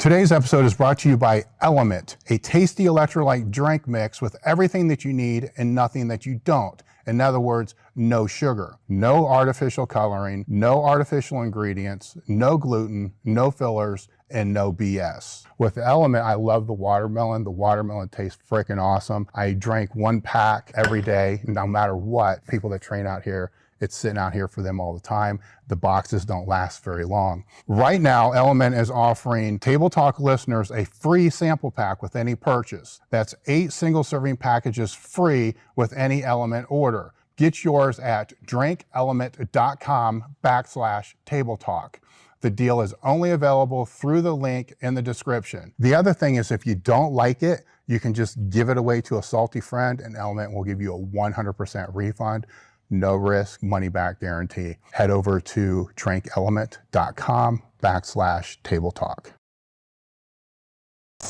Today's episode is brought to you by Element, a tasty electrolyte drink mix with everything that you need and nothing that you don't. In other words, no sugar, no artificial coloring, no artificial ingredients, no gluten, no fillers, and no BS. With Element, I love the watermelon. The watermelon tastes freaking awesome. I drank one pack every day, no matter what. People that train out here, it's sitting out here for them all the time. The boxes don't last very long. Right now, Element is offering Table Talk listeners a free sample pack with any purchase. That's 8 single serving packages free with any Element order. Get yours at drinkelement.com/Table Talk. The deal is only available through the link in the description. The other thing is, if you don't like it, you can just give it away to a salty friend and Element will give you a 100% refund. No risk, money back guarantee. Head over to drinkelement.com/Table Talk.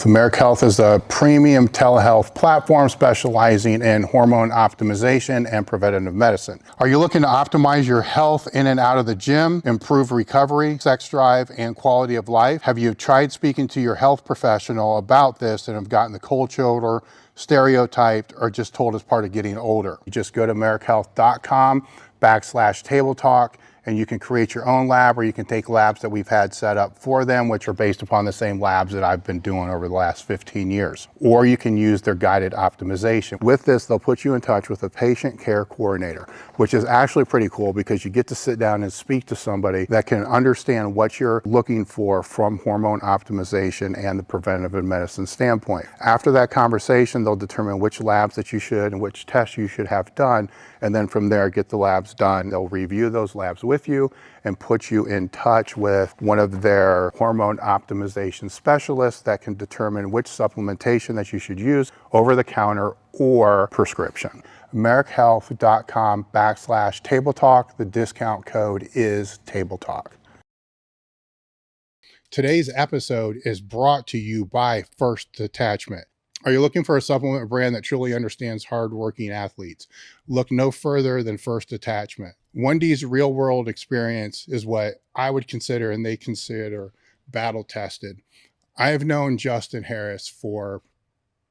America Health is a premium telehealth platform specializing in hormone optimization and preventative medicine. Are you looking to optimize your health in and out of the gym, improve recovery, sex drive, and quality of life? Have you tried speaking to your health professional about this and have gotten the cold shoulder, stereotyped, or just told as part of getting older? You just go to americahealth.com/Table Talk and you can create your own lab, or you can take labs that we've had set up for them, which are based upon the same labs that I've been doing over the last 15 years. Or you can use their guided optimization. With this, they'll put you in touch with a patient care coordinator, which is actually pretty cool because you get to sit down and speak to somebody that can understand what you're looking for from hormone optimization and the preventative medicine standpoint. After that conversation, they'll determine which labs that you should and which tests you should have done, and then from there, get the labs done. They'll review those labs with you and put you in touch with one of their hormone optimization specialists that can determine which supplementation that you should use over the counter or prescription. americahealth.com/Table Talk. The discount code is Table Talk. Today's episode is brought to you by First Detachment. Are you looking for a supplement brand that truly understands hardworking athletes? Look no further than First Detachment. 1D's real world experience is what I would consider, and they consider, battle tested. I have known Justin Harris for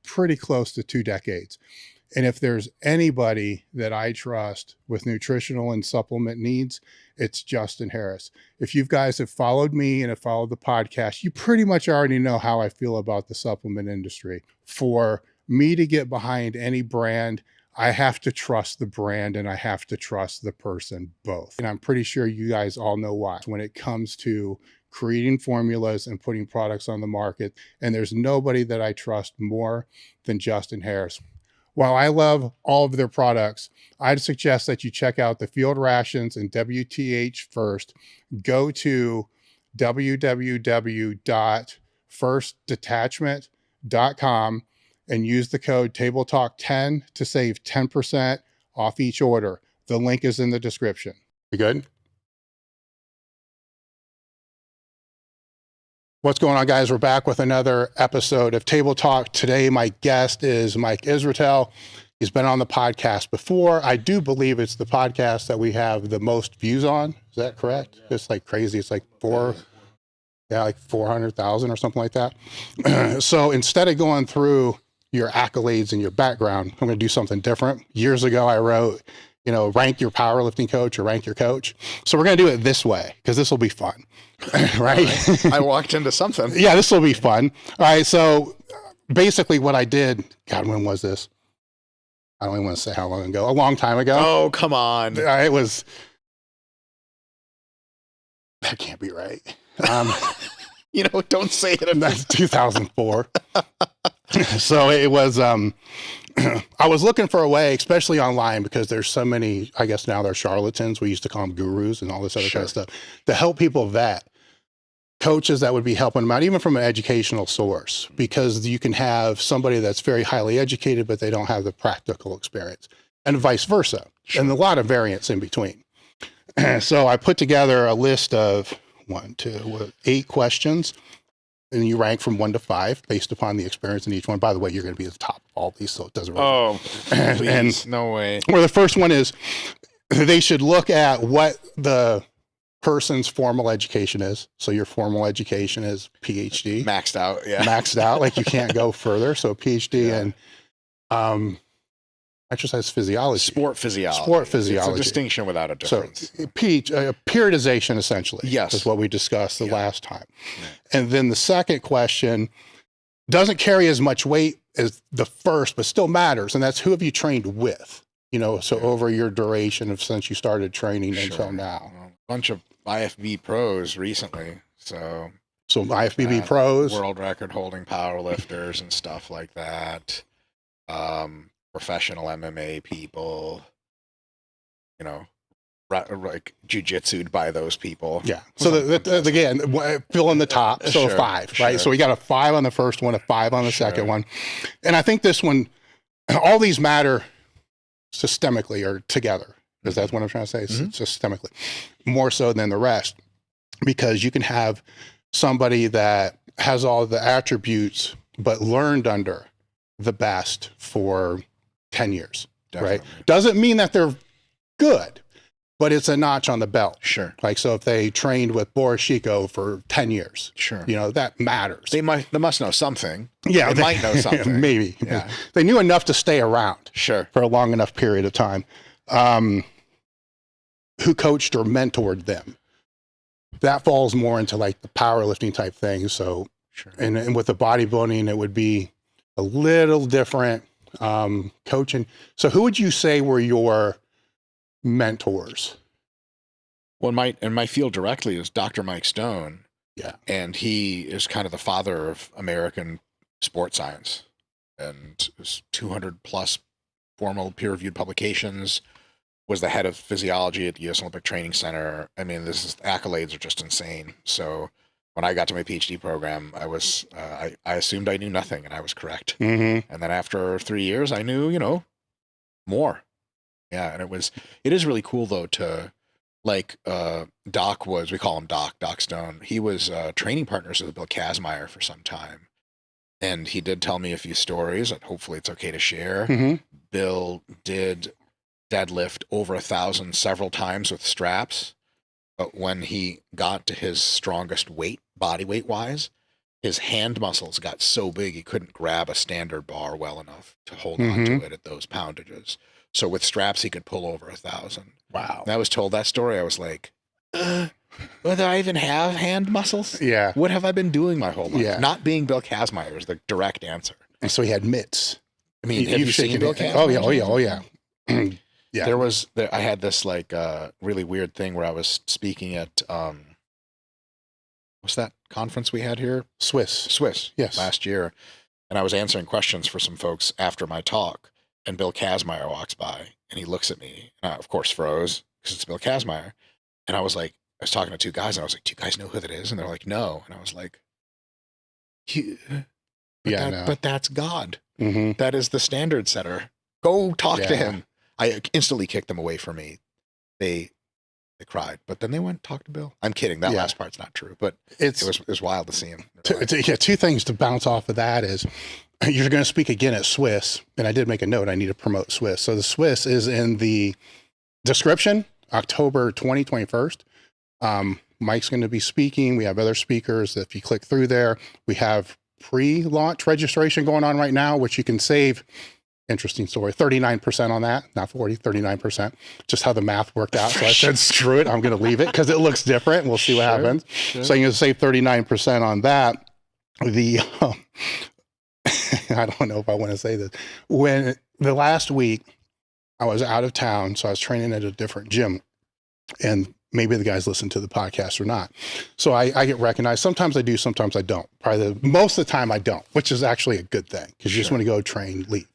pretty close to 2 decades. And if there's anybody that I trust with nutritional and supplement needs, it's Justin Harris. If you guys have followed me and have followed the podcast, you pretty much already know how I feel about the supplement industry. For me to get behind any brand, I have to trust the brand and I have to trust the person both. And I'm pretty sure you guys all know why. When it comes to creating formulas and putting products on the market, and there's nobody that I trust more than Justin Harris. While I love all of their products, I'd suggest that you check out the Field Rations and WTH first. Go to www.firstdetachment.com and use the code TableTalk10 to save 10% off each order. The link is in the description. You good? What's going on, guys? We're back with another episode of Table Talk. Today, my guest is Mike Israetel. He's been on the podcast before. I do believe it's the podcast that we have the most views on. Is that correct? Yeah. It's like crazy. It's like like 400,000 or something like that. So instead of going through your accolades and your background, I'm going to do something different. Years ago, I wrote, rank your powerlifting coach or rank your coach. So we're going to do it this way because this will be fun, right? I walked into something. Yeah, this will be fun. All right. So basically what I did, God, when was this? I don't even want to say how long ago, a long time ago. Oh, come on. It was, that can't be right. Don't say it. That's 2004. So it was, I was looking for a way, especially online, because there's so many, I guess now they're charlatans. We used to call them gurus and all this other kind of stuff, to help people vet coaches that would be helping them out, even from an educational source, because you can have somebody that's very highly educated, but they don't have the practical experience, and vice versa. And a lot of variance in between. So I put together a list of 8 questions. And you rank from 1 to 5 based upon the experience in each one. By the way, you're going to be at the top of all these, so it doesn't really. Oh, please, no way. Where the first one is, they should look at what the person's formal education is. So your formal education is PhD. Maxed out. Yeah. Maxed out. Like you can't go further. So PhD in exercise physiology. Sport physiology. Sport physiology. It's a distinction without a difference. So periodization, essentially. Yes. Is what we discussed the last time. Yeah. And then the second question doesn't carry as much weight as the first, but still matters. And that's who have you trained with? You know, so over your duration of since you started training until now. Well, a bunch of IFB pros recently. So IFBB pros. World record holding powerlifters and stuff like that. Professional MMA people, you know, like jujitsu'd by those people. Yeah. So again, fill in the top. So Sure, 5, right? So we got a 5 on the first one, a 5 on the second one. And I think this one, all these matter systemically or together, because that's what I'm trying to say, systemically, more so than the rest, because you can have somebody that has all the attributes, but learned under the best for 10 years, Definitely. right? Doesn't mean that they're good, but it's a notch on the belt. Sure. Like, so if they trained with Boris Shiko for 10 years, Sure. you know, that matters. They must know something. Yeah. They might know something. Maybe. Yeah. They knew enough to stay around Sure. for a long enough period of time. Who coached or mentored them? That falls more into like the powerlifting type thing. So, Sure. and with the bodybuilding, it would be a little different coaching. So who would you say were your mentors? Well, my field directly is Dr. Mike Stone. Yeah. And he is kind of the father of American sports science, and his 200 plus formal peer-reviewed publications, was the head of physiology at the U.S. Olympic Training Center. I mean, accolades are just insane. So when I got to my PhD program, I was, I assumed I knew nothing, and I was correct. Mm-hmm. And then after 3 years, I knew, you know, more. Yeah. And it is really cool though to, like, Doc was, we call him Doc Stone. He was training partners with Bill Kazmaier for some time. And he did tell me a few stories that hopefully it's okay to share. Mm-hmm. Bill did deadlift over 1,000 several times with straps. But when he got to his strongest weight, body weight wise, his hand muscles got so big he couldn't grab a standard bar well enough to hold on to it at those poundages. So with straps, he could pull over 1,000. Wow. And I was told that story. I was like, whether I even have hand muscles? Yeah. What have I been doing my whole life? Yeah. Not being Bill Kazmaier is the direct answer. And so he had mitts. I mean, have you seen Bill Kazmaier? Oh yeah. Yeah. I had this like really weird thing where I was speaking at what's that conference we had here? Swiss. Yes. Last year. And I was answering questions for some folks after my talk, and Bill Kazmaier walks by and he looks at me, and I, of course, froze because it's Bill Kazmaier. And I was talking to two guys, and I was like, "Do you guys know who that is?" And they're like, "No." And I was like, but that's God. Mm-hmm. That is the standard setter. Go talk to him. I instantly kicked them away from me. They cried, but then they went and talked to Bill. I'm kidding. That last part's not true, but it was wild to see him. Two things to bounce off of that is you're going to speak again at Swiss, and I did make a note. I need to promote Swiss. So the Swiss is in the description, October 21st. Mike's going to be speaking. We have other speakers. If you click through there, we have pre-launch registration going on right now, which you can save. Interesting story. 39% on that, not 40, 39%. Just how the math worked out. So I said, screw it. I'm going to leave it because it looks different. We'll see what happens. Sure. So you're going to save 39% on that. I don't know if I want to say this. When the last week I was out of town, so I was training at a different gym, and maybe the guys listen to the podcast or not. So I get recognized. Sometimes I do, sometimes I don't. Probably most of the time I don't, which is actually a good thing because you just want to go train, lead.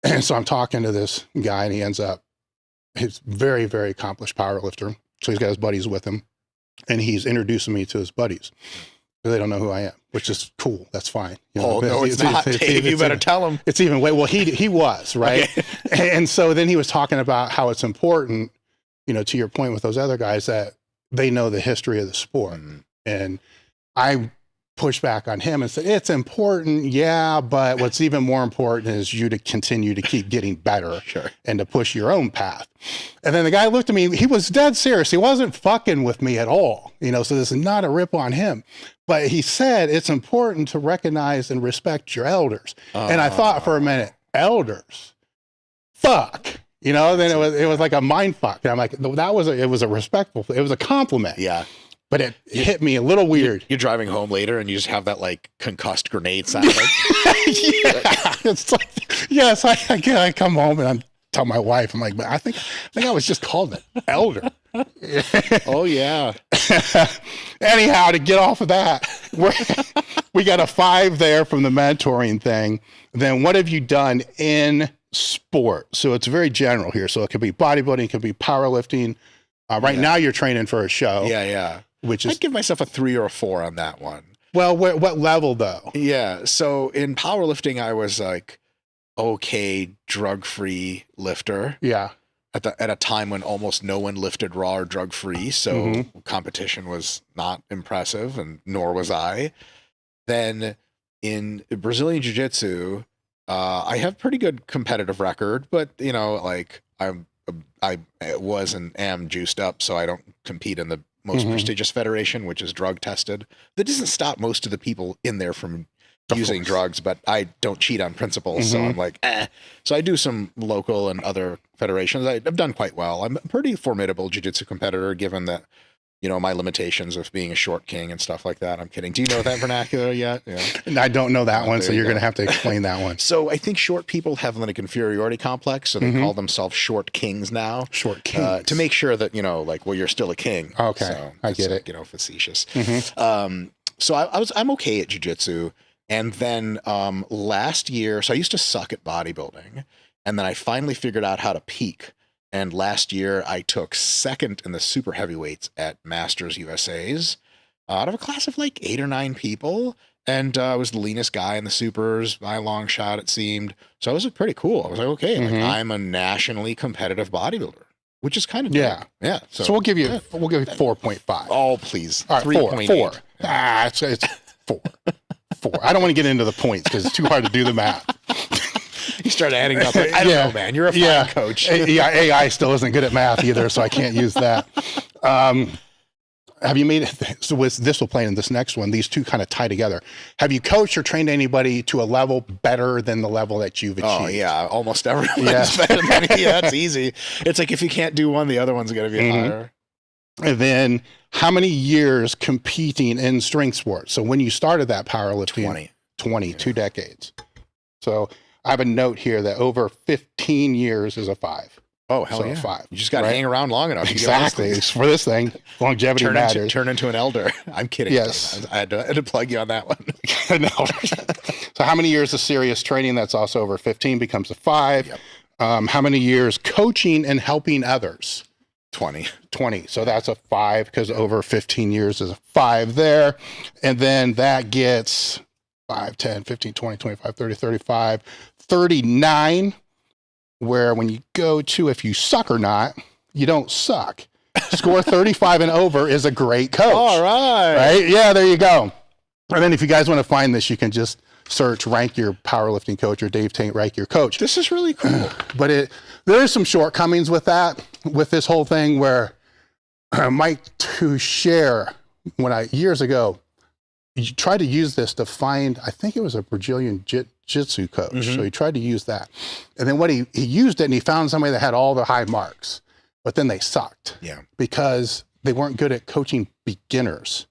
And so I'm talking to this guy, and he ends up, he's very, very accomplished power lifter. So he's got his buddies with him, and he's introducing me to his buddies. They don't know who I am, which is cool. That's fine. You know, no, it's not, Dave. You better tell him. It's even way. Well, he was, right? Okay. And so then he was talking about how it's important, you know, to your point with those other guys, that they know the history of the sport. And I pushed back on him and said, it's important, yeah, but what's even more important is you to continue to keep getting better and to push your own path. And then the guy looked at me, he was dead serious. He wasn't fucking with me at all, you know, so this is not a rip on him. But he said, it's important to recognize and respect your elders. And I thought for a minute, elders? Fuck. You know, then it was like a mind fuck. And I'm like, it was a respectful, it was a compliment. Yeah. But it hit me a little weird. You're driving home later and you just have that like concussed grenade sound. Like, It's like, yes, I come home and I'm telling my wife, I'm like, but I think I was just called an elder. Oh yeah. Anyhow, to get off of that, we got a 5 there from the mentoring thing. Then what have you done in sport? So it's very general here. So it could be bodybuilding, it could be powerlifting. Right now you're training for a show. Yeah. Which is, I'd give myself a 3 or a 4 on that one. well, what level though? Yeah. So in powerlifting, I was like, okay, drug-free lifter. Yeah. At a time when almost no one lifted raw or drug-free. So competition was not impressive, and nor was I. Then in Brazilian Jiu-Jitsu, I have pretty good competitive record, but you know, like I was and am juiced up, so I don't compete in the most prestigious federation, which is drug tested. That doesn't stop most of the people in there from using drugs, but I don't cheat on principle, so I'm like, So I do some local and other federations. I've done quite well. I'm a pretty formidable jiu-jitsu competitor, given that, you know, my limitations of being a short king and stuff like that. I'm kidding. Do you know that vernacular yet? Yeah. I don't know that one, so you're going to have to explain that one. So I think short people have like inferiority complex, so they call themselves short kings now. Short kings. To make sure that, you know, like, well, you're still a king. Okay, so I get it. You know, facetious. So I'm okay at jiu-jitsu. And then last year, so I used to suck at bodybuilding, and then I finally figured out how to peak. And last year, I took second in the super heavyweights at Masters USA's out of a class of like 8 or 9 people. And I was the leanest guy in the supers by a long shot, it seemed. So it was pretty cool. I was like, okay, like, I'm a nationally competitive bodybuilder, which is kind of dope. Yeah. So we'll give you 4.5. Oh, please. All right, 4. It's 4. 4. I don't want to get into the points because it's too hard to do the math. You start adding up. Like, I don't know, man. You're a fine coach. AI still isn't good at math either, so I can't use that. Have you made it? So this will play in this next one. These two kind of tie together. Have you coached or trained anybody to a level better than the level that you've achieved? Oh yeah, almost everyone's better than me. Yeah, it's easy. It's like if you can't do one, the other one's going to be higher. And then how many years competing in strength sports? So when you started that powerlifting, 20, 2 decades. So I have a note here that over 15 years is a 5. Oh, hell yeah. 5. You just got to hang around long enough. Exactly. It's for this thing, longevity matters. Turn into an elder. I'm kidding. Yes. I had to plug you on that one. An elder. So how many years of serious training? That's also over 15 becomes a 5. Yep. How many years coaching and helping others? 20. So that's a 5 because over 15 years is a 5 there. And then that gets 5, 10, 15, 20, 25, 30, 35, 39, where when you go to if you suck or not, you don't suck. Score 35 and over is a great coach. All right. Right? Yeah, there you go. And then if you guys want to find this, you can just search rank your powerlifting coach or Dave Tate rank your coach. This is really cool. But there is some shortcomings with that, with this whole thing where Mike Tuchscher, years ago, he tried to use this to find, I think it was a Brazilian jiu-jitsu coach. So he tried to use that. And then he used it and he found somebody that had all the high marks, but then they sucked. Yeah. Because they weren't good at coaching beginners.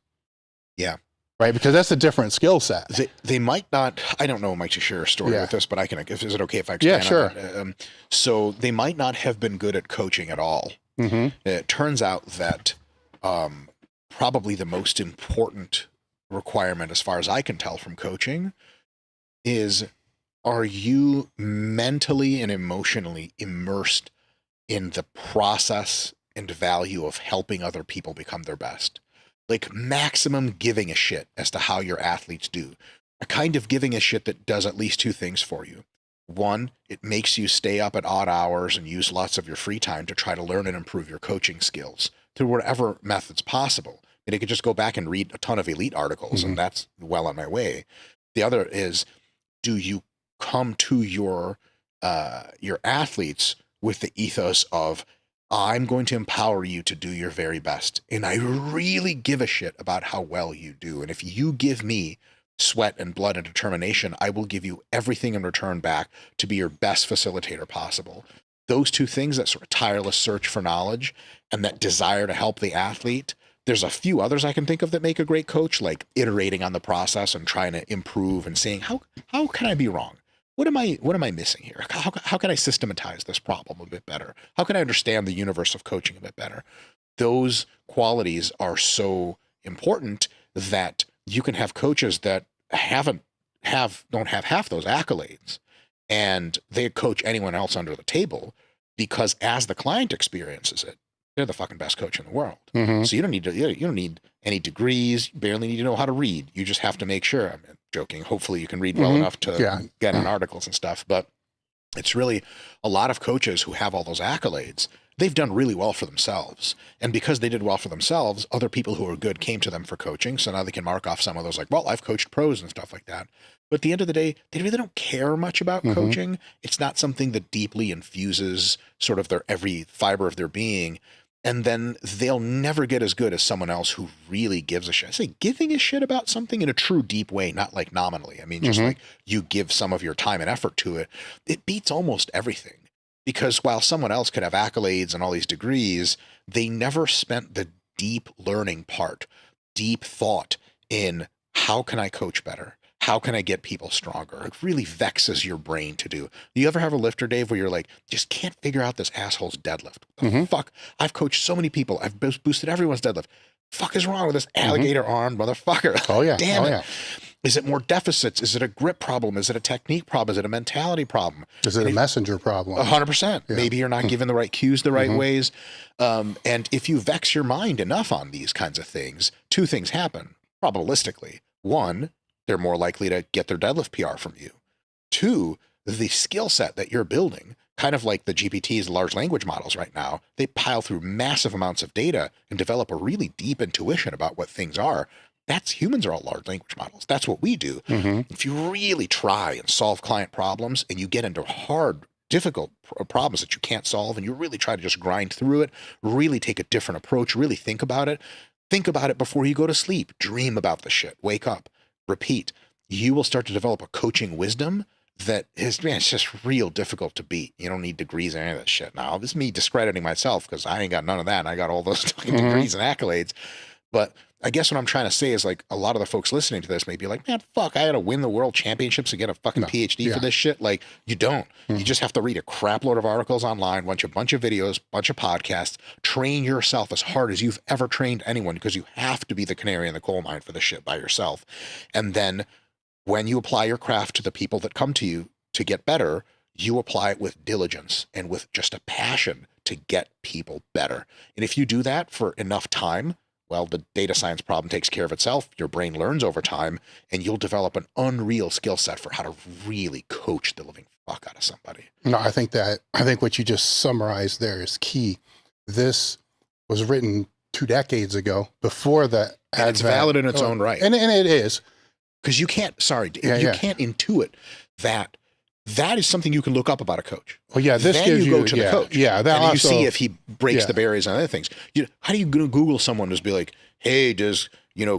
Yeah. Right, because that's a different skill set. They might not. I don't know Mike Tuchscher's story with this, but I can. Is it okay if I explain? Yeah, sure. So they might not have been good at coaching at all. It turns out that probably the most important requirement, as far as I can tell from coaching, is: are you mentally and emotionally immersed in the process and value of helping other people become their best? Like maximum giving a shit as to how your athletes do. A kind of giving a shit that does at least 2 things for you. 1, it makes you stay up at odd hours and use lots of your free time to try to learn and improve your coaching skills through whatever methods possible. And I could just go back and read a ton of elite articles, and that's well on my way. The other is, do you come to your athletes with the ethos of, I'm going to empower you to do your very best, and I really give a shit about how well you do. And if you give me sweat and blood and determination, I will give you everything in return back to be your best facilitator possible. Those two things, that sort of tireless search for knowledge and that desire to help the athlete. There's a few others I can think of that make a great coach, like iterating on the process and trying to improve and saying, how can I be wrong? What am I missing here? How can I systematize this problem a bit better? How can I understand the universe of coaching a bit better? Those qualities are so important that you can have coaches that don't have half those accolades, and they coach anyone else under the table, because as the client experiences it, they're the fucking best coach in the world. So you don't need any degrees. You barely need to know how to read. You just have to make sure. I'm joking. Hopefully you can read well enough to get in articles and stuff. But it's really a lot of coaches who have all those accolades. They've done really well for themselves. And because they did well for themselves, other people who are good came to them for coaching. So now they can mark off some of those, like, well, I've coached pros and stuff like that. But at the end of the day, they really don't care much about coaching. It's not something that deeply infuses sort of their every fiber of their being. And then they'll never get as good as someone else who really gives a shit. I say giving a shit about something in a true deep way, not like nominally. I mean, just like you give some of your time and effort to it. It beats almost everything. Because while someone else could have accolades and all these degrees, they never spent the deep learning part, deep thought in, how can I coach better? How can I get people stronger? It really vexes your brain to do. You ever have a lifter, Dave, where you're like, just can't figure out this asshole's deadlift? What the fuck? I've coached so many people. I've boosted everyone's deadlift. Fuck is wrong with this alligator arm motherfucker? Oh yeah. Damn it. Is it more deficits? Is it a grip problem? Is it a technique problem? Is it a mentality problem? Is it a messenger problem? 100%. Maybe you're not giving the right cues the right ways. And if you vex your mind enough on these kinds of things, two things happen, probabilistically. One, they're more likely to get their deadlift PR from you. Two, the skill set that you're building, kind of like the GPTs, large language models right now, they pile through massive amounts of data and develop a really deep intuition about what things are. Humans are all large language models. That's what we do. If you really try and solve client problems, and you get into hard, difficult problems that you can't solve, and you really try to just grind through it, really take a different approach, really think about it before you go to sleep. Dream about the shit. Wake up. Repeat. You will start to develop a coaching wisdom that is, man, it's just real difficult to beat. You don't need degrees or any of that shit. Now, this is me discrediting myself, because I ain't got none of that. And I got all those fucking degrees and accolades. But I guess what I'm trying to say is, like, a lot of the folks listening to this may be like, man, fuck, I got to win the world championships to get a fucking Ph.D. for this shit. Like, you don't. You just have to read a crap load of articles online, bunch of videos, bunch of podcasts, train yourself as hard as you've ever trained anyone, because you have to be the canary in the coal mine for this shit by yourself. And then when you apply your craft to the people that come to you to get better, you apply it with diligence and with just a passion to get people better. And if you do that for enough time, well, the data science problem takes care of itself. Your brain learns over time, and you'll develop an unreal skill set for how to really coach the living fuck out of somebody. No, I think what you just summarized there is key. This was written 2 decades ago, before the and it's valid in its own right. And it is. Because you can't intuit that. That is something you can look up about a coach. Well, yeah, this then gives you go to the coach. Yeah, and then you see if he breaks the barriers and other things. How do you Google someone to be like, hey, does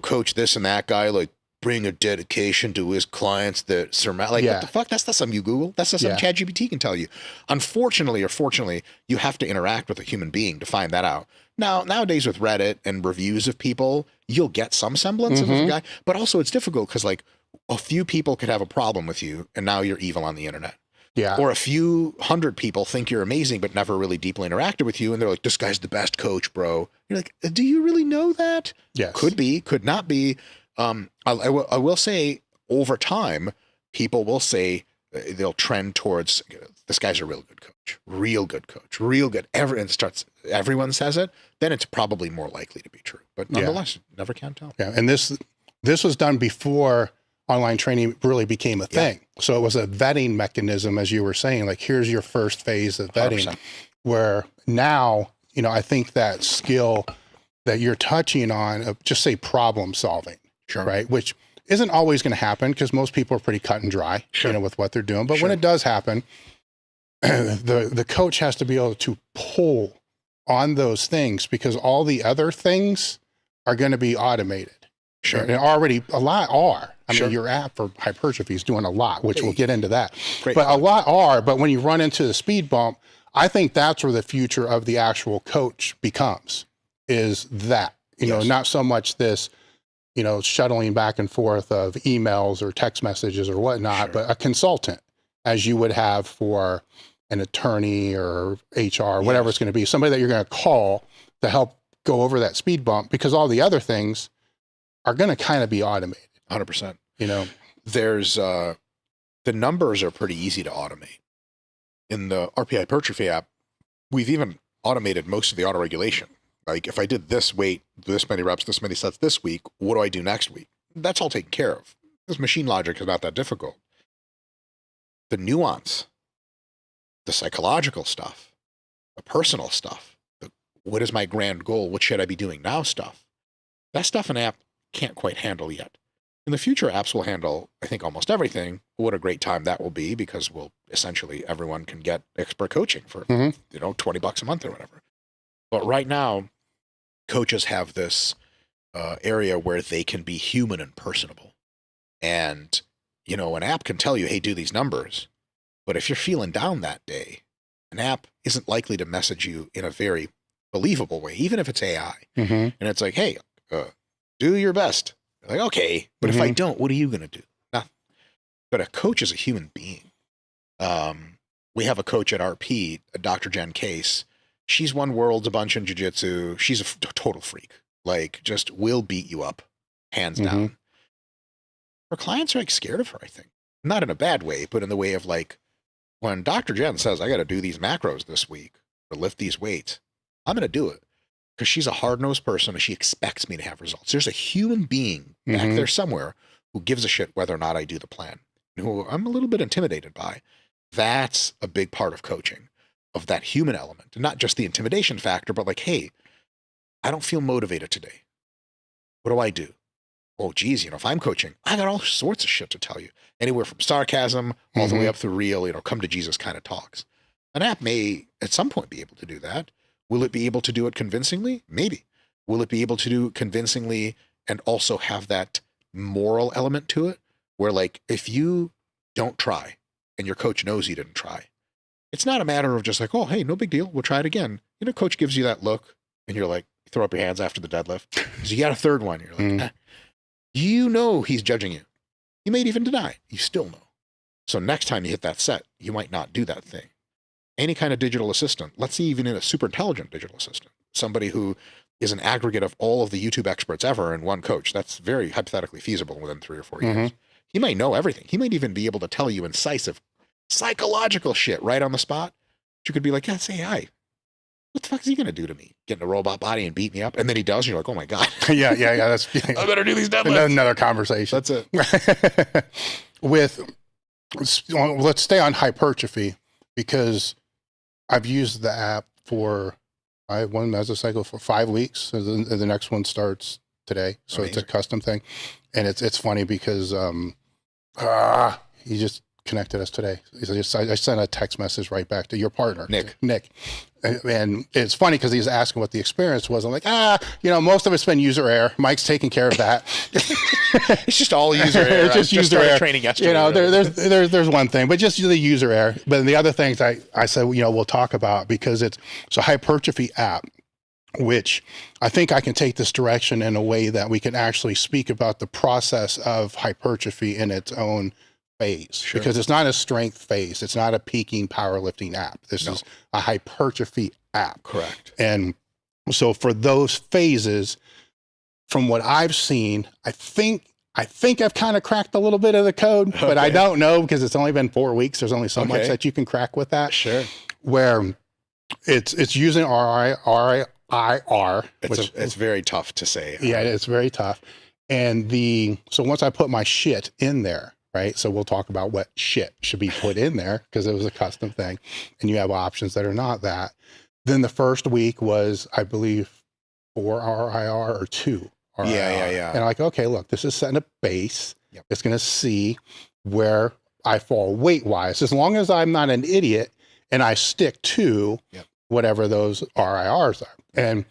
coach this and that guy like bring a dedication to his clients that surmount? Like, what the fuck? That's not something you Google. That's not something ChatGPT can tell you. Unfortunately or fortunately, you have to interact with a human being to find that out. Now, nowadays with Reddit and reviews of people, you'll get some semblance of a guy, but also it's difficult because, like, a few people could have a problem with you, and now you're evil on the internet. Yeah. Or a few hundred people think you're amazing, but never really deeply interacted with you, and they're like, "This guy's the best coach, bro." You're like, "Do you really know that?" Yes. Could be, could not be. I will say, over time, people will say they'll trend towards, this guy's a real good coach, real good. Everyone says it, then it's probably more likely to be true. But nonetheless, never can tell. Yeah, and this was done before online training really became a thing. So it was a vetting mechanism, as you were saying, like, here's your first phase of vetting, 100%. where now, I think that skill that you're touching on of just say problem solving, Sure. right? Which isn't always going to happen because most people are pretty cut and dry, Sure. with what they're doing. But Sure. when it does happen, the coach has to be able to pull on those things because all the other things are going to be automated. Sure. And already a lot are. I Sure. mean, your app for hypertrophy is doing a lot, which we'll get into that. Great. But a lot are. But when you run into the speed bump, I think that's where the future of the actual coach becomes, is that, Yes. not so much this, shuttling back and forth of emails or text messages or whatnot, Sure. but a consultant, as you would have for an attorney or HR, whatever it's going to be, somebody that you're going to call to help go over that speed bump, because all the other things are going to kind of be automated. 100%. There's the numbers are pretty easy to automate. In the RP hypertrophy app, we've even automated most of the autoregulation. Like if I did this weight, this many reps, this many sets this week, what do I do next week? That's all taken care of. This machine logic is not that difficult. The nuance, the psychological stuff, the personal stuff, what is my grand goal? What should I be doing now stuff? That stuff an app can't quite handle yet. In the future, apps will handle, I think, almost everything. What a great time that will be, because essentially everyone can get expert coaching for, $20 a month or whatever. But right now, coaches have this area where they can be human and personable. And, an app can tell you, hey, do these numbers. But if you're feeling down that day, an app isn't likely to message you in a very believable way, even if it's AI. Mm-hmm. And it's like, hey, do your best. Like, okay, but if I don't, what are you going to do? Nothing. But a coach is a human being. We have a coach at RP, Dr. Jen Case. She's won worlds a bunch in jiu-jitsu. She's a total freak. Like, just will beat you up, hands down. Her clients are like scared of her, I think. Not in a bad way, but in the way of like, when Dr. Jen says, I got to do these macros this week or lift these weights, I'm going to do it. Because she's a hard-nosed person and she expects me to have results. There's a human being back there somewhere who gives a shit whether or not I do the plan, who I'm a little bit intimidated by. That's a big part of coaching, of that human element. Not just the intimidation factor, but like, hey, I don't feel motivated today. What do I do? Oh, geez, if I'm coaching, I got all sorts of shit to tell you. Anywhere from sarcasm all the way up through real, come to Jesus kind of talks. An app may at some point be able to do that. Will it be able to do it convincingly? Maybe. Will it be able to do it convincingly and also have that moral element to it? Where like, if you don't try and your coach knows you didn't try, it's not a matter of just like, oh, hey, no big deal. We'll try it again. Coach gives you that look and you're like, you throw up your hands after the deadlift. So you got a third one. You're like, he's judging you. You may even deny it. You still know. So next time you hit that set, you might not do that thing. Any kind of digital assistant, let's see, even in a super intelligent digital assistant, somebody who is an aggregate of all of the YouTube experts ever in one coach, that's very hypothetically feasible within 3 or 4 years. He might know everything. He might even be able to tell you incisive psychological shit right on the spot. But you could be like, yeah, it's AI. What the fuck is he going to do to me? Get in a robot body and beat me up? And then he does, and you're like, oh my God. yeah. That's I better do these deadlifts. Another conversation. That's it. Let's stay on hypertrophy, because I've used the app for, I have one mesocycle for 5 weeks. And the next one starts today. So It's a custom thing. And it's funny because he just connected us today. I sent a text message right back to your partner, Nick. And it's funny because he's asking what the experience was. I'm like, most of it's been user error. Mike's taking care of that. It's just all user error. It's just user error. Training yesterday. There's one thing, but just the user error. But the other things I said, we'll talk about, because it's a hypertrophy app, which I think I can take this direction in a way that we can actually speak about the process of hypertrophy in its own phase, because it's not a strength phase. It's not a peaking powerlifting app. This is a hypertrophy app. Correct. And so for those phases, from what I've seen, I think I've kind of cracked a little bit of the code, but I don't know, because it's only been 4 weeks. There's only so much that you can crack with that. Sure. Where it's using RIR. It's very tough to say. Yeah, it's very tough. And so once I put my shit in there, right? So we'll talk about what shit should be put in there, because it was a custom thing, and you have options that are not that. Then the first week was, I believe, 4 RIR or 2 RIR. Yeah. And I'm like, okay, look, this is setting a base. Yep. It's going to see where I fall weight-wise. As long as I'm not an idiot and I stick to whatever those RIRs are. And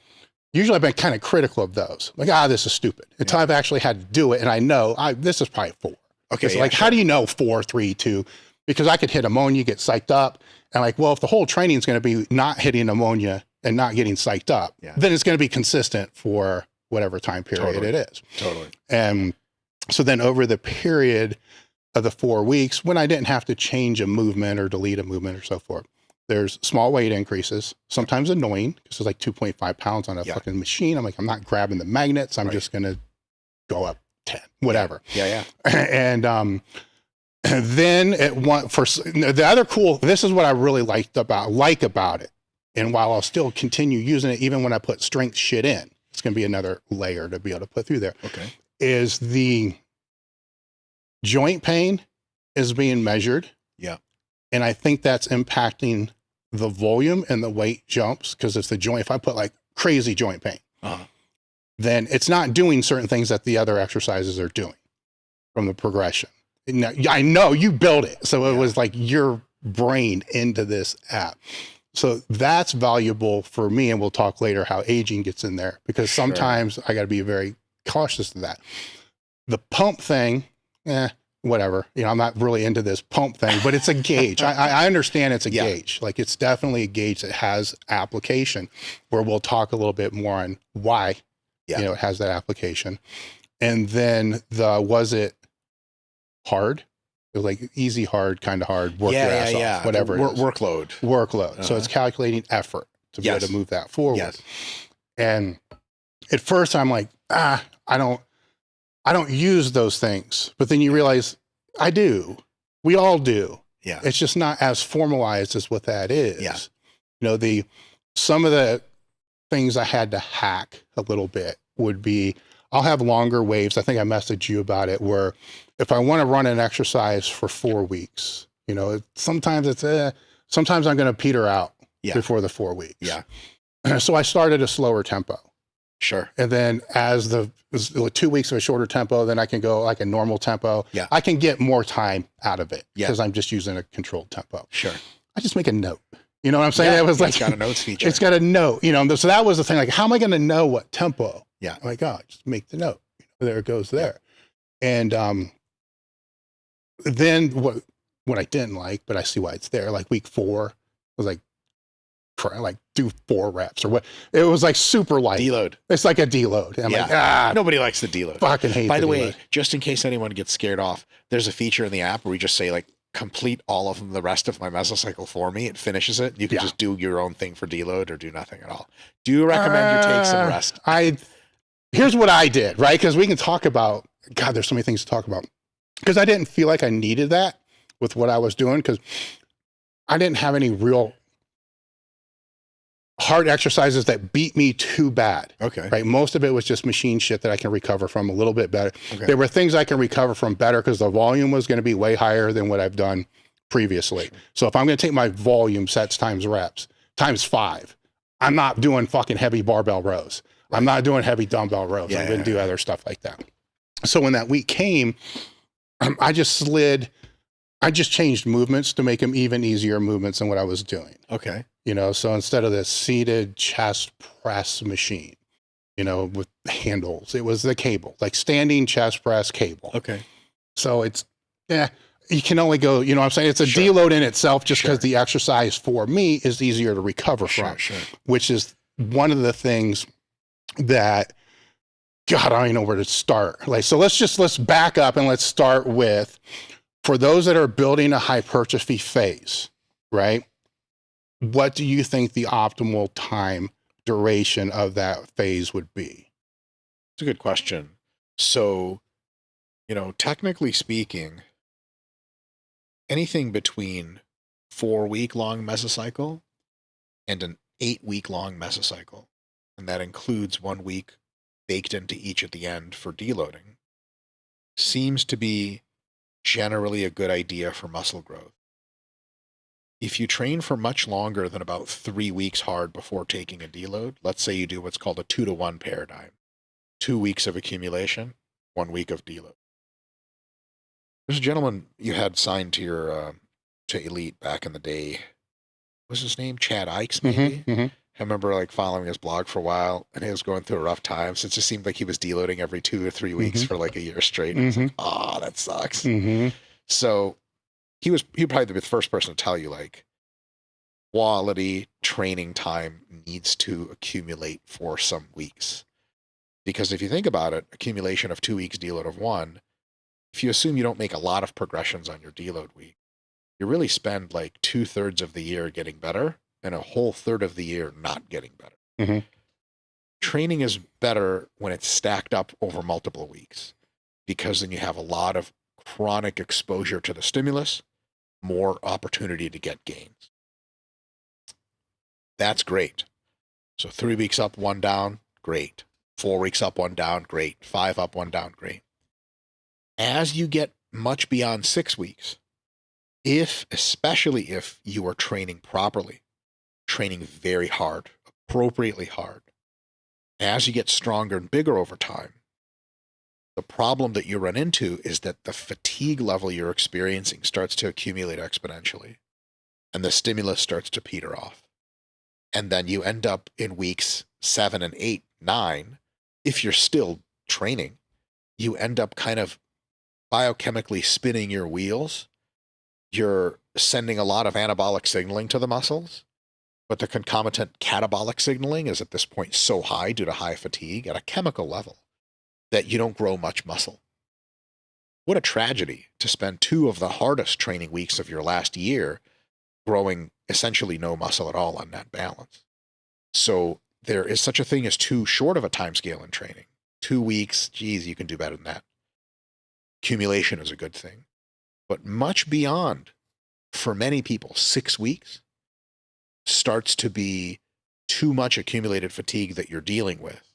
usually I've been kind of critical of those. Like, this is stupid. Until I've actually had to do it, and I know this is probably 4. Okay. It's like, how do you know 4, 3, 2? Because I could hit ammonia, get psyched up. And like, well, if the whole training is going to be not hitting ammonia and not getting psyched up, then it's going to be consistent for whatever time period it is. Totally. And so then over the period of the 4 weeks, when I didn't have to change a movement or delete a movement or so forth, there's small weight increases, sometimes annoying because it's like 2.5 pounds on a fucking machine. I'm like, I'm not grabbing the magnets. I'm just going to go up 10, whatever. Yeah. And then the other cool, this is what I really like about it. And while I'll still continue using it, even when I put strength shit in, it's going to be another layer to be able to put through there. Okay. Is the joint pain is being measured. Yeah. And I think that's impacting the volume and the weight jumps. Cause if I put like crazy joint pain, then it's not doing certain things that the other exercises are doing from the progression. Now, I know you built it. So it was like your brain into this app. So that's valuable for me. And we'll talk later how aging gets in there, because sometimes I got to be very cautious of that. The pump thing, whatever, I'm not really into this pump thing, but it's a gauge. I understand it's a gauge. Like, it's definitely a gauge that has application, where we'll talk a little bit more on why, it has that application. And then was it hard? It was like easy, hard, kind of hard, work your ass off, whatever it is. Workload. So it's calculating effort to be able to move that forward. Yes. And at first I'm like, I don't use those things. But then you realize I do. We all do. Yeah. It's just not as formalized as what that is. Yeah. Some of the things I had to hack a little bit would be, I'll have longer waves. I think I messaged you about it, where if I want to run an exercise for 4 weeks, sometimes sometimes I'm going to peter out before the 4 weeks. Yeah. So I started a slower tempo. Sure. And then as the 2 weeks of a shorter tempo, then I can go like a normal tempo. Yeah. I can get more time out of it because I'm just using a controlled tempo. Sure. I just make a note. You know what I'm saying? It was like, it's got a notes feature. It's got a note, so that was the thing. Like, how am I going to know what tempo? Yeah. I'm like, just make the note. There it goes there. And then what I didn't like, but I see why it's there. Like week 4 was like do 4 reps or what. It was like super light. Deload. It's like a deload. And I'm like, nobody likes the deload. Fucking hate. By the way, just in case anyone gets scared off, there's a feature in the app where we just say like, complete all of the rest of my mesocycle for me. It finishes it. You can just do your own thing for deload or do nothing at all. Do you recommend you take some rest? Here's what I did, right? Because we can talk about, God, there's so many things to talk about. Because I didn't feel like I needed that with what I was doing, because I didn't have any real hard exercises that beat me too bad. Okay. Right. Most of it was just machine shit that I can recover from a little bit better. Okay. There were things I can recover from better because the volume was going to be way higher than what I've done previously. Sure. So if I'm going to take my volume sets times reps times 5, I'm not doing fucking heavy barbell rows. Right. I'm not doing heavy dumbbell rows. I'm going to do other stuff like that. So when that week came, I just changed movements to make them even easier movements than what I was doing. Okay. So instead of the seated chest press machine, with handles, it was the cable, like standing chest press cable. Okay. So it's, you can only go, what I'm saying? It's a deload in itself just because the exercise for me is easier to recover from, which is one of the things that, God, I don't even know where to start. Like, so let's back up and let's start with, for those that are building a hypertrophy phase, right? What do you think the optimal time duration of that phase would be? It's a good question. So, technically speaking, anything between 4-week-long mesocycle and an 8-week-long mesocycle, and that includes 1 week baked into each at the end for deloading, seems to be generally a good idea for muscle growth. if you train for much longer than about 3 weeks hard before taking a deload, let's say you do what's called a 2-to-1 paradigm, 2 weeks of accumulation, 1 week of deload. There's a gentleman you had signed to your to Elite back in the day. What was his name? Chad Ikes, maybe? Mm-hmm. I remember like following his blog for a while, and he was going through a rough time. So it just seemed like he was deloading every 2 or 3 weeks for like a year straight. And I was like, oh, that sucks. So he'd probably be the first person to tell you, like, quality training time needs to accumulate for some weeks. Because if you think about it, accumulation of 2 weeks, deload of 1, if you assume you don't make a lot of progressions on your deload week, you really spend like 2/3 of the year getting better and a whole third of the year not getting better. Training is better when it's stacked up over multiple weeks, because then you have a lot of chronic exposure to the stimulus, more opportunity to get gains. That's great. So 3 weeks up, 1 down, great. 4 weeks up, 1 down, great. 5 up, 1 down, great. As you get much beyond 6 weeks, especially if you are training properly, training very hard, appropriately hard, as you get stronger and bigger over time, the problem that you run into is that the fatigue level you're experiencing starts to accumulate exponentially, and the stimulus starts to peter off. And then you end up in weeks 7 and 8, 9, if you're still training, you end up kind of biochemically spinning your wheels. You're sending a lot of anabolic signaling to the muscles, but the concomitant catabolic signaling is at this point so high due to high fatigue at a chemical level that you don't grow much muscle. What a tragedy to spend 2 of the hardest training weeks of your last year growing essentially no muscle at all on net balance. So there is such a thing as too short of a time scale in training. 2 weeks, geez, you can do better than that. Accumulation is a good thing. But much beyond, for many people, 6 weeks starts to be too much accumulated fatigue that you're dealing with.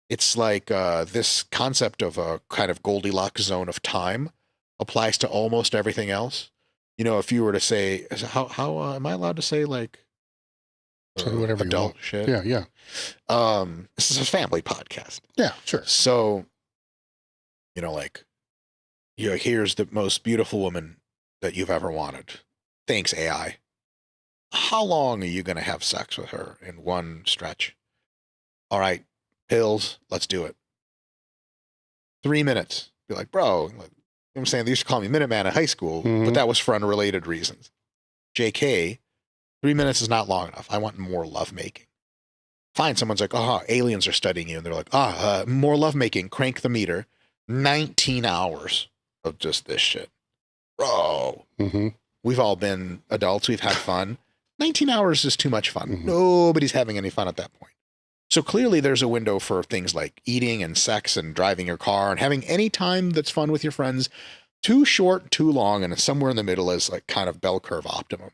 It's like this concept of a kind of Goldilocks zone of time applies to almost everything else. You know, if you were to say, how am I allowed to say like whatever adult shit? Yeah. This is a family podcast. Yeah, sure. So, you know, like, here's the most beautiful woman that you've ever wanted. Thanks, AI. How long are you going to have sex with her in one stretch? All right, pills, let's do it. 3 minutes. Be like, bro, you know what I'm saying? They used to call me Minuteman in high school, but that was for unrelated reasons. JK, 3 minutes is not long enough. I want more lovemaking. Fine, someone's like, oh, aliens are studying you. And they're like, more lovemaking, crank the meter. 19 hours of just this shit. Bro, we've all been adults. We've had fun. 19 hours is too much fun. Nobody's having any fun at that point. So clearly there's a window for things like eating and sex and driving your car and having any time that's fun with your friends. Too short, too long, and somewhere in the middle is like kind of bell curve optimum.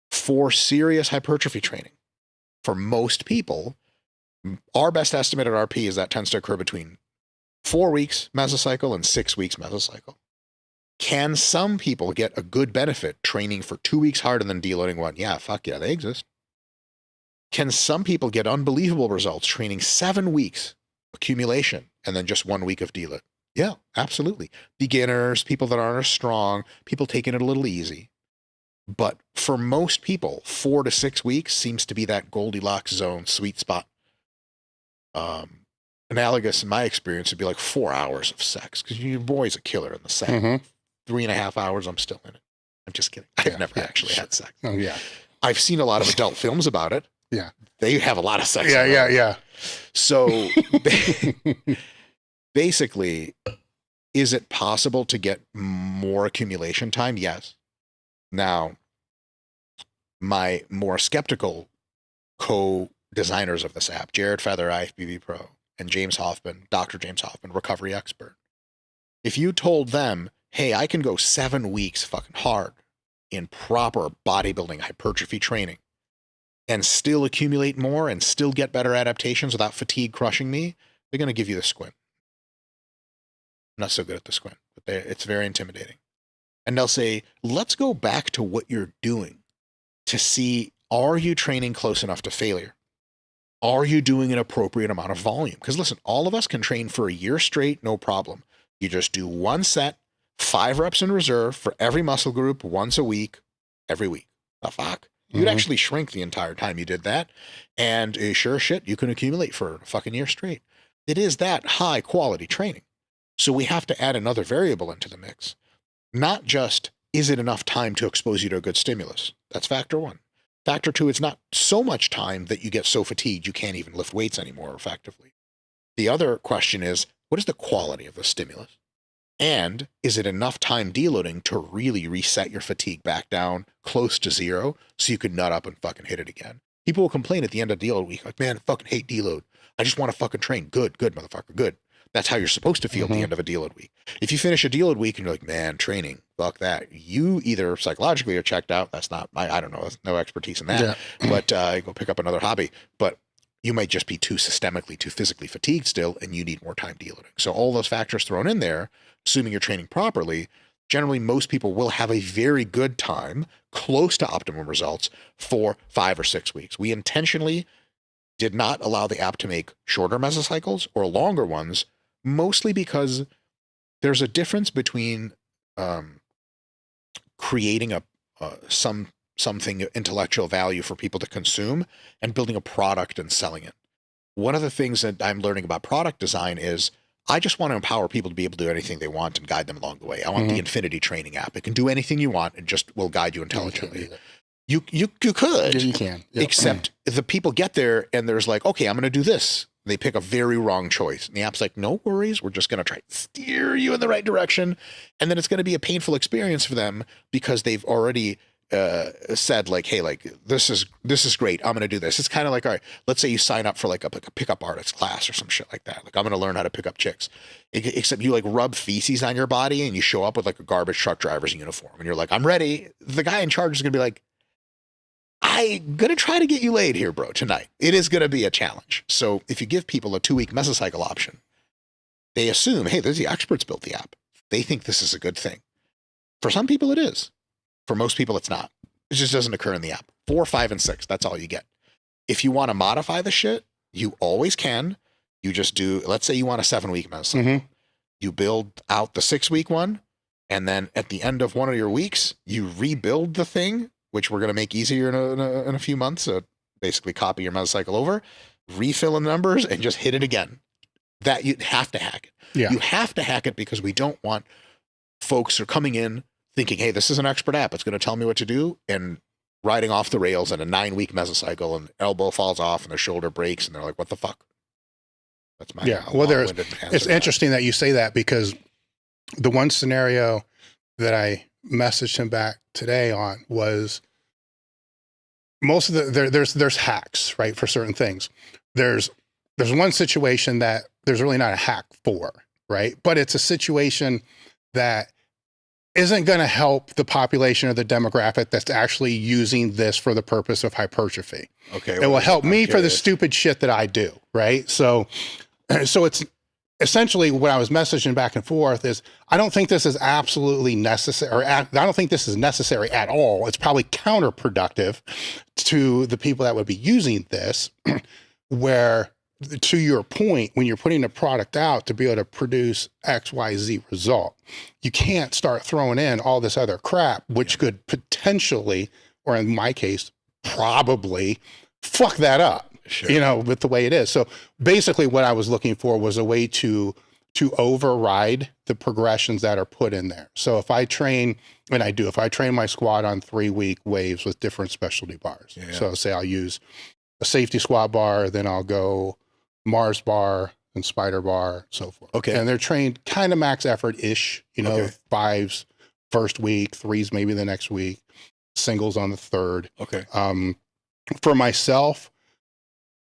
For serious hypertrophy training, for most people, our best estimate at RP is that tends to occur between 4 weeks mesocycle and 6 weeks mesocycle. Can some people get a good benefit training for 2 weeks harder than deloading 1? Yeah, fuck yeah, they exist. Can some people get unbelievable results training 7 weeks accumulation and then just 1 week of deload? Yeah, absolutely. Beginners, people that aren't as strong, people taking it a little easy. But for most people, 4 to 6 weeks seems to be that Goldilocks zone sweet spot. Analogous in my experience would be like 4 hours of sex, because your boy's a killer in the set. 3.5 hours, I'm still in it. I'm just kidding. I've never actually had sex. Oh yeah. I've seen a lot of adult films about it. Yeah. They have a lot of sex. Yeah. So basically, is it possible to get more accumulation time? Yes. Now, my more skeptical co-designers of this app, Jared Feather, IFBB Pro, and James Hoffman, Dr. James Hoffman, recovery expert. If you told them, hey, I can go 7 weeks fucking hard in proper bodybuilding hypertrophy training and still accumulate more and still get better adaptations without fatigue crushing me, they're going to give you the squint. I'm not so good at the squint, but it's very intimidating. And they'll say, let's go back to what you're doing to see, are you training close enough to failure? Are you doing an appropriate amount of volume? Because listen, all of us can train for a year straight, no problem. You just do one set, 5 reps in reserve for every muscle group once a week, every week. The fuck? You'd actually shrink the entire time you did that. And sure shit, you can accumulate for a fucking year straight. It is that high quality training. So we have to add another variable into the mix. Not just, is it enough time to expose you to a good stimulus? That's factor 1. Factor 2, it's not so much time that you get so fatigued you can't even lift weights anymore effectively. The other question is, what is the quality of the stimulus? And is it enough time deloading to really reset your fatigue back down close to 0 so you can nut up and fucking hit it again? People will complain at the end of deload week, like, man, I fucking hate deload. I just want to fucking train. Good, motherfucker, good. That's how you're supposed to feel at the end of a deload week. If you finish a deload week and you're like, man, training, fuck that. You either psychologically are checked out. That's not my, I don't know, no expertise in that, but go pick up another hobby. But you might just be too systemically, too physically fatigued still, and you need more time deloading. So all those factors thrown in there, assuming you're training properly, generally most people will have a very good time, close to optimum results for 5 or 6 weeks. We intentionally did not allow the app to make shorter mesocycles or longer ones, mostly because there's a difference between creating something intellectual value for people to consume and building a product and selling it. One of the things that I'm learning about product design is I just want to empower people to be able to do anything they want and guide them along the way. I want the Infinity training app. It can do anything you want and just will guide you intelligently. You could. Yeah, you can. Yep. Except the people get there and there's like, okay, I'm going to do this. They pick a very wrong choice. And the app's like, no worries. We're just going to try to steer you in the right direction. And then it's going to be a painful experience for them because they've already said like, hey, like this is great. I'm going to do this. It's kind of like, all right, let's say you sign up for like a pickup artist class or some shit like that. Like I'm going to learn how to pick up chicks, except you like rub feces on your body and you show up with like a garbage truck driver's uniform and you're like, I'm ready. The guy in charge is going to be like, I'm going to try to get you laid here, bro, tonight. It is going to be a challenge. So if you give people a 2-week mesocycle option, they assume, hey, the experts built the app. They think this is a good thing. For some people, it is. For most people, it's not. It just doesn't occur in the app. 4, 5, and 6, that's all you get. If you want to modify the shit, you always can. You just do, let's say you want a 7-week mesocycle. You build out the 6-week one, and then at the end of one of your weeks, you rebuild the thing, which we're going to make easier in a few months. So basically copy your mesocycle over, refill in numbers, and just hit it again. That you have to hack it. Yeah. You have to hack it because we don't want folks who are coming in thinking, hey, this is an expert app. It's going to tell me what to do, and riding off the rails in a 9-week mesocycle, and elbow falls off and their shoulder breaks, and they're like, what the fuck? That's my Well, it's interesting that you say that because the one scenario that I messaged him back today on was most of there's hacks, right, for certain things. There's one situation that there's really not a hack for, right? But it's a situation that isn't going to help the population or the demographic that's actually using this for the purpose of hypertrophy. Okay. It will help me for the stupid shit that I do, right? So it's essentially what I was messaging back and forth is I don't think this is absolutely necessary, or I don't think this is necessary at all. It's probably counterproductive to the people that would be using this, where, to your point, when you're putting a product out to be able to produce X, Y, Z result, you can't start throwing in all this other crap, which could potentially, or in my case, probably fuck that up. Sure. With the way it is. So basically what I was looking for was a way to override the progressions that are put in there. So if I train, and I do, if I train my squat on 3-week waves with different specialty bars. Yeah. So say I'll use a safety squat bar, then I'll go Mars bar and spider bar, so forth. Okay. And they're trained kind of max effort-ish, okay. 5s first week, 3s maybe the next week, singles on the 3rd. Okay. For myself,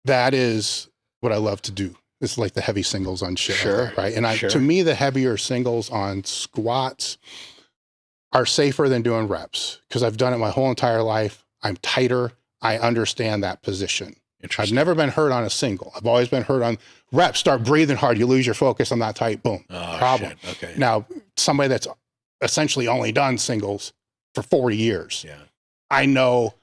that is what I love to do. It's like the heavy singles on shit. Sure. Right. And to me, the heavier singles on squats are safer than doing reps because I've done it my whole entire life. I'm tighter. I understand that position. I've never been hurt on a single. I've always been hurt on reps. Start breathing hard. You lose your focus. I'm not tight. Boom. Problem. Shit. Okay. Now, somebody that's essentially only done singles for 40 years. Yeah. I know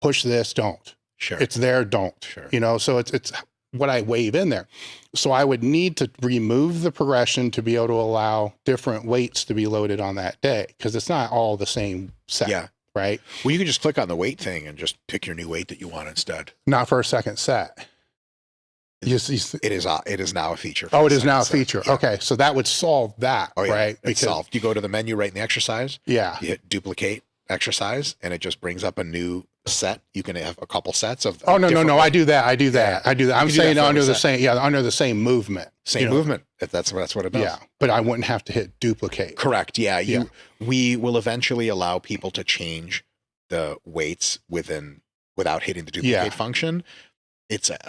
push this, don't. Sure. It's there, don't. Sure. You know, so it's what I wave in there. So I would need to remove the progression to be able to allow different weights to be loaded on that day, because it's not all the same set. Yeah. Right. Well, you can just click on the weight thing and just pick your new weight that you want instead. Not for a second set. It is now a feature. Oh, it is now a feature. Yeah. Okay. So that would solve that, Oh, yeah. right? It's solved. You go to the menu right in the exercise. Yeah. You hit duplicate exercise and it just brings up a new set. You can have a couple sets of. Oh, no. I do that. Yeah. I'm saying under the same, under the same movement. Same movement. That's what it does. Yeah. But I wouldn't have to hit duplicate. Correct. Yeah. We will eventually allow people to change the weights without hitting the duplicate function.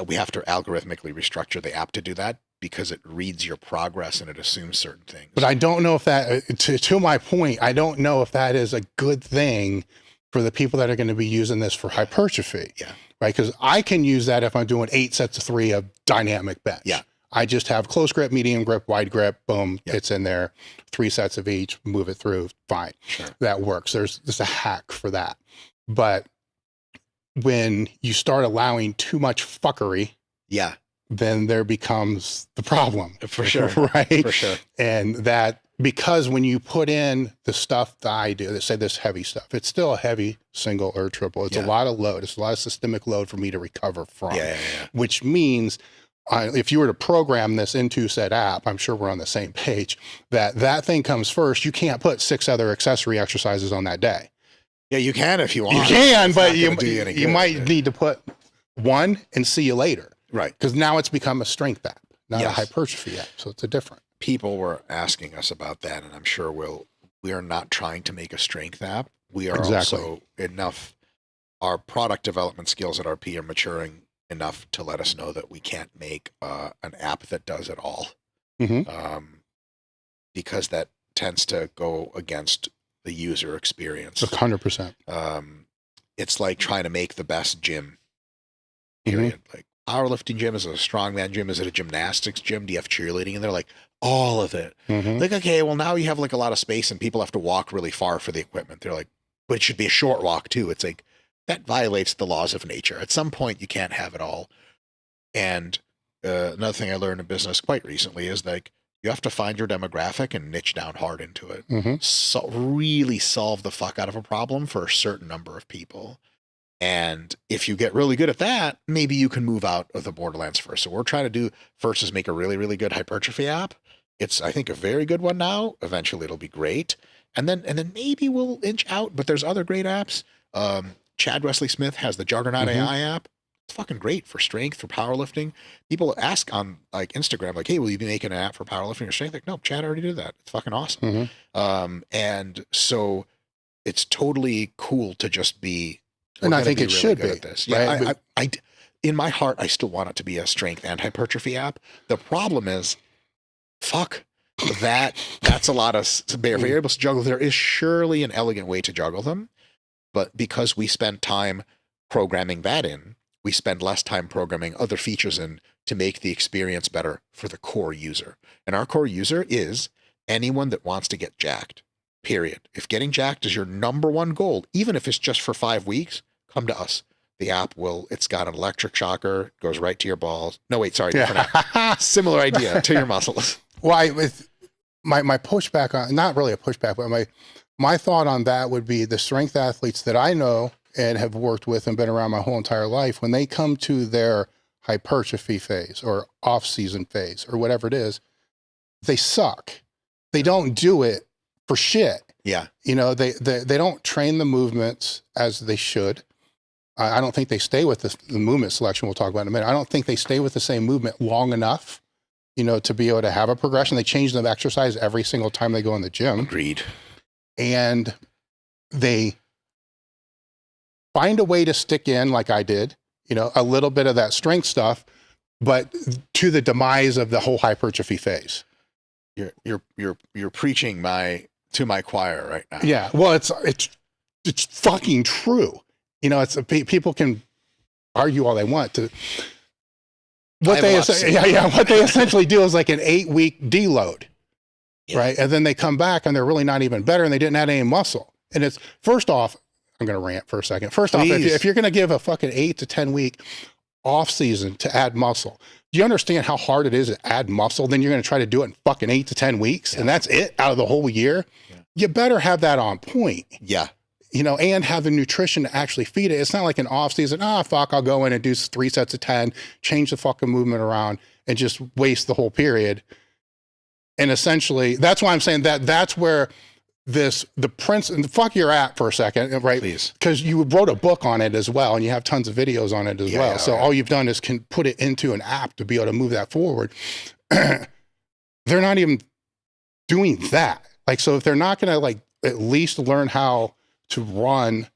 We have to algorithmically restructure the app to do that because it reads your progress and it assumes certain things. But I don't know if that, to my point, I don't know if that is a good thing for the people that are going to be using this for hypertrophy. Yeah. Right. Because I can use that if I'm doing 8 sets of 3 of dynamic bench. Yeah. I just have close grip, medium grip, wide grip, boom, it's in there, 3 sets of each, move it through, fine. Sure. That works. There's a hack for that. But when you start allowing too much fuckery, then there becomes the problem. For sure. Right? For sure. And that, because when you put in the stuff that I do, that say this heavy stuff, it's still a heavy single or triple. It's a lot of load. It's a lot of systemic load for me to recover from. Which means if you were to program this into said app, I'm sure we're on the same page, that thing comes first. You can't put 6 other accessory exercises on that day. Yeah, you can if you want. You can, but you might need to put 1 and see you later. Right. Because now it's become a strength app, not a hypertrophy app. So it's a different. People were asking us about that, and I'm sure we are not trying to make a strength app. We are also enough, our product development skills at RP are maturing enough to let us know that we can't make an app that does it all. Because that tends to go against the user experience. 100%. It's like trying to make the best gym, period. Like powerlifting gym, is it a strongman gym? Is it a gymnastics gym? Do you have cheerleading? And they're like, all of it. Like, okay, well now you have like a lot of space and people have to walk really far for the equipment. They're like, but it should be a short walk too. It's like, that violates the laws of nature. At some point you can't have it all. And another thing I learned in business quite recently is like, you have to find your demographic and niche down hard into it. So really solve the fuck out of a problem for a certain number of people. And if you get really good at that, maybe you can move out of the borderlands first. So what we're trying to do first is make a really, really good hypertrophy app. It's, I think, a very good one now. Eventually it'll be great. And then maybe we'll inch out, but there's other great apps. Chad Wesley Smith has the Juggernaut AI app. It's fucking great for strength, for powerlifting. People ask on like Instagram, like, hey, will you be making an app for powerlifting or strength? Like, no, Chad already did that. It's fucking awesome. And so it's totally cool to just be, and I think it should be at this. Yeah, right? I in my heart, I still want it to be a strength and hypertrophy app. The problem is, that's a lot of variables to juggle. There is surely an elegant way to juggle them, but because we spend time programming that in, we spend less time programming other features in to make the experience better for the core user. And our core user is anyone that wants to get jacked, period. If getting jacked is your number one goal, even if it's just for 5 weeks, come to us. The app it's got an electric shocker, goes right to your balls. No, wait, sorry, different app. Similar idea to your muscles. Well, with my pushback on, not really a pushback, but my thought on that would be the strength athletes that I know and have worked with and been around my whole entire life, when they come to their hypertrophy phase or off-season phase or whatever it is, they suck. They don't do it for shit. Yeah. You know, they don't train the movements as they should. I don't think they stay with the movement selection we'll talk about in a minute. I don't think they stay with the same movement long enough, you know, to be able to have a progression. They change the exercise every single time they go in the gym. Agreed. And they find a way to stick in, like I did, you know, a little bit of that strength stuff, but to the demise of the whole hypertrophy phase. You're preaching to my choir right now. Yeah. Well, it's fucking true. You know, people can argue all they want to. What they essentially do is like an 8-week deload, right? And then they come back and they're really not even better, and they didn't add any muscle. And it's, first off, I'm going to rant for a second. First off, Please. if you're going to give a fucking 8 to 10 week off season to add muscle, do you understand how hard it is to add muscle? Then you're going to try to do it in fucking 8 to 10 weeks, and that's it out of the whole year. Yeah. You better have that on point. Yeah. You know, and have the nutrition to actually feed it. It's not like an off season, fuck, I'll go in and do 3 sets of 10, change the fucking movement around, and just waste the whole period. And essentially, that's why I'm saying that's where fuck you're at for a second, right? Please. Because you wrote a book on it as well, and you have tons of videos on it as well. So all you've done is can put it into an app to be able to move that forward. They're not even doing that. Like, so if they're not going to like at least learn how to run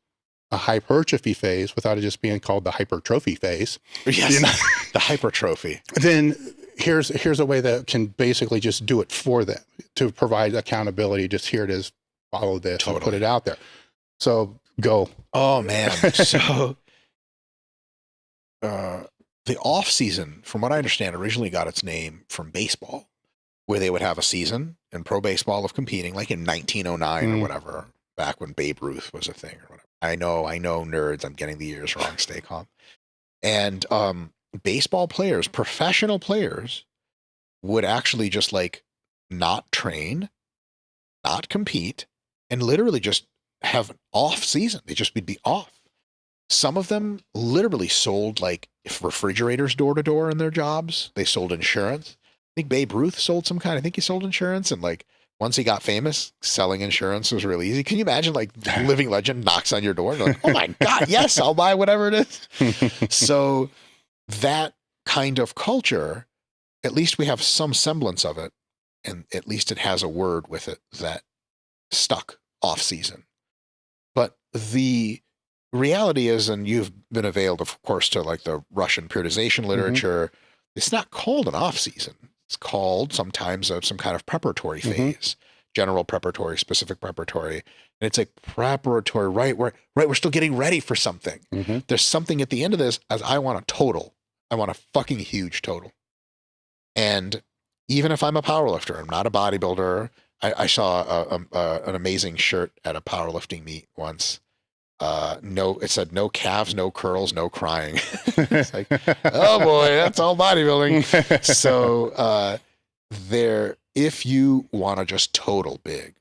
a hypertrophy phase without it just being called the hypertrophy phase. Yes, you know? The hypertrophy. Then here's a way that can basically just do it for them to provide accountability. Just here it is, follow this, and put it out there. So go. Oh man. So the off season, from what I understand, originally got its name from baseball, where they would have a season in pro baseball of competing, like in 1909 or whatever, back when Babe Ruth was a thing or whatever. I know, nerds. I'm getting the years wrong. Stay calm. And baseball players, professional players, would actually just like not train, not compete, and literally just have an off season. They just would be off. Some of them literally sold like refrigerators door to door in their jobs. They sold insurance. I think Babe Ruth sold some kind. I think he sold insurance, and like once he got famous, selling insurance was really easy. Can you imagine like living legend knocks on your door and you're like, oh my God, yes, I'll buy whatever it is. So that kind of culture, at least we have some semblance of it, and at least it has a word with it that stuck off season. But the reality is, and you've been availed, of course, to like the Russian periodization literature, it's not called an off season. It's called sometimes some kind of preparatory phase, general preparatory, specific preparatory. And it's a preparatory, right? We're still getting ready for something. There's something at the end of this as I want a total. I want a fucking huge total. And even if I'm a powerlifter, I'm not a bodybuilder. I saw an amazing shirt at a powerlifting meet once. It said no calves, no curls, no crying. It's like, oh boy, that's all bodybuilding. So if you want to just total big,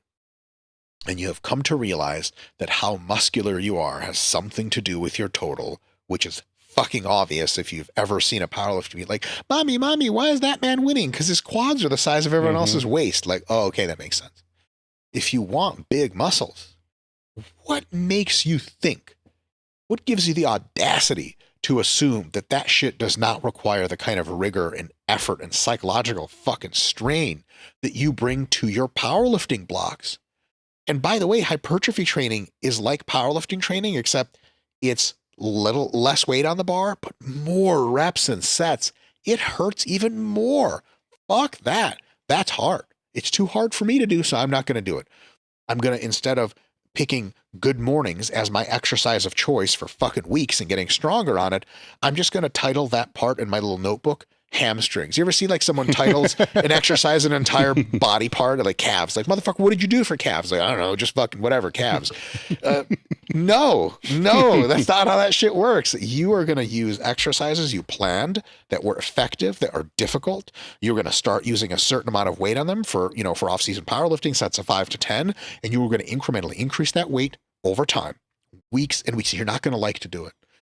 and you have come to realize that how muscular you are has something to do with your total, which is fucking obvious if you've ever seen a powerlifter meet. Like, mommy, why is that man winning? Because his quads are the size of everyone else's waist. Like, oh, okay, that makes sense. If you want big muscles, what makes you think? What gives you the audacity to assume that that shit does not require the kind of rigor and effort and psychological fucking strain that you bring to your powerlifting blocks? And by the way, hypertrophy training is like powerlifting training, except it's little less weight on the bar, but more reps and sets. It hurts even more. Fuck that. That's hard. It's too hard for me to do, so I'm not going to do it. I'm going to, instead of picking good mornings as my exercise of choice for fucking weeks and getting stronger on it, I'm just going to title that part in my little notebook hamstrings. You ever see like someone titles an exercise an entire body part, like calves? Like, motherfucker, what did you do for calves? Like, I don't know, just fucking whatever, calves. No, that's not how that shit works. You are going to use exercises you planned that were effective, that are difficult. You're going to start using a certain amount of weight on them for off-season powerlifting, sets of 5 to 10, and you are going to incrementally increase that weight over time, weeks and weeks. You're not going to like to do it.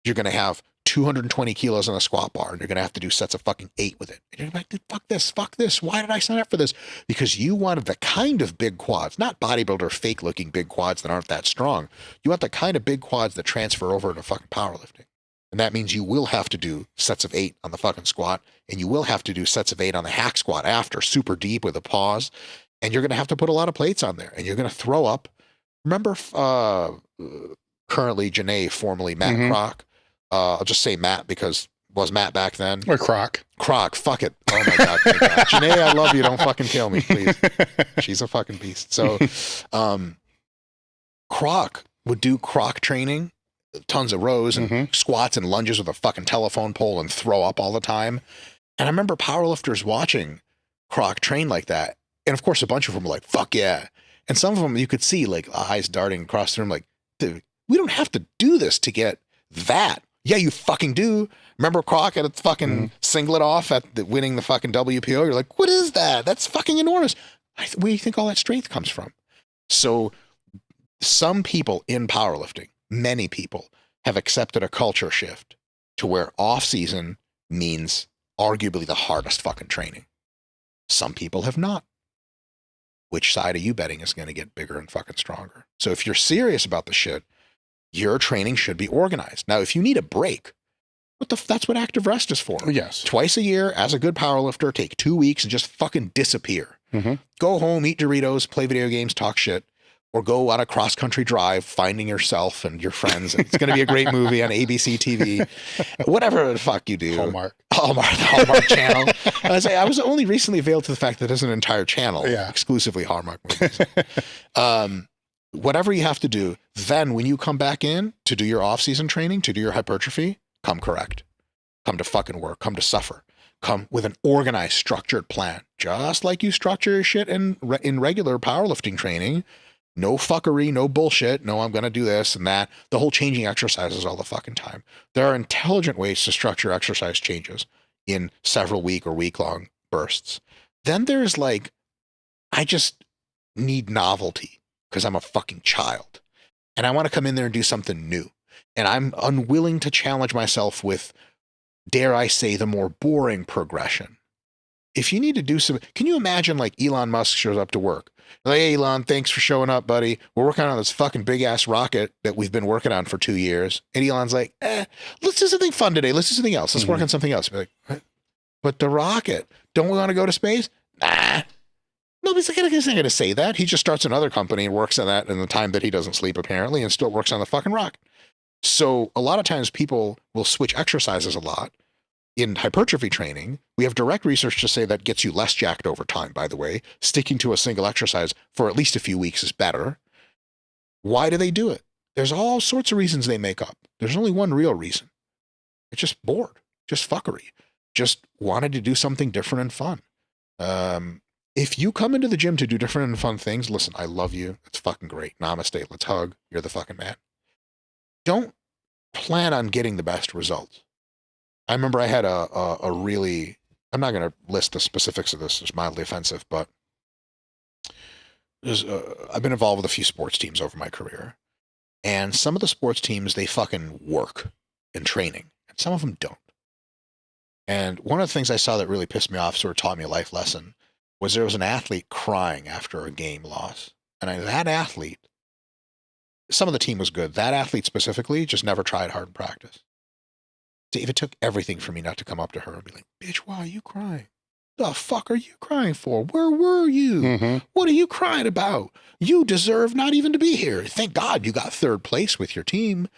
You're going to have 220 kilos on a squat bar, and you're going to have to do sets of fucking 8 with it. And you're like, dude, fuck this. Why did I sign up for this? Because you wanted the kind of big quads, not bodybuilder fake looking big quads that aren't that strong. You want the kind of big quads that transfer over into fucking powerlifting. And that means you will have to do sets of 8 on the fucking squat, and you will have to do sets of 8 on the hack squat after, super deep with a pause. And you're going to have to put a lot of plates on there, and you're going to throw up. Remember, currently Janae, formerly Matt Kroc. I'll just say Matt because was Matt back then? Or Croc. Fuck it. Oh my God. Thank God. Janae, I love you. Don't fucking kill me, please. She's a fucking beast. So, Croc would do Croc training, tons of rows and squats and lunges with a fucking telephone pole and throw up all the time. And I remember powerlifters watching Croc train like that. And of course, a bunch of them were like, fuck yeah. And some of them you could see like eyes darting across the room like, dude, We don't have to do this to get that. Yeah, you fucking do. Remember Crockett at the fucking singlet off at winning the fucking WPO? You're like, what is that? That's fucking enormous. Where do you think all that strength comes from? So some people in powerlifting, many people, have accepted a culture shift to where off-season means arguably the hardest fucking training. Some people have not. Which side are you betting is going to get bigger and fucking stronger? So if you're serious about the shit, your training should be organized. Now, if you need a break, that's what active rest is for. Yes. Twice a year, as a good powerlifter, take 2 weeks and just fucking disappear. Go home, eat Doritos, play video games, talk shit, or go on a cross-country drive, finding yourself and your friends. It's going to be a great movie on ABC TV. Whatever the fuck you do. Hallmark. The Hallmark channel. I was only recently veiled to the fact that there's an entire channel exclusively Hallmark movies. Whatever you have to do, then when you come back in to do your off-season training, to do your hypertrophy, come correct. Come to fucking work. Come to suffer. Come with an organized, structured plan. Just like you structure your shit in regular powerlifting training. No fuckery, no bullshit. No, I'm going to do this and that. The whole changing exercises all the fucking time. There are intelligent ways to structure exercise changes in several week or week-long bursts. Then there's like, I just need novelty because I'm a fucking child. And I want to come in there and do something new. And I'm unwilling to challenge myself with, dare I say, the more boring progression. If you need to do some, can you imagine like Elon Musk shows up to work? Like, hey, Elon, thanks for showing up, buddy. We're working on this fucking big ass rocket that we've been working on for 2 years. And Elon's like, let's do something fun today. Let's do something else. Let's work on something else. Be like, what? But the rocket, don't we want to go to space? Nah. Nobody's not going to say that. He just starts another company and works on that in the time that he doesn't sleep, apparently, and still works on the fucking rocket. So a lot of times people will switch exercises a lot. In hypertrophy training, we have direct research to say that gets you less jacked over time, by the way. Sticking to a single exercise for at least a few weeks is better. Why do they do it? There's all sorts of reasons they make up. There's only one real reason. It's just bored, just fuckery, just wanted to do something different and fun. If you come into the gym to do different and fun things, listen, I love you. It's fucking great. Namaste. Let's hug. You're the fucking man. Don't plan on getting the best results. I remember I had a really, I'm not going to list the specifics of this, it's mildly offensive, but I've been involved with a few sports teams over my career. And some of the sports teams, they fucking work in training, and some of them don't. And one of the things I saw that really pissed me off, sort of taught me a life lesson, was there was an athlete crying after a game loss. And that athlete, some of the team was good. That athlete specifically just never tried hard in practice. Dave, it took everything for me not to come up to her and be like, bitch, why are you crying? The fuck are you crying for? Where were you? What are you crying about? You deserve not even to be here. Thank God you got third place with your team.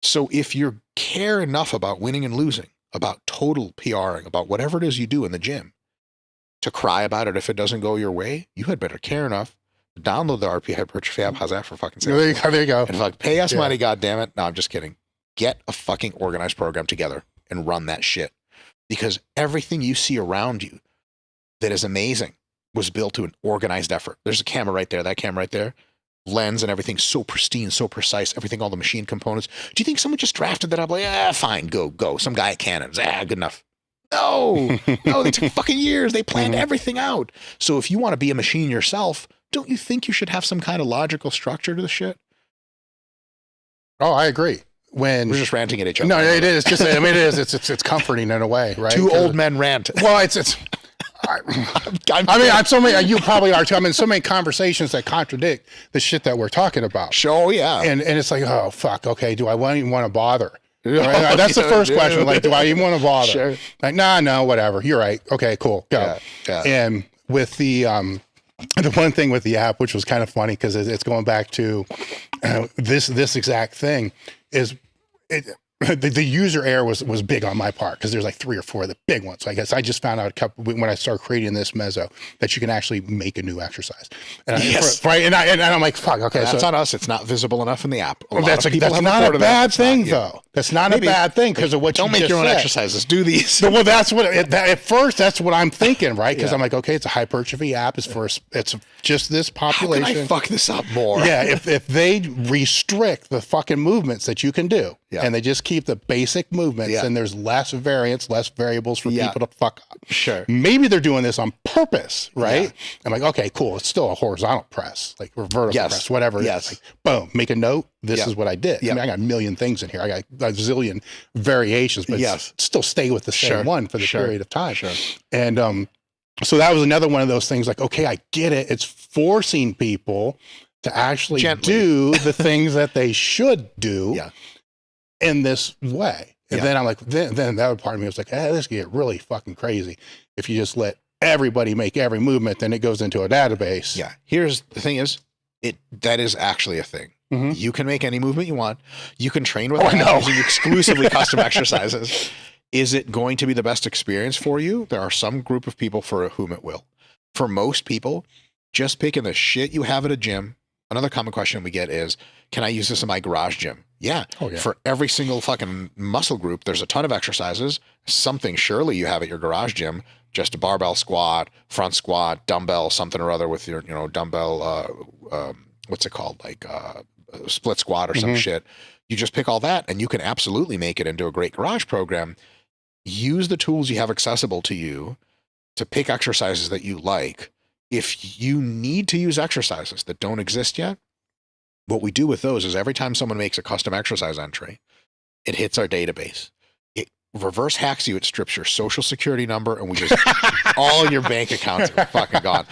So if you care enough about winning and losing, about total PRing, about whatever it is you do in the gym, to cry about it if it doesn't go your way, you had better care enough to download the RP Hypertrophy app. How's that for fucking sale? There you go. And fuck, pay us money, goddammit. No, I'm just kidding. Get a fucking organized program together and run that shit. Because everything you see around you that is amazing was built to an organized effort. There's a camera right there, that camera right there, lens and everything so pristine, so precise, everything, all the machine components. Do you think someone just drafted that up like, fine, go. Some guy at Canon's, good enough. No, they took fucking years. They planned everything out. So if you want to be a machine yourself, don't you think you should have some kind of logical structure to the shit? Oh, I agree. We're just ranting at each other. No, it is. Just, I mean, it is. It's comforting in a way, right? Two old men rant. Well, it's. I'm so many. You probably are too. I'm in so many conversations that contradict the shit that we're talking about. Sure, yeah. And it's like, oh fuck. Okay, do I even want to bother? Right? That's the first question. Like, do I even want to bother? Sure. Like, no, whatever. You're right. Okay, cool. Go. Yeah. And with the one thing with the app, which was kind of funny because it's going back to this exact thing, is the user error was big on my part because there's like 3 or 4 of the big ones. So I guess I just found out a couple when I started creating this meso that you can actually make a new exercise. And yes. Right. And I'm like, fuck. Okay. That's on us. It's not visible enough in the app. That's not a bad thing though. That's not Maybe. a bad thing because of what you Don't make just your own said. exercises. Do these. Well, that's what at first that's what I'm thinking, right? Because Yeah. I'm like, okay, it's a hypertrophy app. It's just this How population. can I fuck this up more? Yeah, if they restrict the fucking movements that you can do, Yeah. and they just keep the basic movements, Yeah. and there's less variance, less variables for Yeah. people to fuck up. Sure. Maybe they're doing this on purpose, right? Yeah. I'm like, okay, cool. It's still a horizontal press, like or vertical Yes. press, whatever. it is. Yes. Like, boom, make a note. This Yeah. is what I did. Yeah. I mean, I got a million things in here. I got a zillion variations, but Yes. still stay with the same Sure. one for the Sure. period of time. Sure. And so that was another one of those things like, okay, I get it. It's forcing people to actually Gently. do the things that they should do Yeah. in this way. And Yeah. then I'm like, then that other part of me was like, this can get really fucking crazy if you just let everybody make every movement, then it goes into a database. Yeah. Here's the thing is, that is actually a thing. Mhm. You can make any movement you want. You can train with Oh, I know. using exclusively custom exercises. Is it going to be the best experience for you? There are some group of people for whom it will. For most people, just picking the shit you have at a gym. Another common question we get is, can I use this in my garage gym? Yeah. Oh, yeah. For every single fucking muscle group, there's a ton of exercises. Something surely you have at your garage gym. Just a barbell squat, front squat, dumbbell, something or other with your, dumbbell, what's it called? Like split squat or some Mhm. shit. You just pick all that and you can absolutely make it into a great garage program. Use the tools you have accessible to you to pick exercises that you like. If you need to use exercises that don't exist yet, what we do with those is every time someone makes a custom exercise entry, it hits our database. It reverse hacks you. It strips your social security number and we just, all your bank accounts are fucking gone.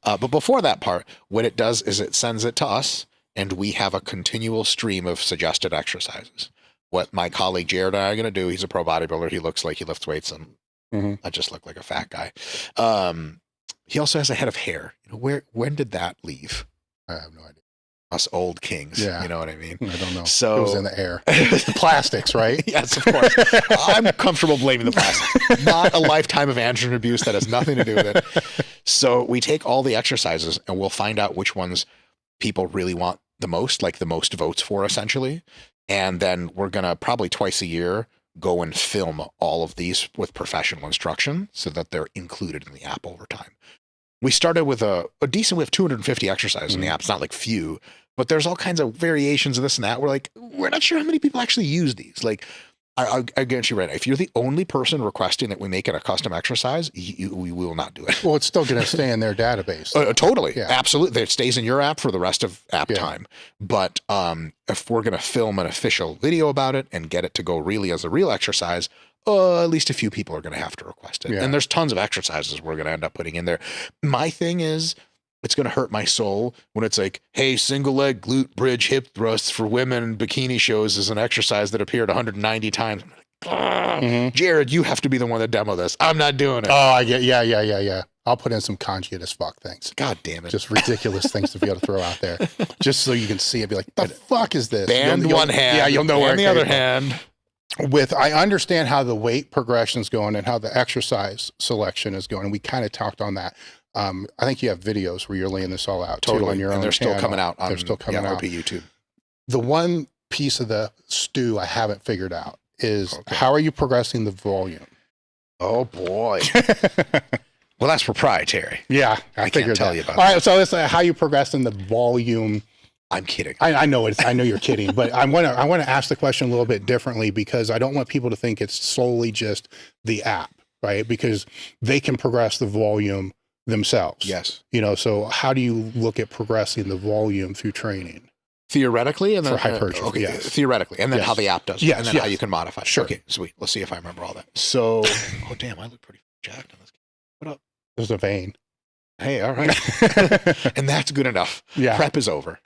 But before that part, what it does is it sends it to us and we have a continual stream of suggested exercises. What my colleague Jared and I are going to do, he's a pro bodybuilder. He looks like he lifts weights and Mhm. I just look like a fat guy. He also has a head of hair. When did that leave? I have no idea. Us old kings. Yeah. You know what I mean? I don't know. So- it was in the air. It's the plastics, right? Yes, of course. I'm comfortable blaming the plastic. Not a lifetime of androgen abuse. That has nothing to do with it. So we take all the exercises and we'll find out which ones people really want the most, like the most votes for, essentially. And then we're going to probably twice a year go and film all of these with professional instruction so that they're included in the app over time. We started with a decent, we have 250 exercises in the app. It's not like few, but there's all kinds of variations of this and that. We're like, we're not sure how many people actually use these. Like, I guarantee you right now, if you're the only person requesting that we make it a custom exercise, we will not do it. Well, it's still going to stay in their database. Totally. Yeah. Absolutely. It stays in your app for the rest of app Yeah. time. But if we're going to film an official video about it and get it to go really as a real exercise, at least a few people are going to have to request it. Yeah. And there's tons of exercises we're going to end up putting in there. My thing is, it's going to hurt my soul when it's like, hey, single leg glute bridge hip thrusts for women in bikini shows is an exercise that appeared 190 times. I'm like, Mhm. Jared, you have to be the one to demo this. I'm not doing it. Oh, I get, yeah. I'll put in some conjugate as fuck things. God damn it. Just ridiculous things to be able to throw out there, just so you can see it. Be like, the fuck is this? Band You'll- one hand. Yeah, you'll know where and it the came other from. hand. I understand how the weight progression's going and how the exercise selection is going. And we kind of talked on that. I think you have videos where you're laying this all out too Totally. on your And own they're still channel. coming out on They're still coming out. RP YouTube. The one piece of the stew I haven't figured out is Okay. how are you progressing the volume? Oh boy. Well, that's proprietary. Yeah, I can't figured tell that. you about All right, so it's how you progressing the volume. I'm kidding. I know it's. I know you're kidding, but I want to ask the question a little bit differently because I don't want people to think it's solely just the app, right? Because they can progress the volume themselves. Yes. So how do you look at progressing the volume through training? Theoretically, and then For hypertrophy, okay, yes. Theoretically, and then Yes. how the app does it, Yes, and then yes. how you can modify it. Sure. Okay, sweet. Let's see if I remember all that. So, oh damn, I look pretty jacked on this. What up? There's a vein. Hey, all right. And that's good enough. Yeah. Prep is over.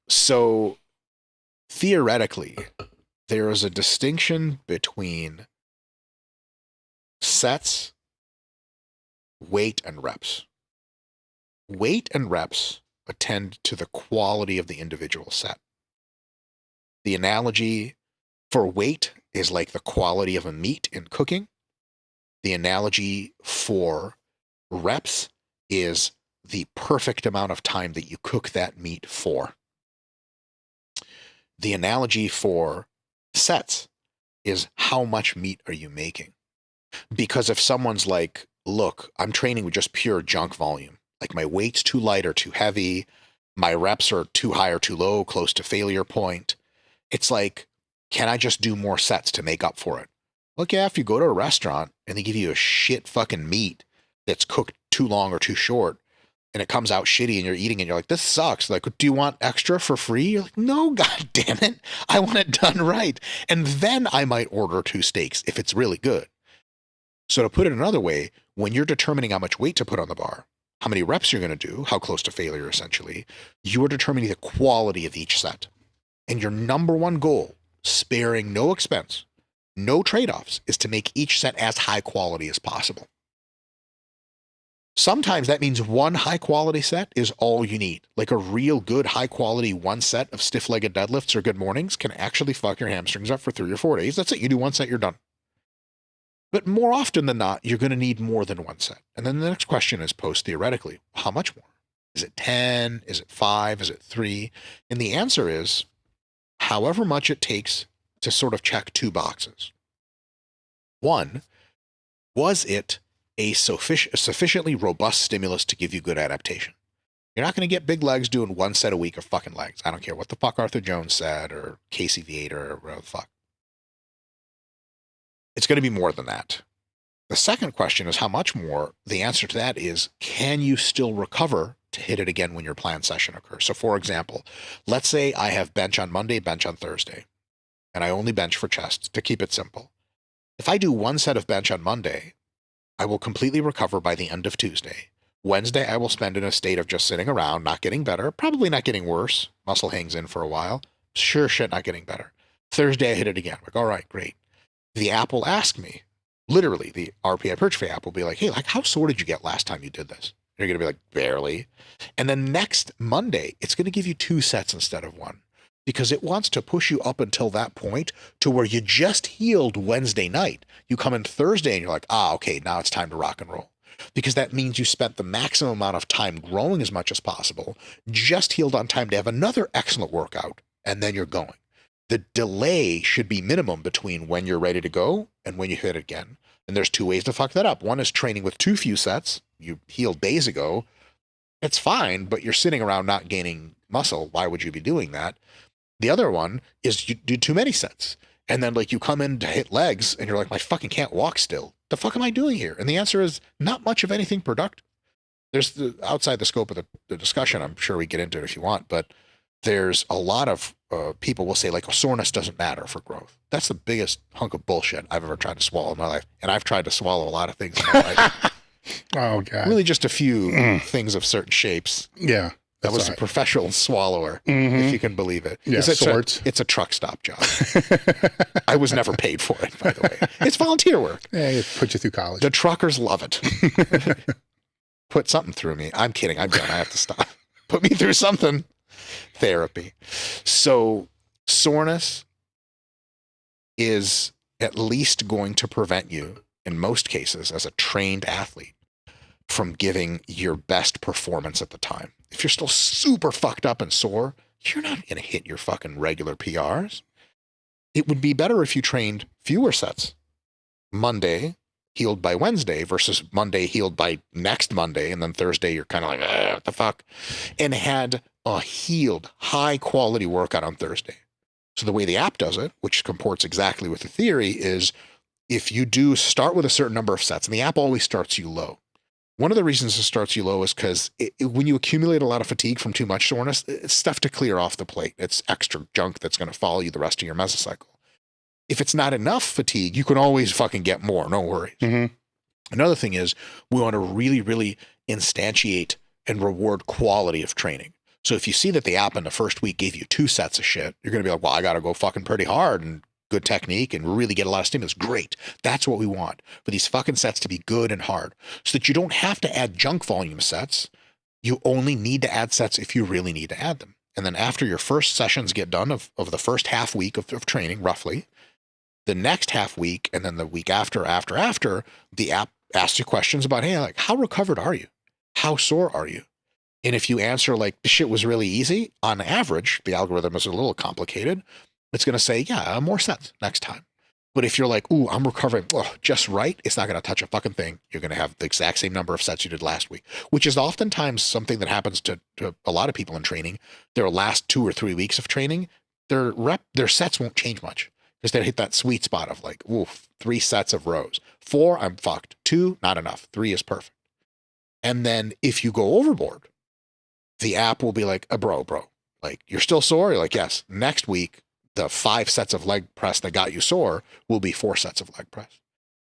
So theoretically, there is a distinction between sets, weight, and reps. Weight and reps attend to the quality of the individual set. The analogy for weight is like the quality of a meat in cooking. The analogy for reps is the perfect amount of time that you cook that meat for. The analogy for Sets is how much meat are you making? Because if someone's like, look, I'm training with just pure junk volume, like my weight's too light or too heavy, my reps are too high or too low, close to failure point. It's like, can I just do more sets to make up for it? Look, yeah, if you go to a restaurant and they give you a shit fucking meat that's cooked too long or too short, and it comes out shitty and you're eating and you're like, this sucks. Like, do you want extra for free? You're like, no, God damn it. I want it done right. And then I might order 2 steaks if it's really good. So to put it another way, when you're determining how much weight to put on the bar, how many reps you're going to do, how close to failure essentially, you are determining the quality of each set. And your number one goal, sparing no expense, no trade-offs, is to make each set as high quality as possible. Sometimes that means one high quality set is all you need. Like a real good high quality one set of stiff-legged deadlifts or good mornings can actually fuck your hamstrings up for 3 or 4 days. That's it. You do one set, you're done. But more often than not, you're going to need more than one set. And then the next question is posed theoretically, how much more? Is it 10? Is it 5? Is it 3? And the answer is however much it takes to sort of check 2 boxes. One, was it a sufficiently robust stimulus to give you good adaptation? You're not going to get big legs doing one set a week of fucking legs. I don't care what the fuck Arthur Jones said or Casey Viator or whatever the fuck. It's going to be more than that. The second question is how much more. The answer to that is, can you still recover to hit it again when your planned session occurs? So for example, let's say I have bench on Monday, bench on Thursday, and I only bench for chest to keep it simple. If I do one set of bench on Monday, I will completely recover by the end of Tuesday. Wednesday, I will spend in a state of just sitting around, not getting better, probably not getting worse. Muscle hangs in for a while. Sure shit, not getting better. Thursday, I hit it again. Like, all right, great. The app will ask me, literally, the RP hypertrophy app will be like, hey, like, how sore did you get last time you did this? You're going to be like, barely. And then next Monday, it's going to give you 2 sets instead of 1. Because it wants to push you up until that point to where you just healed Wednesday night. You come in Thursday and you're like, okay, now it's time to rock and roll. Because that means you spent the maximum amount of time growing as much as possible, just healed on time to have another excellent workout, and then you're going. The delay should be minimum between when you're ready to go and when you hit it again. And there's 2 ways to fuck that up. One is training with too few sets. You healed days ago. It's fine, but you're sitting around not gaining muscle. Why would you be doing that? The other one is you do too many sets. And then like you come in to hit legs and you're like, I fucking can't walk still. The fuck am I doing here? And the answer is not much of anything productive. There's outside the scope of the discussion, I'm sure we get into it if you want, but there's a lot of people will say like, soreness doesn't matter for growth. That's the biggest hunk of bullshit I've ever tried to swallow in my life. And I've tried to swallow a lot of things in my life. Oh, God. Really just a few things of certain shapes. Yeah. That was a professional swallower, if you can believe it. Yeah, it's a truck stop job. I was never paid for it, by the way. It's volunteer work. Yeah, it put you through college. The truckers love it. Put something through me. I'm kidding. I'm done. I have to stop. Put me through something. Therapy. So soreness is at least going to prevent you, in most cases, as a trained athlete, from giving your best performance at the time. If you're still super fucked up and sore, you're not going to hit your fucking regular PRs. It would be better if you trained fewer sets. Monday, healed by Wednesday, versus Monday, healed by next Monday, and then Thursday, you're kind of like, what the fuck? And had a healed, high-quality workout on Thursday. So the way the app does it, which comports exactly with the theory, is if you do start with a certain number of sets, and the app always starts you low. One of the reasons it starts you low is because when you accumulate a lot of fatigue from too much soreness, it's stuff to clear off the plate. It's extra junk that's going to follow you the rest of your mesocycle. If it's not enough fatigue, you can always fucking get more. No worries. Mm-hmm. Another thing is we want to really, really instantiate and reward quality of training. So if you see that the app in the first week gave you 2 sets of shit, you're going to be like, well, I got to go fucking pretty hard and good technique and really get a lot of stimulus. Great. That's what we want, for these fucking sets to be good and hard so that you don't have to add junk volume sets. You only need to add sets if you really need to add them. And then after your first sessions get done of the first half week of training, roughly, the next half week and then the week after, the app asks you questions about, hey, like, how recovered are you? How sore are you? And if you answer like, this shit was really easy, on average, the algorithm is a little complicated, It's going to say, yeah, more sets next time. But if you're like, ooh, I'm recovering just right, it's not going to touch a fucking thing. You're going to have the exact same number of sets you did last week, which is oftentimes something that happens to a lot of people in training. Their last 2 or 3 weeks of training, their sets won't change much because they hit that sweet spot of like, ooh, 3 sets of rows. 4, I'm fucked. 2, not enough. 3 is perfect. And then if you go overboard, the app will be like, bro, like, you're still sore? You're like, yes. Next week, the 5 sets of leg press that got you sore will be 4 sets of leg press,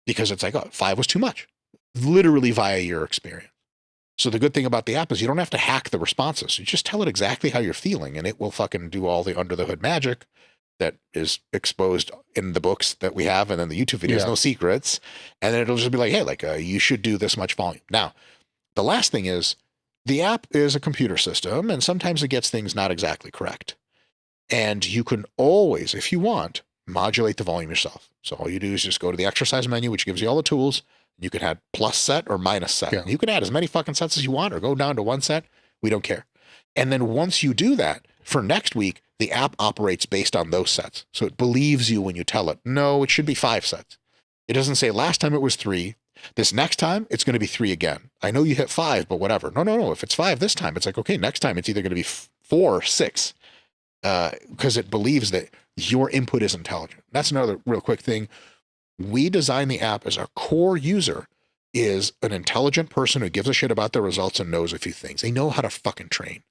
because it's like, 5 was too much, literally via your experience. So the good thing about the app is you don't have to hack the responses. You just tell it exactly how you're feeling, and it will fucking do all the under the hood magic that is exposed in the books that we have and then the YouTube videos, no secrets. And then it'll just be like, hey, like, you should do this much volume. Now, the last thing is the app is a computer system, and sometimes it gets things not exactly correct. And you can always, if you want, modulate the volume yourself. So all you do is just go to the exercise menu, which gives you all the tools. You can add plus set or minus set. Yeah. You can add as many fucking sets as you want or go down to 1 set. We don't care. And then once you do that, for next week, the app operates based on those sets. So it believes you when you tell it, no, it should be 5 sets. It doesn't say last time it was 3. This next time, it's going to be 3 again. I know you hit 5, but whatever. No. If it's 5 this time, it's like, okay, next time it's either going to be 4 or 6. Because it believes that your input is intelligent. That's another real quick thing. We design the app as our core user is an intelligent person who gives a shit about their results and knows a few things. They know how to fucking train.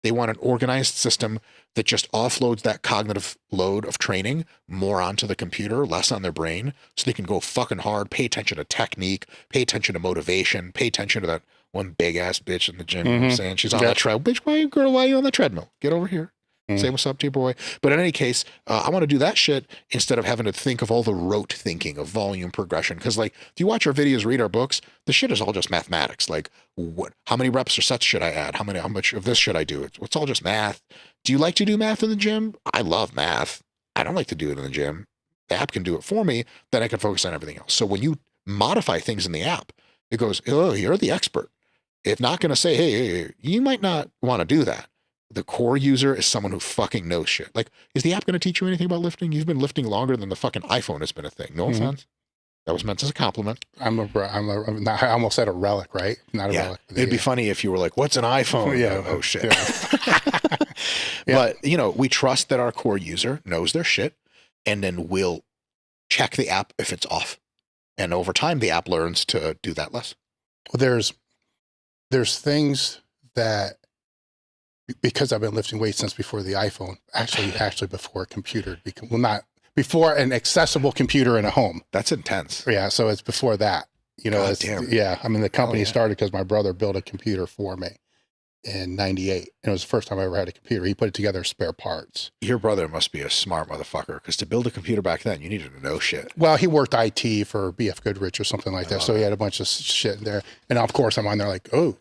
They want an organized system that just offloads that cognitive load of training more onto the computer, less on their brain, so they can go fucking hard, pay attention to technique, pay attention to motivation, pay attention to that one big ass bitch in the gym. You know what I'm saying? She's on that treadmill. Bitch, why are you on the treadmill? Get over here. Say what's up to your boy. But in any case, I want to do that shit instead of having to think of all the rote thinking of volume progression. Because like, if you watch our videos, read our books, the shit is all just mathematics. Like, how many reps or sets should I add? How much of this should I do? It's all just math. Do you like to do math in the gym? I love math. I don't like to do it in the gym. The app can do it for me. Then I can focus on everything else. So when you modify things in the app, it goes, oh, you're the expert. It's not going to say, hey, you might not want to do that. The core user is someone who fucking knows shit. Like, is the app going to teach you anything about lifting? You've been lifting longer than the fucking iPhone has been a thing. No offense. That was meant as a compliment. I almost said a relic, right? Not a relic. It'd be funny if you were like, what's an iPhone? Yeah. Oh, shit. But, we trust that our core user knows their shit, and then we'll check the app if it's off. And over time, the app learns to do that less. Well, there's things that, because I've been lifting weights since before the iPhone, actually before a computer, not before an accessible computer in a home. That's intense. Yeah. So it's before that, yeah. I mean, the company started because my brother built a computer for me in 98. And it was the first time I ever had a computer. He put it together spare parts. Your brother must be a smart motherfucker, because to build a computer back then, you needed to know shit. Well, he worked IT for BF Goodrich or something like that. So he had a bunch of shit in there. And of course I'm on there like, oh,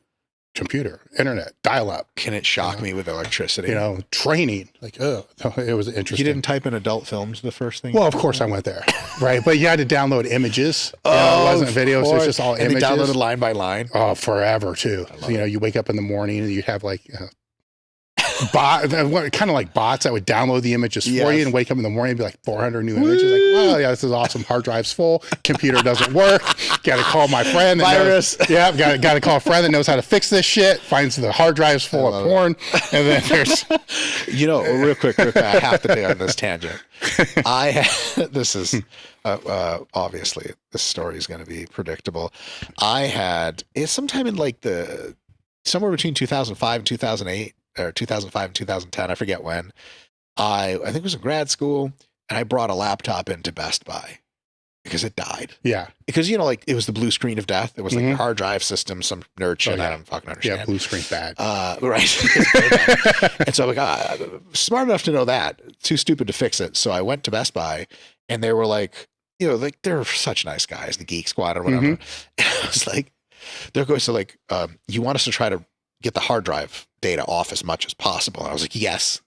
computer, internet, dial-up. Can it shock me with electricity? Training. Like, it was interesting. You didn't type in adult films the first thing? Well, of course I went there, right? But you had to download images. It wasn't videos. It was just all images. They downloaded line by line? Oh, forever, too. So, you wake up in the morning and you'd have like kind of like bots that would download the images for you and wake up in the morning and be like 400 new images. Like, wow, yeah, this is awesome. Hard drive's full. Computer doesn't work. Got to call my friend. Virus. Got to call a friend that knows how to fix this shit. Finds the hard drive's full of porn. And then there's... real quick, I have to be on this tangent. This is... obviously, this story is going to be predictable. It's sometime in like somewhere between 2005 and 2008, or 2005 and 2010, I forget when. I think it was in grad school, and I brought a laptop into Best Buy because it died. Yeah. Because, it was the blue screen of death. It was like a hard drive system, some nerd shit. I don't fucking understand. Yeah, blue screen's bad. Right. And so I'm like, smart enough to know that. Too stupid to fix it. So I went to Best Buy, and they were like, they're such nice guys, the Geek Squad or whatever. And I was like, they're going to like, you want us to try to get the hard drive data off as much as possible? And I was like, yes.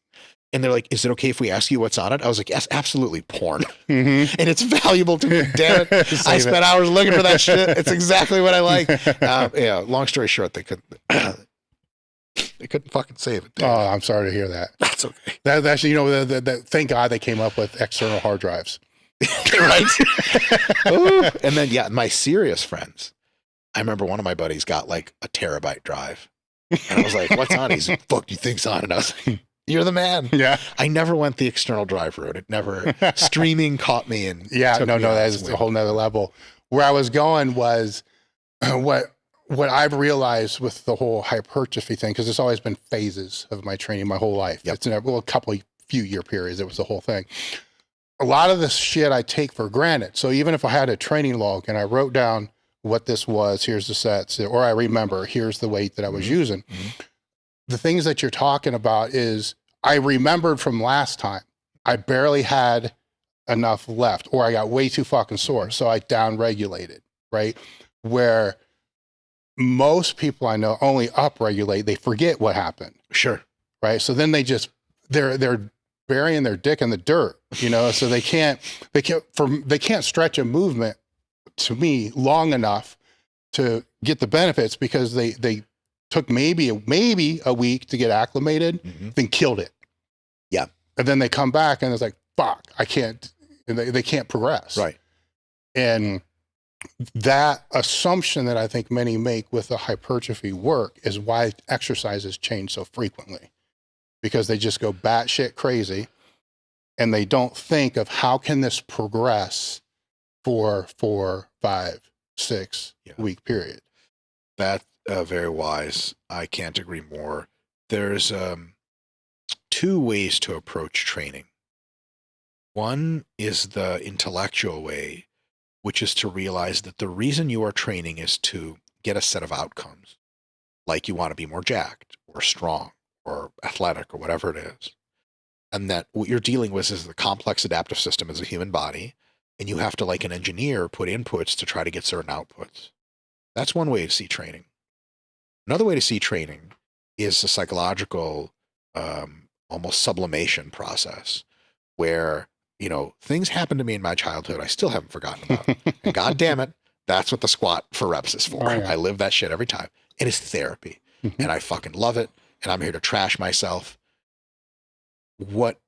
And they're like, is it okay if we ask you what's on it? I was like, yes, absolutely, porn. And it's valuable to me, damn it. I spent hours looking for that shit. It's exactly what I like. Long story short, they could... They couldn't fucking save it. Dude. Oh, I'm sorry to hear that. That's okay. That's, you know, thank God they came up with external hard drives. Right. Ooh. And then, yeah, my serious friends. I remember one of my buddies got like a terabyte drive. And I was like, what's on? He's like, fuck, you think's on? And I was like, you're the man. Yeah. I never went the external drive route. It never, streaming caught me. And yeah, no, that is a whole nother level. Where I was going was what I've realized with the whole hypertrophy thing, because it's always been phases of my training my whole life. Yep. It's in a few year periods. It was the whole thing. A lot of this shit I take for granted. So even if I had a training log and I wrote down what this was, here's the sets, or I remember, here's the weight that I was using. The things that you're talking about is I remembered from last time, I barely had enough left, or I got way too fucking sore. So I down-regulated, right? Where most people I know only up-regulate, they forget what happened. Sure. Right? So then they're burying their dick in the dirt, you know, so they can't stretch a movement to me long enough to get the benefits, because they took maybe a week to get acclimated, then killed it. Yeah. And then they come back and it's like, fuck, I can't, and they can't progress. Right. And that assumption that I think many make with the hypertrophy work is why exercises change so frequently, because they just go batshit crazy and they don't think of how can this progress for 4, 5, 6 week period. That's very wise. I can't agree more. There's 2 ways to approach training. One is the intellectual way, which is to realize that the reason you are training is to get a set of outcomes. Like you want to be more jacked or strong or athletic or whatever it is. And that what you're dealing with is the complex adaptive system as a human body. And you have to, like an engineer, put inputs to try to get certain outputs. That's one way to see training. Another way to see training is a psychological, almost sublimation process where, you know, things happened to me in my childhood I still haven't forgotten about. And God damn it, that's what the squat for reps is for. Oh, yeah. I live that shit every time. It is therapy. And I fucking love it. And I'm here to trash myself. What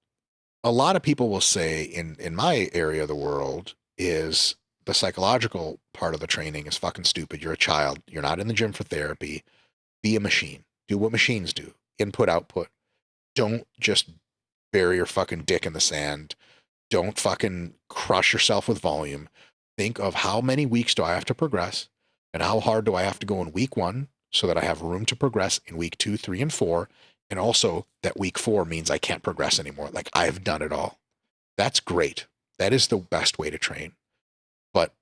a lot of people will say in my area of the world is the psychological part of the training is fucking stupid. You're a child. You're not in the gym for therapy. Be a machine. Do what machines do. Input, output. Don't just bury your fucking dick in the sand. Don't fucking crush yourself with volume. Think of how many weeks do I have to progress and how hard do I have to go in week 1 so that I have room to progress in week 2, 3, and 4. And also that week 4 means I can't progress anymore. Like I've done it all. That's great. That is the best way to train. But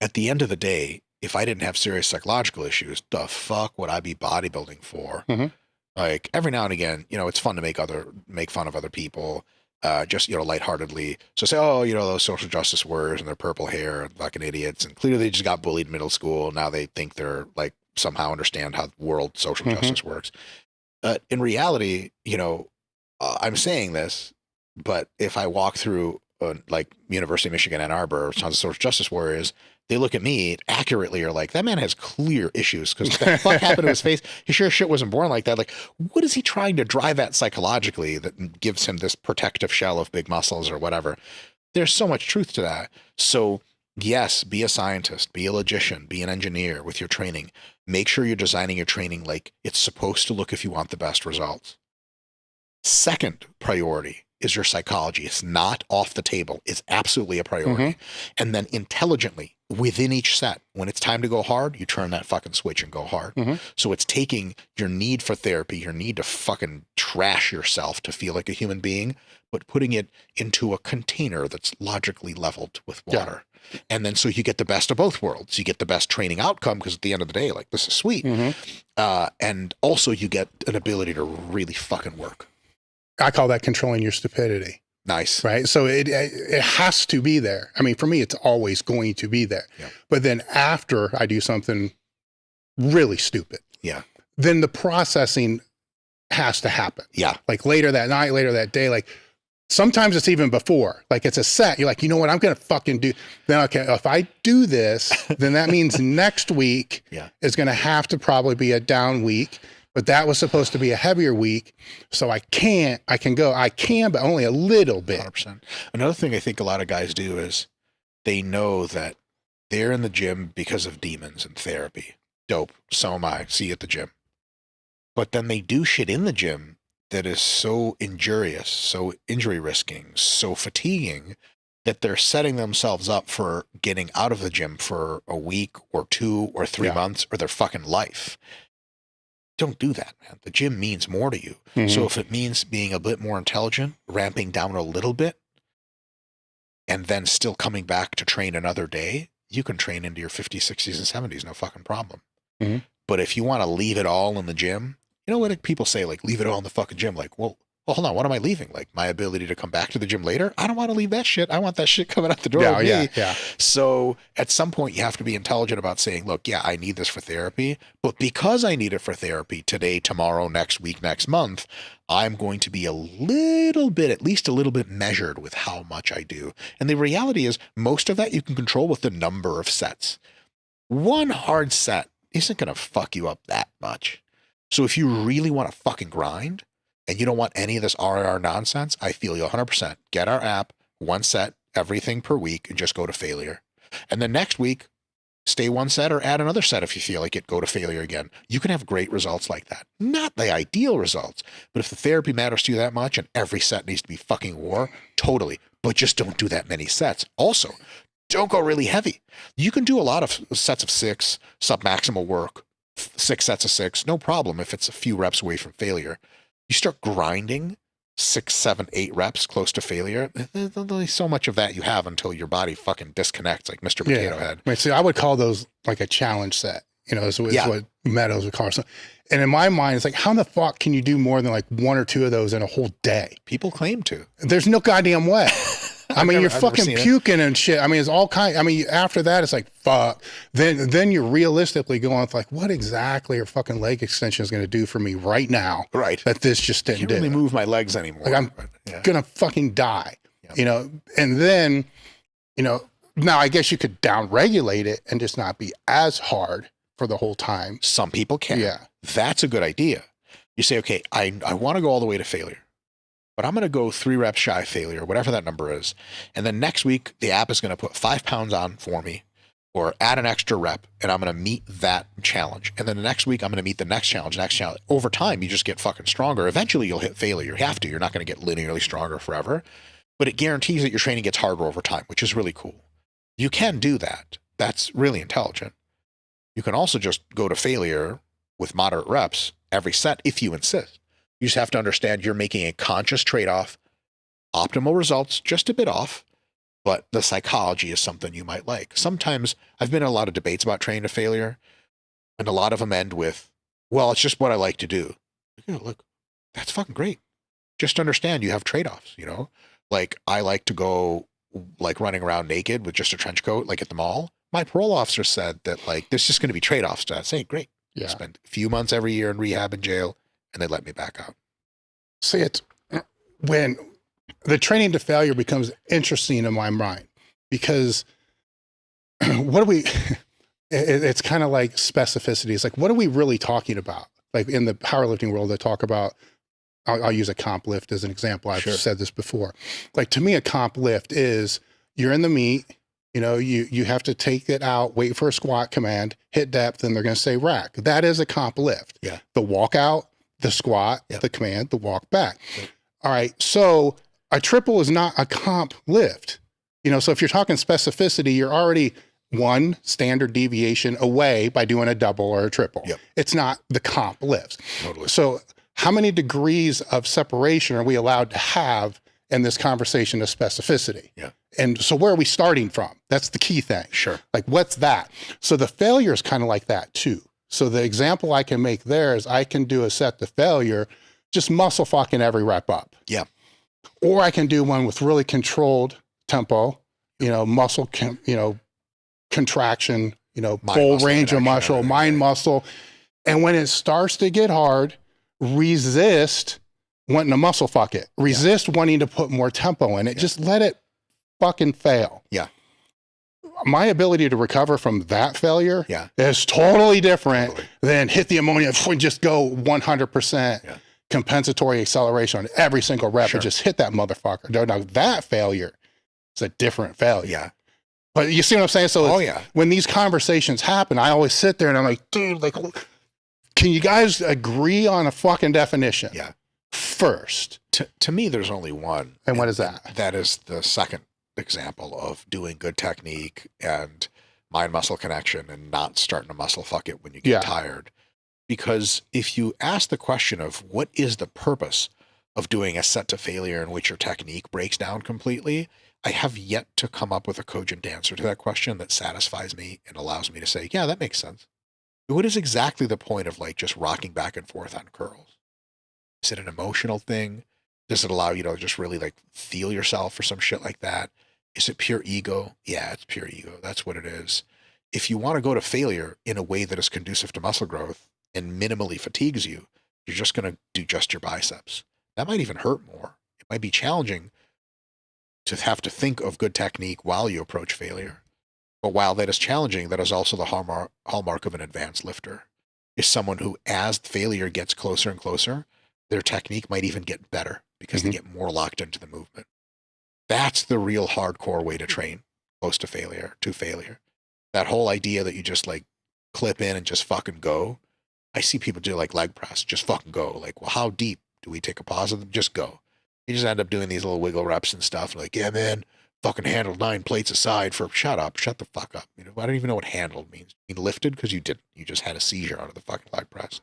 at the end of the day, if I didn't have serious psychological issues, the fuck would I be bodybuilding for? Like every now and again, you know, it's fun to make fun of other people, just, you know, lightheartedly. So say, oh, you know, those social justice warriors and their purple hair and fucking idiots. And clearly they just got bullied in middle school. Now they think they're like somehow understand how world social justice works. In reality, you know, I'm saying this, but if I walk through like University of Michigan, Ann Arbor, or tons of social justice warriors, they look at me accurately are like, that man has clear issues because what the fuck happened to his face? He sure as shit wasn't born like that. Like, what is he trying to drive at psychologically that gives him this protective shell of big muscles or whatever? There's so much truth to that. So yes, be a scientist, be a logician, be an engineer with your training. Make sure you're designing your training like it's supposed to look if you want the best results. Second priority is your psychology. It's not off the table. It's absolutely a priority. And then intelligently within each set, when it's time to go hard, you turn that fucking switch and go hard. So it's taking your need for therapy, your need to fucking trash yourself to feel like a human being, but putting it into a container that's logically leveled with water. And then so you get the best of both worlds. You get the best training outcome because at the end of the day, like, this is sweet. And also you get an ability to really fucking work. I call that controlling your stupidity. Nice. Right. So it has to be there. I mean, for me, it's always going to be there. But then after I do something really stupid, then the processing has to happen. Like later that night, later that day, like sometimes it's even before, like it's a set. You're like, you know what, I'm going to fucking do. Then, okay, if I do this, then that means next week is going to have to probably be a down week. but that was supposed to be a heavier week. So I can, but only a little bit. 100%. Another thing I think a lot of guys do is they know that they're in the gym because of demons and therapy. Dope. So am I. See you at the gym. But then they do shit in the gym that is so injurious, so injury risking, so fatiguing that they're setting themselves up for getting out of the gym for a week or 2 or 3 months or their fucking life. Don't do that, man. The gym means more to you. So if it means being a bit more intelligent, ramping down a little bit, and then still coming back to train another day, you can train into your 50s, 60s, and 70s, no fucking problem. But if you want to leave it all in the gym, you know what people say, like, leave it all in the fucking gym. Like, well, hold on, what am I leaving? Like, my ability to come back to the gym later? I don't want to leave that shit. I want that shit coming out the door with me. Yeah. So at some point, you have to be intelligent about saying, look, yeah, I need this for therapy, but because I need it for therapy today, tomorrow, next week, next month, I'm going to be a little bit, at least a little bit measured with how much I do. And the reality is, most of that you can control with the number of sets. One hard set isn't going to fuck you up that much. So if you really want to fucking grind and you don't want any of this RIR nonsense, I feel you 100%. Get our app, 1 set, everything per week, and just go to failure. And then next week, stay 1 set or add another set if you feel like it, go to failure again. You can have great results like that. Not the ideal results, but if the therapy matters to you that much and every set needs to be fucking war, totally. But just don't do that many sets. Also, don't go really heavy. You can do a lot of sets of 6, sub-maximal work, 6 sets of 6, no problem if it's a few reps away from failure. You start grinding 6, 7, 8 reps close to failure, there's only so much of that you have until your body fucking disconnects, like Mr. Potato Head. Right. See, I would call those like a challenge set, is what Meadows would call it. And in my mind, it's like, how the fuck can you do more than like 1 or 2 of those in a whole day? People claim to. There's no goddamn way. I mean, you're fucking puking and shit. I mean, it's all kind. I mean, after that, it's like, fuck. Then you're realistically going with like, what exactly are fucking leg extensions going to do for me right now? Right. That this just didn't do. I can't really move my legs anymore. Like, I'm gonna fucking die. Yeah. And then, now I guess you could down-regulate it and just not be as hard for the whole time. Some people can. Yeah. That's a good idea. You say, okay, I want to go all the way to failure, but I'm going to go 3 reps shy of failure, whatever that number is. And then next week, the app is going to put 5 pounds on for me or add an extra rep, and I'm going to meet that challenge. And then the next week, I'm going to meet the next challenge. Over time, you just get fucking stronger. Eventually, you'll hit failure. You have to. You're not going to get linearly stronger forever. But it guarantees that your training gets harder over time, which is really cool. You can do that. That's really intelligent. You can also just go to failure with moderate reps every set if you insist. You just have to understand you're making a conscious trade-off, optimal results, just a bit off, but the psychology is something you might like. Sometimes I've been in a lot of debates about training to failure, and a lot of them end with, well, it's just what I like to do. Look, that's fucking great. Just understand you have trade-offs, Like, I like to go, like, running around naked with just a trench coat, like at the mall. My parole officer said that, like, there's just going to be trade-offs to that. Say, great. Yeah. Spend a few months every year in rehab and jail, and they let me back out. See, it's when the training to failure becomes interesting in my mind, because it's kind of like specificity. It's like, what are we really talking about? Like in the powerlifting world, they talk about, I'll use a comp lift as an example. I've said this before. Like, to me, a comp lift is you're in the meet, you have to take it out, wait for a squat command, hit depth, and they're going to say rack. That is a comp lift. Yeah. The walk out, the squat, the command, the walk back. Yep. All right. So a triple is not a comp lift. So if you're talking specificity, you're already 1 standard deviation away by doing a double or a triple. Yep. It's not the comp lifts. Totally. So how many degrees of separation are we allowed to have in this conversation of specificity? Yeah. And so where are we starting from? That's the key thing. Sure. Like, what's that? So the failure is kind of like that too. So the example I can make there is I can do a set to failure, just muscle fucking every rep up. Yeah. Or I can do one with really controlled tempo, muscle, contraction, full range of muscle, mind muscle. And when it starts to get hard, resist wanting to muscle fuck it. Resist wanting to put more tempo in it. Just let it fucking fail. Yeah. my ability to recover from that failure Yeah. is totally different than hit the ammonia and just go 100% compensatory acceleration on every single rep and just hit that motherfucker. Now that failure is a different failure. Yeah. But you see what I'm saying? So yeah. when these conversations happen, I always sit there and I'm like, dude, like, can you guys agree on a fucking definition? Yeah. First. To me, there's only one. And what is that? That is the second example of doing good technique and mind-muscle connection and not starting to muscle fuck it when you get tired. Because if you ask the question of what is the purpose of doing a set to failure in which your technique breaks down completely, I have yet to come up with a cogent answer to that question that satisfies me and allows me to say, yeah, that makes sense. What is exactly the point of like just rocking back and forth on curls? Is it an emotional thing? Does it allow you to just really like feel yourself or some shit like that? Is it pure ego? Yeah, it's pure ego. That's what it is. If you want to go to failure in a way that is conducive to muscle growth and minimally fatigues you, you're just going to do just your biceps. That might even hurt more. It might be challenging to have to think of good technique while you approach failure. But while that is challenging, that is also the hallmark of an advanced lifter, is someone who, as failure gets closer and closer, their technique might even get better because they get more locked into the movement. That's the real hardcore way to train close to failure, That whole idea that you just like clip in and just fucking go. I see people do like leg press, just fucking go. Like, well, how deep do we take a pause of them? Just go. You just end up doing these little wiggle reps and stuff. Like, yeah, man, fucking handled 9 plates aside for, shut the fuck up. You know, I don't even know what handled means. You mean lifted? Because you didn't. You just had a seizure out of the fucking leg press.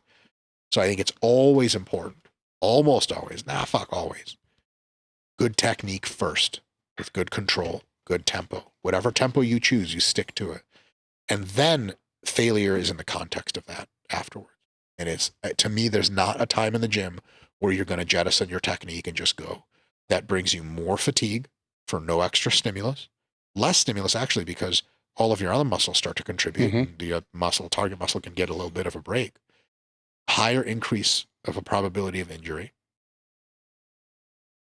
So I think it's always important, almost always, always, good technique first with good control, good tempo. Whatever tempo you choose, you stick to it. And then failure is in the context of that afterwards. And it's, to me, there's not a time in the gym where you're going to jettison your technique and just go. That brings you more fatigue for no extra stimulus, less stimulus actually, because all of your other muscles start to contribute. And the target muscle can get a little bit of a break. Higher increase of a probability of injury.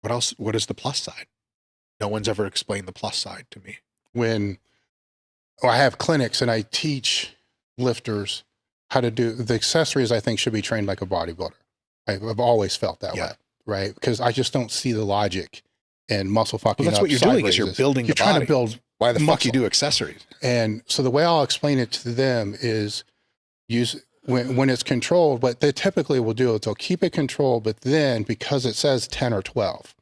What else? What is the plus side? No one's ever explained the plus side to me. When I have clinics and I teach lifters how to do the accessories, I think should be trained like a bodybuilder. I've always felt that way, right? Because I just don't see the logic in muscle fucking. Well, that's what you're doing is you're building. You're trying to build. Why the fuck you do accessories? And so the way I'll explain it to them is use when it's controlled. What they typically will do is they'll keep it controlled, but then because it says 10 or 12,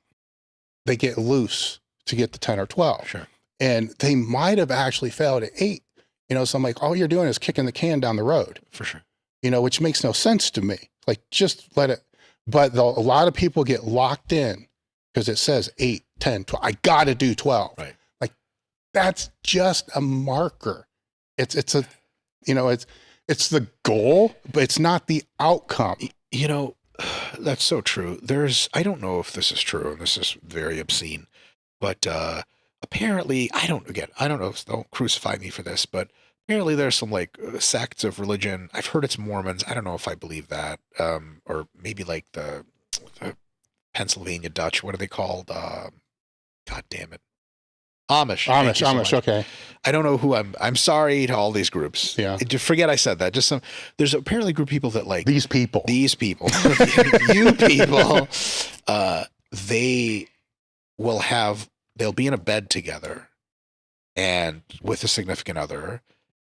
they get loose to get to 10 or 12. Sure. And they might have actually failed at 8. You know, so I'm like, all you're doing is kicking the can down the road. For sure. You know, which makes no sense to me. Like, just let it. But a lot of people get locked in because it says 8, 10, 12. I got to do 12. Right. Like, that's just a marker. It's a, you know, it's the goal, but it's not the outcome. You know, that's so true. I don't know if this is true, and this is very obscene, but apparently, I don't know, don't crucify me for this, but apparently there's some like sects of religion. I've heard it's Mormons. I don't know if I believe that. Or maybe like the Pennsylvania Dutch. What are they called? God damn it. Amish. Okay. I don't know who I'm sorry to all these groups. Yeah. Forget I said that. There's apparently a group of people that like these people, you people, they'll be in a bed together and with a significant other,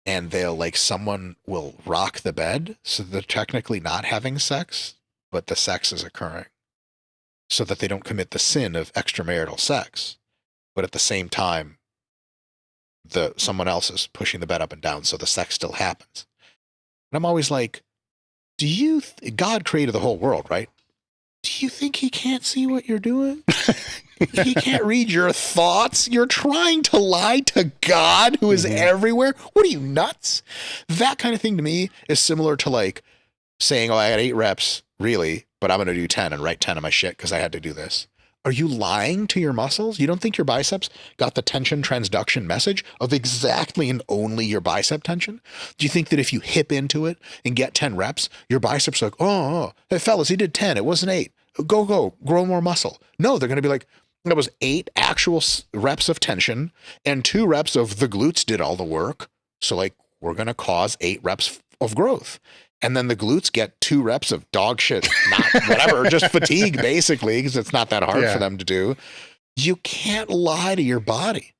and someone will rock the bed. So they're technically not having sex, but the sex is occurring so that they don't commit the sin of extramarital sex. But at the same time, someone else is pushing the bed up and down, so the sex still happens. And I'm always like, God created the whole world, right? Do you think he can't see what you're doing? He can't read your thoughts? You're trying to lie to God, who is everywhere? What are you, nuts? That kind of thing to me is similar to like saying, oh, I got 8 reps, really, but I'm going to do 10 and write 10 of my shit because I had to do this. Are you lying to your muscles? You don't think your biceps got the tension transduction message of exactly and only your bicep tension? Do you think that if you hip into it and get 10 reps, your biceps are like, oh, hey fellas, he did 10. It wasn't 8. Go, grow more muscle. No, they're going to be like, That was 8 actual reps of tension and 2 reps of the glutes did all the work. So like we're going to cause 8 reps of growth. And then the glutes get 2 reps of dog shit, not whatever, just fatigue basically, because it's not that hard for them to do. You can't lie to your body.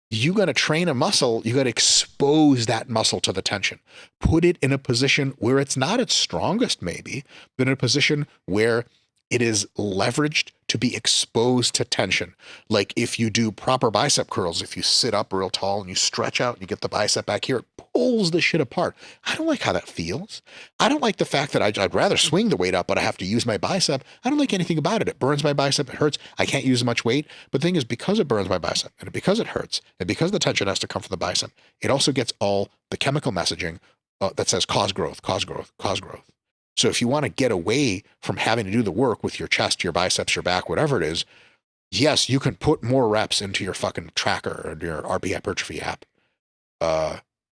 You got to train a muscle. You got to expose that muscle to the tension. Put it in a position where it's not its strongest, maybe, but in a position where it is leveraged to be exposed to tension. Like if you do proper bicep curls, if you sit up real tall and you stretch out and you get the bicep back here, it pulls the shit apart. I don't like how that feels. I don't like the fact that I'd rather swing the weight up, but I have to use my bicep. I don't like anything about it. It burns my bicep. It hurts. I can't use as much weight. But the thing is, because it burns my bicep and because it hurts and because the tension has to come from the bicep, it also gets all the chemical messaging that says cause growth, cause growth, cause growth. So if you want to get away from having to do the work with your chest, your biceps, your back, whatever it is, yes, you can put more reps into your fucking tracker or your RP hypertrophy app.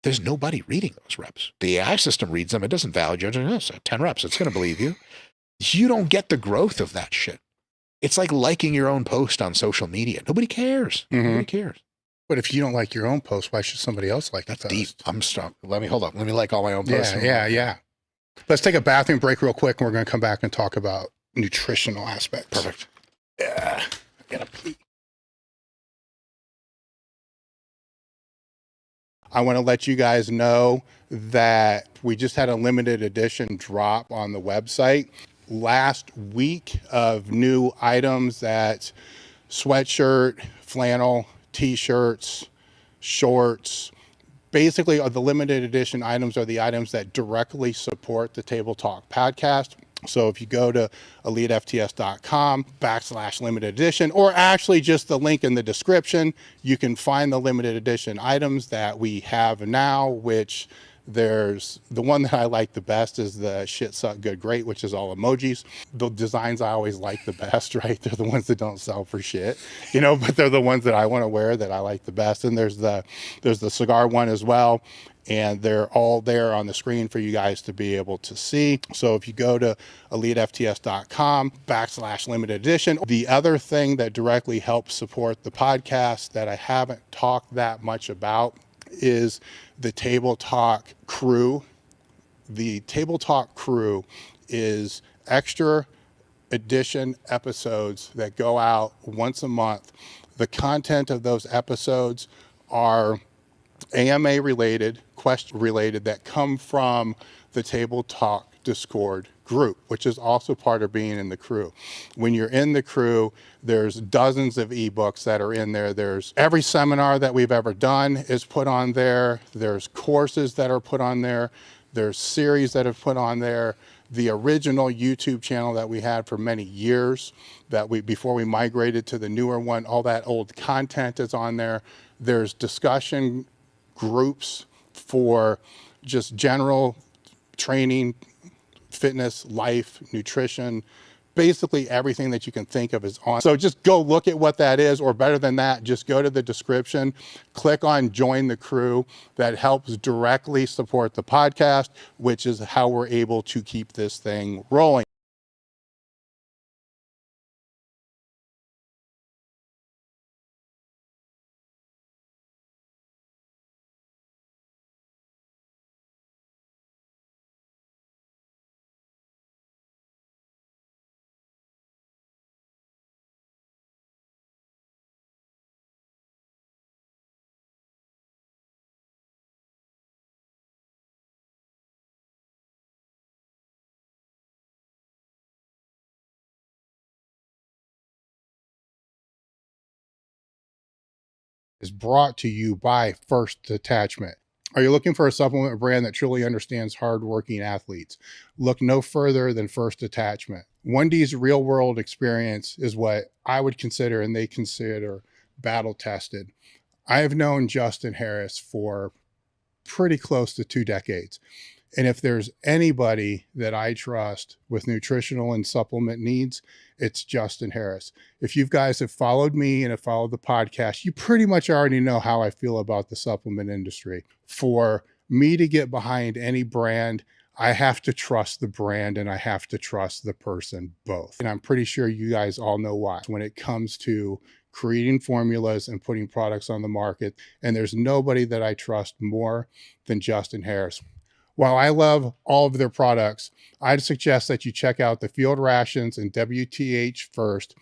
There's nobody reading those reps. The AI system reads them. It doesn't value it. It's 10 reps. It's going to believe you. You don't get the growth of that shit. It's like liking your own post on social media. Nobody cares. Nobody cares. But if you don't like your own post, why should somebody else like that? That's deep. I'm stuck. Hold up. Let me like all my own posts. Yeah. Let's take a bathroom break real quick, and we're going to come back and talk about nutritional aspects. Perfect. Yeah. I gotta pee. I want to let you guys know that we just had a limited edition drop on the website last week of new items that sweatshirt, flannel, t-shirts, shorts. Basically, the limited edition items are the items that directly support the Table Talk podcast. So if you go to elitefts.com/limited edition, or actually just the link in the description, you can find the limited edition items that we have now, which there's the one that I like the best is the shit suck good great, which is all emojis. The designs I always like the best, right? They're the ones that don't sell for shit, but they're the ones that I want to wear that I like the best. And there's the cigar one as well. And they're all there on the screen for you guys to be able to see. So if you go to elitefts.com/limited edition, the other thing that directly helps support the podcast that I haven't talked that much about is the Table Talk crew. The Table Talk crew is extra edition episodes that go out once a month. The content of those episodes are AMA related, question related, that come from the Table Talk Discord group, which is also part of being in the crew. When you're in the crew, there's dozens of ebooks that are in there. There's every seminar that we've ever done is put on there. There's courses that are put on there. There's series that have put on there. The original YouTube channel that we had for many years, before we migrated to the newer one, all that old content is on there. There's discussion groups for just general training, fitness, life, nutrition, basically everything that you can think of is on. So just go look at what that is, or better than that, just go to the description, click on join the crew. That helps directly support the podcast, which is how we're able to keep this thing rolling. Is brought to you by First Attachment. Are you looking for a supplement brand that truly understands hardworking athletes? Look no further than First Attachment. 1D's real world experience is what I would consider, and they consider, battle tested. I have known Justin Harris for pretty close to 2 decades. And if there's anybody that I trust with nutritional and supplement needs, it's Justin Harris. If you guys have followed me and have followed the podcast, you pretty much already know how I feel about the supplement industry. For me to get behind any brand, I have to trust the brand and I have to trust the person both. And I'm pretty sure you guys all know why. When it comes to creating formulas and putting products on the market, and there's nobody that I trust more than Justin Harris. While I love all of their products, I'd suggest that you check out the Field Rations and WTH first.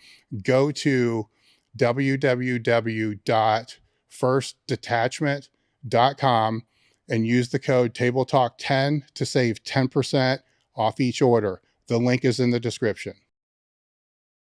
Go to www.firstdetachment.com and use the code TableTalk10 to save 10% off each order. The link is in the description.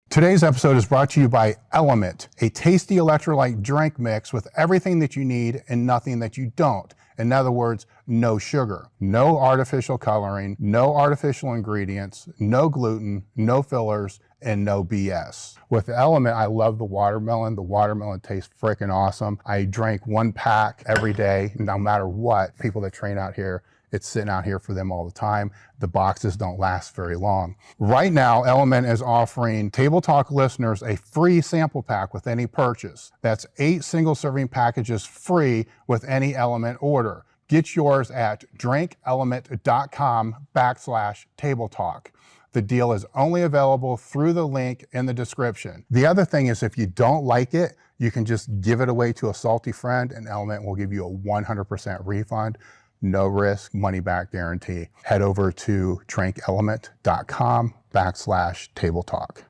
Today's episode is brought to you by Element, a tasty electrolyte drink mix with everything that you need and nothing that you don't. In other words, no sugar, no artificial coloring, no artificial ingredients, no gluten, no fillers, and no BS. With Element, I love the watermelon. The watermelon tastes freaking awesome. I drink 1 pack every day, no matter what. People that train out here, it's sitting out here for them all the time. The boxes don't last very long. Right now, Element is offering Table Talk listeners a free sample pack with any purchase. That's 8 single serving packages free with any Element order. Get yours at drinkelement.com/Table Talk. The deal is only available through the link in the description. The other thing is, if you don't like it, you can just give it away to a salty friend and Element will give you a 100% refund. No risk, money back guarantee. Head over to drinkelement.com/Table Talk.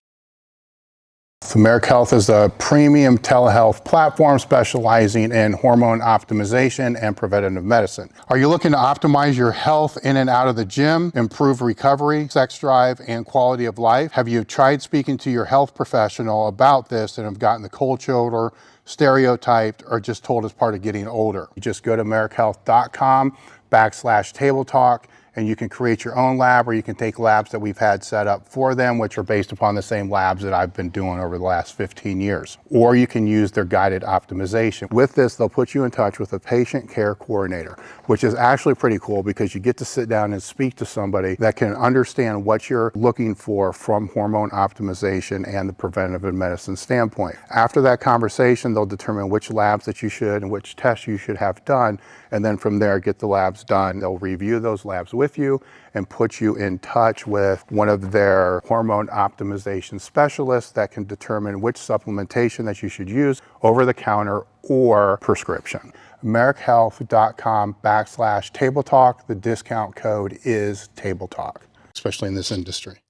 Americ Health is a premium telehealth platform specializing in hormone optimization and preventative medicine. Are you looking to optimize your health in and out of the gym, improve recovery, sex drive, and quality of life? Have you tried speaking to your health professional about this and have gotten the cold shoulder, stereotyped, or just told it's part of getting older? You just go to americhealth.com/Table Talk, and you can create your own lab, or you can take labs that we've had set up for them, which are based upon the same labs that I've been doing over the last 15 years. Or you can use their guided optimization. With this, they'll put you in touch with a patient care coordinator, which is actually pretty cool because you get to sit down and speak to somebody that can understand what you're looking for from hormone optimization and the preventative medicine standpoint. After that conversation, they'll determine which labs that you should and which tests you should have done, and then from there, get the labs done. They'll review those labs with you and put you in touch with one of their hormone optimization specialists that can determine which supplementation that you should use over the counter or prescription. americhealth.com/Table Talk. The discount code is Table Talk, especially in this industry.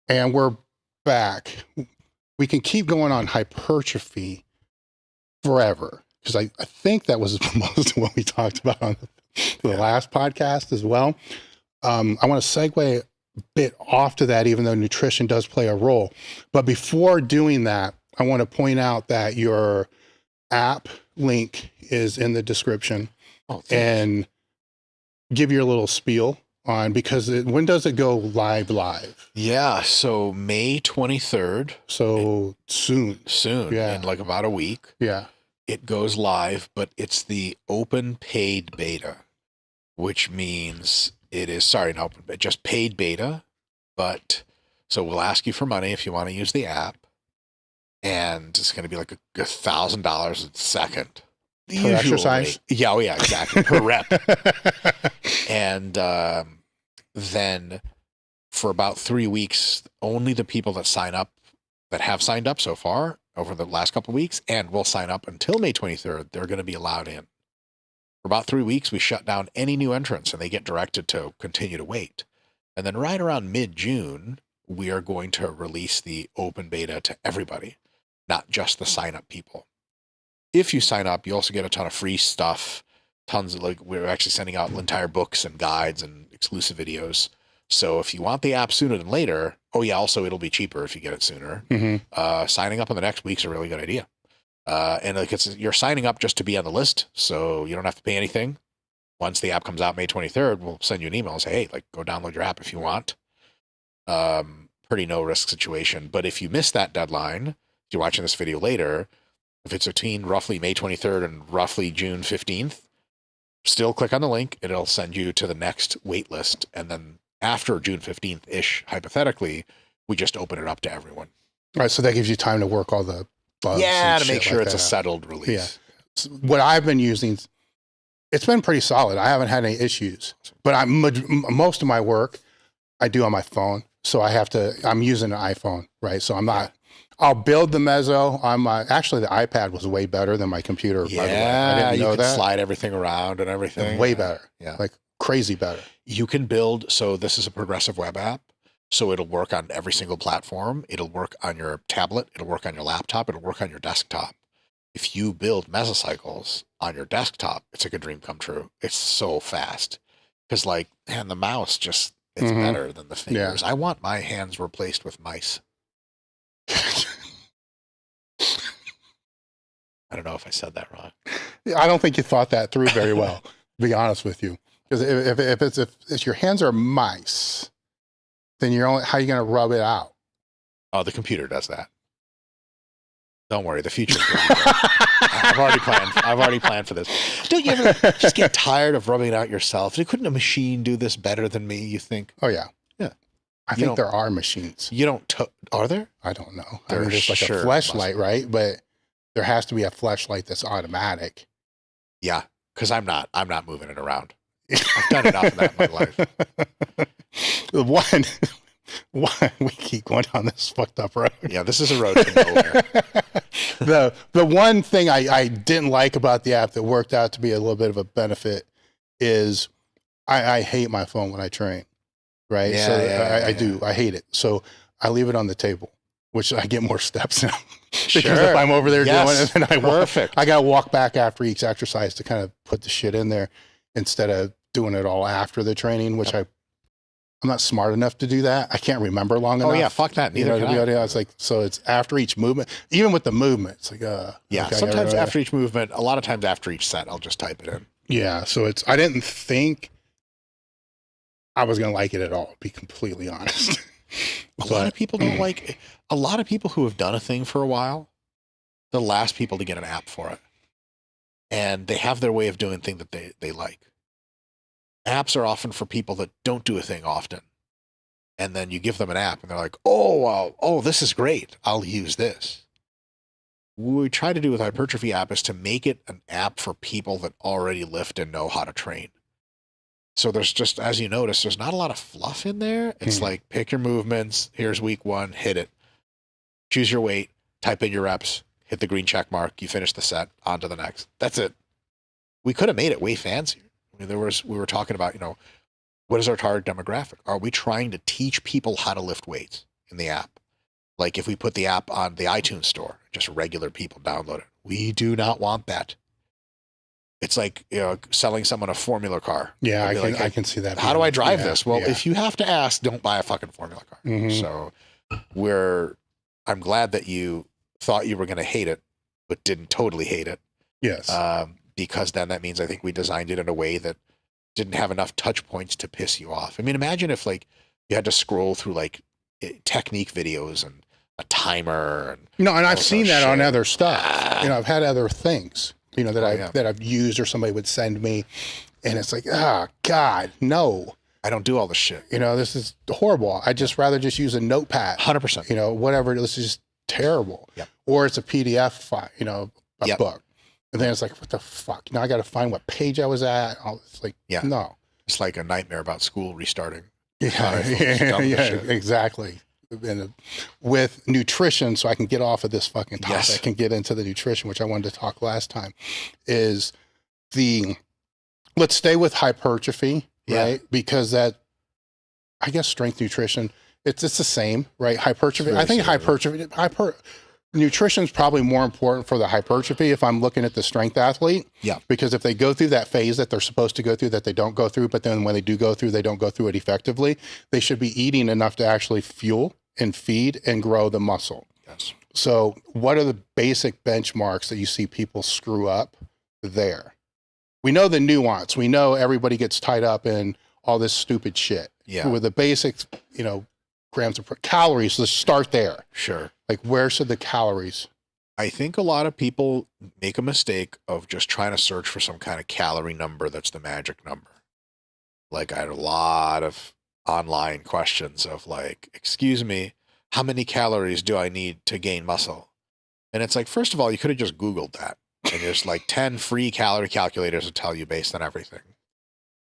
And we're back. We can keep going on hypertrophy forever, because I think that was most of what we talked about on the last podcast as well. I want to segue a bit off to that, even though nutrition does play a role. But before doing that, I want to point out that your app link is in the description. And give your little spiel on, because when does it go live? Yeah, so May 23rd. So soon. Yeah. In like about a week. Yeah. It goes live, but it's the open paid beta, which means it is, just paid beta. But so we'll ask you for money if you want to use the app, and it's going to be like $1,000 a second. Per exercise? Yeah, exactly. Per rep. And then for about 3 weeks, only the people that have signed up so far over the last couple of weeks and will sign up until May 23rd, they're going to be allowed in. For about 3 weeks, we shut down any new entrants and they get directed to continue to wait. And then right around mid-June, we are going to release the open beta to everybody, not just the sign-up people. If you sign up, you also get a ton of free stuff, tons of, we're actually sending out entire books and guides and exclusive videos. So if you want the app sooner than later, also it'll be cheaper if you get it sooner. Mm-hmm. Signing up in the next week's a really good idea. And you're signing up just to be on the list, so you don't have to pay anything. Once the app comes out May 23rd, we'll send you an email and say, hey, go download your app if you want. Pretty no risk situation. But if you miss that deadline, if you're watching this video later, if it's between roughly May 23rd and roughly June 15th, still click on the link. It'll send you to the next wait list. And then after June 15th-ish, hypothetically, we just open it up to everyone. All right, so that gives you time to work all the bugs. Yeah, to make sure it's a settled release. Yeah. What I've been using It's been pretty solid. I haven't had any issues, but most of my work I do on my phone. So I'm using an iPhone, right? So I'll build the meso on actually the iPad was way better than my computer. Yeah, by the way. I didn't know you can that. slide everything around and everything. Way better. Yeah. Like crazy better. You can build, so this is a progressive web app. So it'll work on every single platform. It'll work on your tablet. It'll work on your laptop. It'll work on your desktop. If you build mesocycles on your desktop, it's like a dream come true. It's so fast. Because the mouse it's better than the fingers. Yeah. I want my hands replaced with mice. I don't know if I said that wrong. I don't think you thought that through very well, to be honest with you. Because if your hands are mice, then how are you going to rub it out? Oh, the computer does that. Don't worry, the future. I've already planned for this. Don't you ever just get tired of rubbing it out yourself? Couldn't a machine do this better than me, you think? Oh, yeah. Yeah. I think there are machines. You don't, are there? I don't know. There's like a fleshlight, right? But there has to be a fleshlight that's automatic. Yeah, because I'm not moving it around. I've done enough of that in my life. We keep going down this fucked up road. Yeah, this is a road to nowhere. The one thing I didn't like about the app that worked out to be a little bit of a benefit is I hate my phone when I train, right? Yeah, so I do. I hate it. So I leave it on the table, which I get more steps now. Because Sure. if I'm over there doing it, then I got to walk back after each exercise to kind of put the shit in there instead of doing it all after the training, which I'm not smart enough to do that. I can't remember long enough. Oh yeah, fuck that. Neither can I. It's like, so it's after each movement, even with the movement, it's like, yeah, okay, sometimes after each movement, a lot of times after each set, I'll just type it in. Yeah. So I didn't think I was going to like it at all, to be completely honest. A lot of people don't like, a lot of people who have done a thing for a while, the last people to get an app for it. And they have their way of doing things that they like. Apps are often for people that don't do a thing often. And then you give them an app and they're like, oh, wow, oh, this is great. I'll use this. What we try to do with Hypertrophy app is to make it an app for people that already lift and know how to train. So there's just, as you notice, there's not a lot of fluff in there. It's like, pick your movements. Here's week 1, hit it. Choose your weight, type in your reps, hit the green check mark. You finish the set, on to the next. That's it. We could have made it way fancier. I mean, we were talking about, what is our target demographic? Are we trying to teach people how to lift weights in the app? Like if we put the app on the iTunes store, just regular people download it. We do not want that. It's like, selling someone a formula car. Yeah, I can see that. How do I drive this? Well, if you have to ask, don't buy a fucking formula car. Mm-hmm. So I'm glad that you thought you were going to hate it, but didn't totally hate it. Yes. Because then that means I think we designed it in a way that didn't have enough touch points to piss you off. I mean, imagine if you had to scroll through technique videos and a timer. And I've seen that on other stuff. I've had other things, that I've used or somebody would send me, and it's like, God, no. I don't do all this shit. This is horrible. I'd just rather just use a notepad. 100%. Whatever. This is just terrible. Yep. Or it's a PDF file, a book. And then it's like, what the fuck? Now I got to find what page I was at. It's like, no. It's like a nightmare about school restarting. Yeah, exactly. And with nutrition, so I can get off of this fucking topic, I can get into the nutrition, which I wanted to talk last time, is let's stay with hypertrophy, right? Because I guess strength nutrition, it's the same, right? Hypertrophy. I think nutrition is probably more important for the hypertrophy if I'm looking at the strength athlete. Yeah. Because if they go through that phase that they're supposed to go through, that they don't go through, but then when they do go through, they don't go through it effectively, they should be eating enough to actually fuel and feed and grow the muscle. Yes. So what are the basic benchmarks that you see people screw up there? We know the nuance. We know everybody gets tied up in all this stupid shit. Yeah. With the basics, grams of calories, let's start there. Sure. Like, where should the calories? I think a lot of people make a mistake of just trying to search for some kind of calorie number that's the magic number. Like, I had a lot of online questions of excuse me, how many calories do I need to gain muscle? And it's like, first of all, you could have just Googled that. And there's like 10 free calorie calculators that tell you based on everything.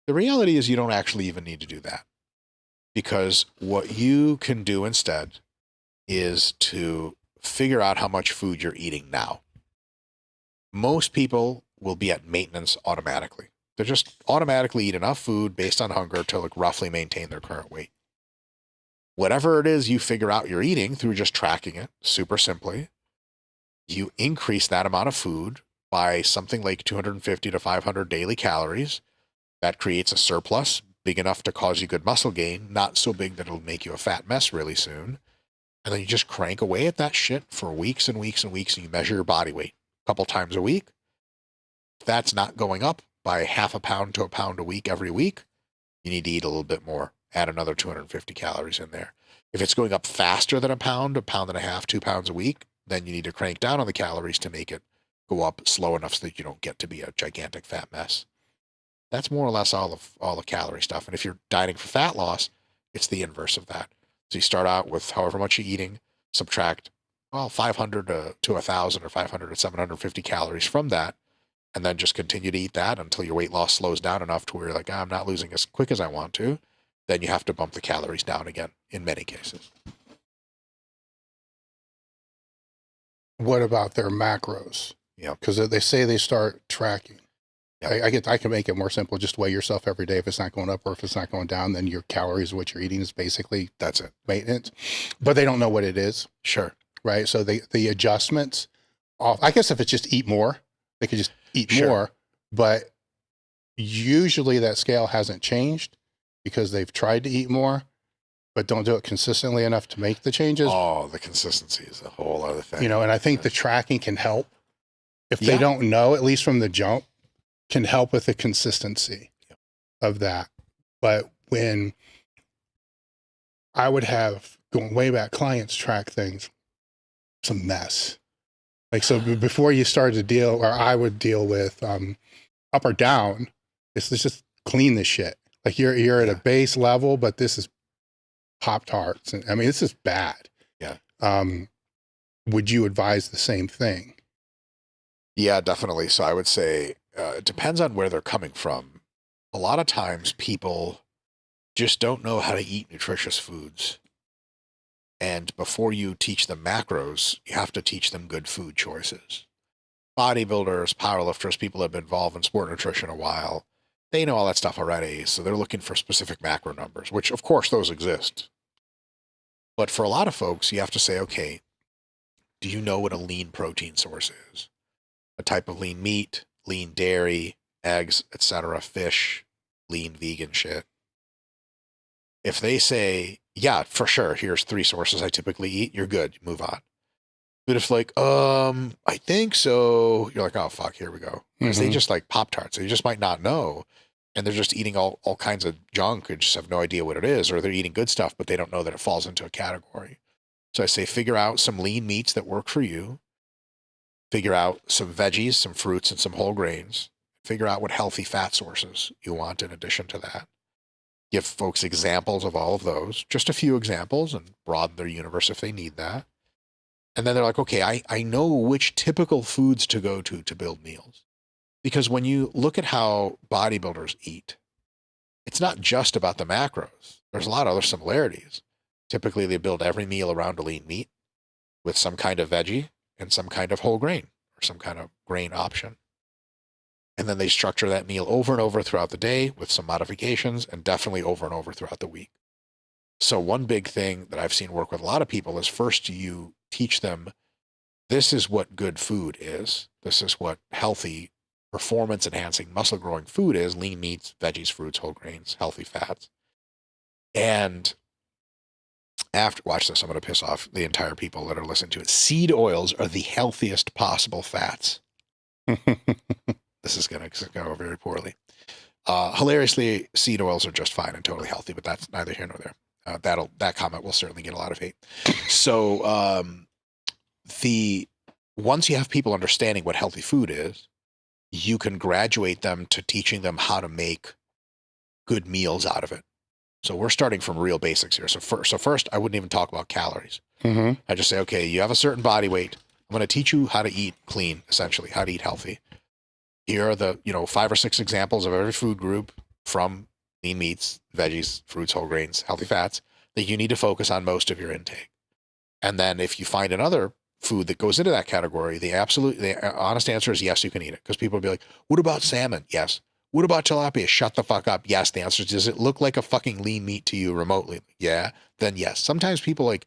The reality is you don't actually even need to do that, because what you can do instead is to figure out how much food you're eating now. Most people will be at maintenance automatically. They just automatically eat enough food based on hunger to like roughly maintain their current weight. Whatever it is you figure out you're eating through just tracking it, super simply, you increase that amount of food by something like 250 to 500 daily calories. That creates a surplus big enough to cause you good muscle gain, not so big that it'll make you a fat mess really soon. And then you just crank away at that shit for weeks and weeks and weeks, and you measure your body weight a couple times a week. If that's not going up by half a pound to a pound a week every week, you need to eat a little bit more. Add another 250 calories in there. If it's going up faster than a pound and a half, 2 pounds a week, then you need to crank down on the calories to make it go up slow enough so that you don't get to be a gigantic fat mess. That's more or less all the calorie stuff. And if you're dieting for fat loss, it's the inverse of that. So you start out with however much you're eating, subtract 500 to 1,000 or 500 to 750 calories from that, and then just continue to eat that until your weight loss slows down enough to where you're like, I'm not losing as quick as I want to. Then you have to bump the calories down again in many cases. What about their macros? Yeah. Because they say they start tracking. Yep. I can make it more simple. Just weigh yourself every day. If it's not going up or if it's not going down, then your calories, what you're eating, is basically That's it. maintenance. But they don't know what it is, Sure. right? So the adjustments, I guess if it's just eat more, they could just eat Sure. more. But usually that scale hasn't changed because they've tried to eat more, but don't do it consistently enough to make the changes. Oh, the consistency is a whole other thing. And I think the tracking can help. If Yeah. they don't know, at least from the jump, can help with the consistency of that. But when I would have, going way back, clients track things, it's a mess. Like, so before you started to deal, or I would deal with up or down, it's just clean this shit. Like you're at a base level, but this is Pop-Tarts. And I mean, this is bad. Yeah. Would you advise the same thing? Yeah, definitely. So I would say it depends on where they're coming from. A lot of times people just don't know how to eat nutritious foods. And before you teach them macros, you have to teach them good food choices. Bodybuilders, powerlifters, people that have been involved in sport nutrition a while, they know all that stuff already. So they're looking for specific macro numbers, which of course those exist. But for a lot of folks, you have to say, okay, do you know what a lean protein source is? A type of lean meat, lean dairy, eggs, etc., fish, lean vegan shit. If they say, yeah, for sure, here's 3 sources I typically eat, you're good, move on. But if like, I think so, you're like, oh, fuck, here we go. Because they just like Pop-Tarts. They just might not know. And they're just eating all kinds of junk and just have no idea what it is. Or they're eating good stuff, but they don't know that it falls into a category. So I say, figure out some lean meats that work for you. Figure out some veggies, some fruits, and some whole grains. Figure out what healthy fat sources you want in addition to that. Give folks examples of all of those, just a few examples, and broaden their universe if they need that. And then they're like, okay, I know which typical foods to go to build meals. Because when you look at how bodybuilders eat, it's not just about the macros. There's a lot of other similarities. Typically, they build every meal around a lean meat with some kind of veggie and some kind of whole grain or some kind of grain option. And then they structure that meal over and over throughout the day with some modifications, and definitely over and over throughout the week. So one big thing that I've seen work with a lot of people is first you teach them, this is what good food is. This is what healthy, performance enhancing, muscle growing food is: lean meats, veggies, fruits, whole grains, healthy fats. And after, watch this, I'm going to piss off the entire people that are listening to it. Seed oils are the healthiest possible fats. This is going to go very poorly. Hilariously, seed oils are just fine and totally healthy, but that's neither here nor there. That comment will certainly get a lot of hate. So once you have people understanding what healthy food is, you can graduate them to teaching them how to make good meals out of it. So we're starting from real basics here. So first, I wouldn't even talk about calories. I just say, okay, you have a certain body weight. I'm I'm going to teach you how to eat clean, essentially, how to eat healthy. Here are the, 5 or 6 examples of every food group, from lean meats, veggies, fruits, whole grains, healthy fats, that you need to focus on most of your intake. And then if you find another food that goes into that category, the honest answer is yes, you can eat it. Because people will be like, what about salmon? Yes. What about tilapia? Shut the fuck up. Yes. The answer is, does it look like a fucking lean meat to you remotely? Yeah. Then yes. Sometimes people like,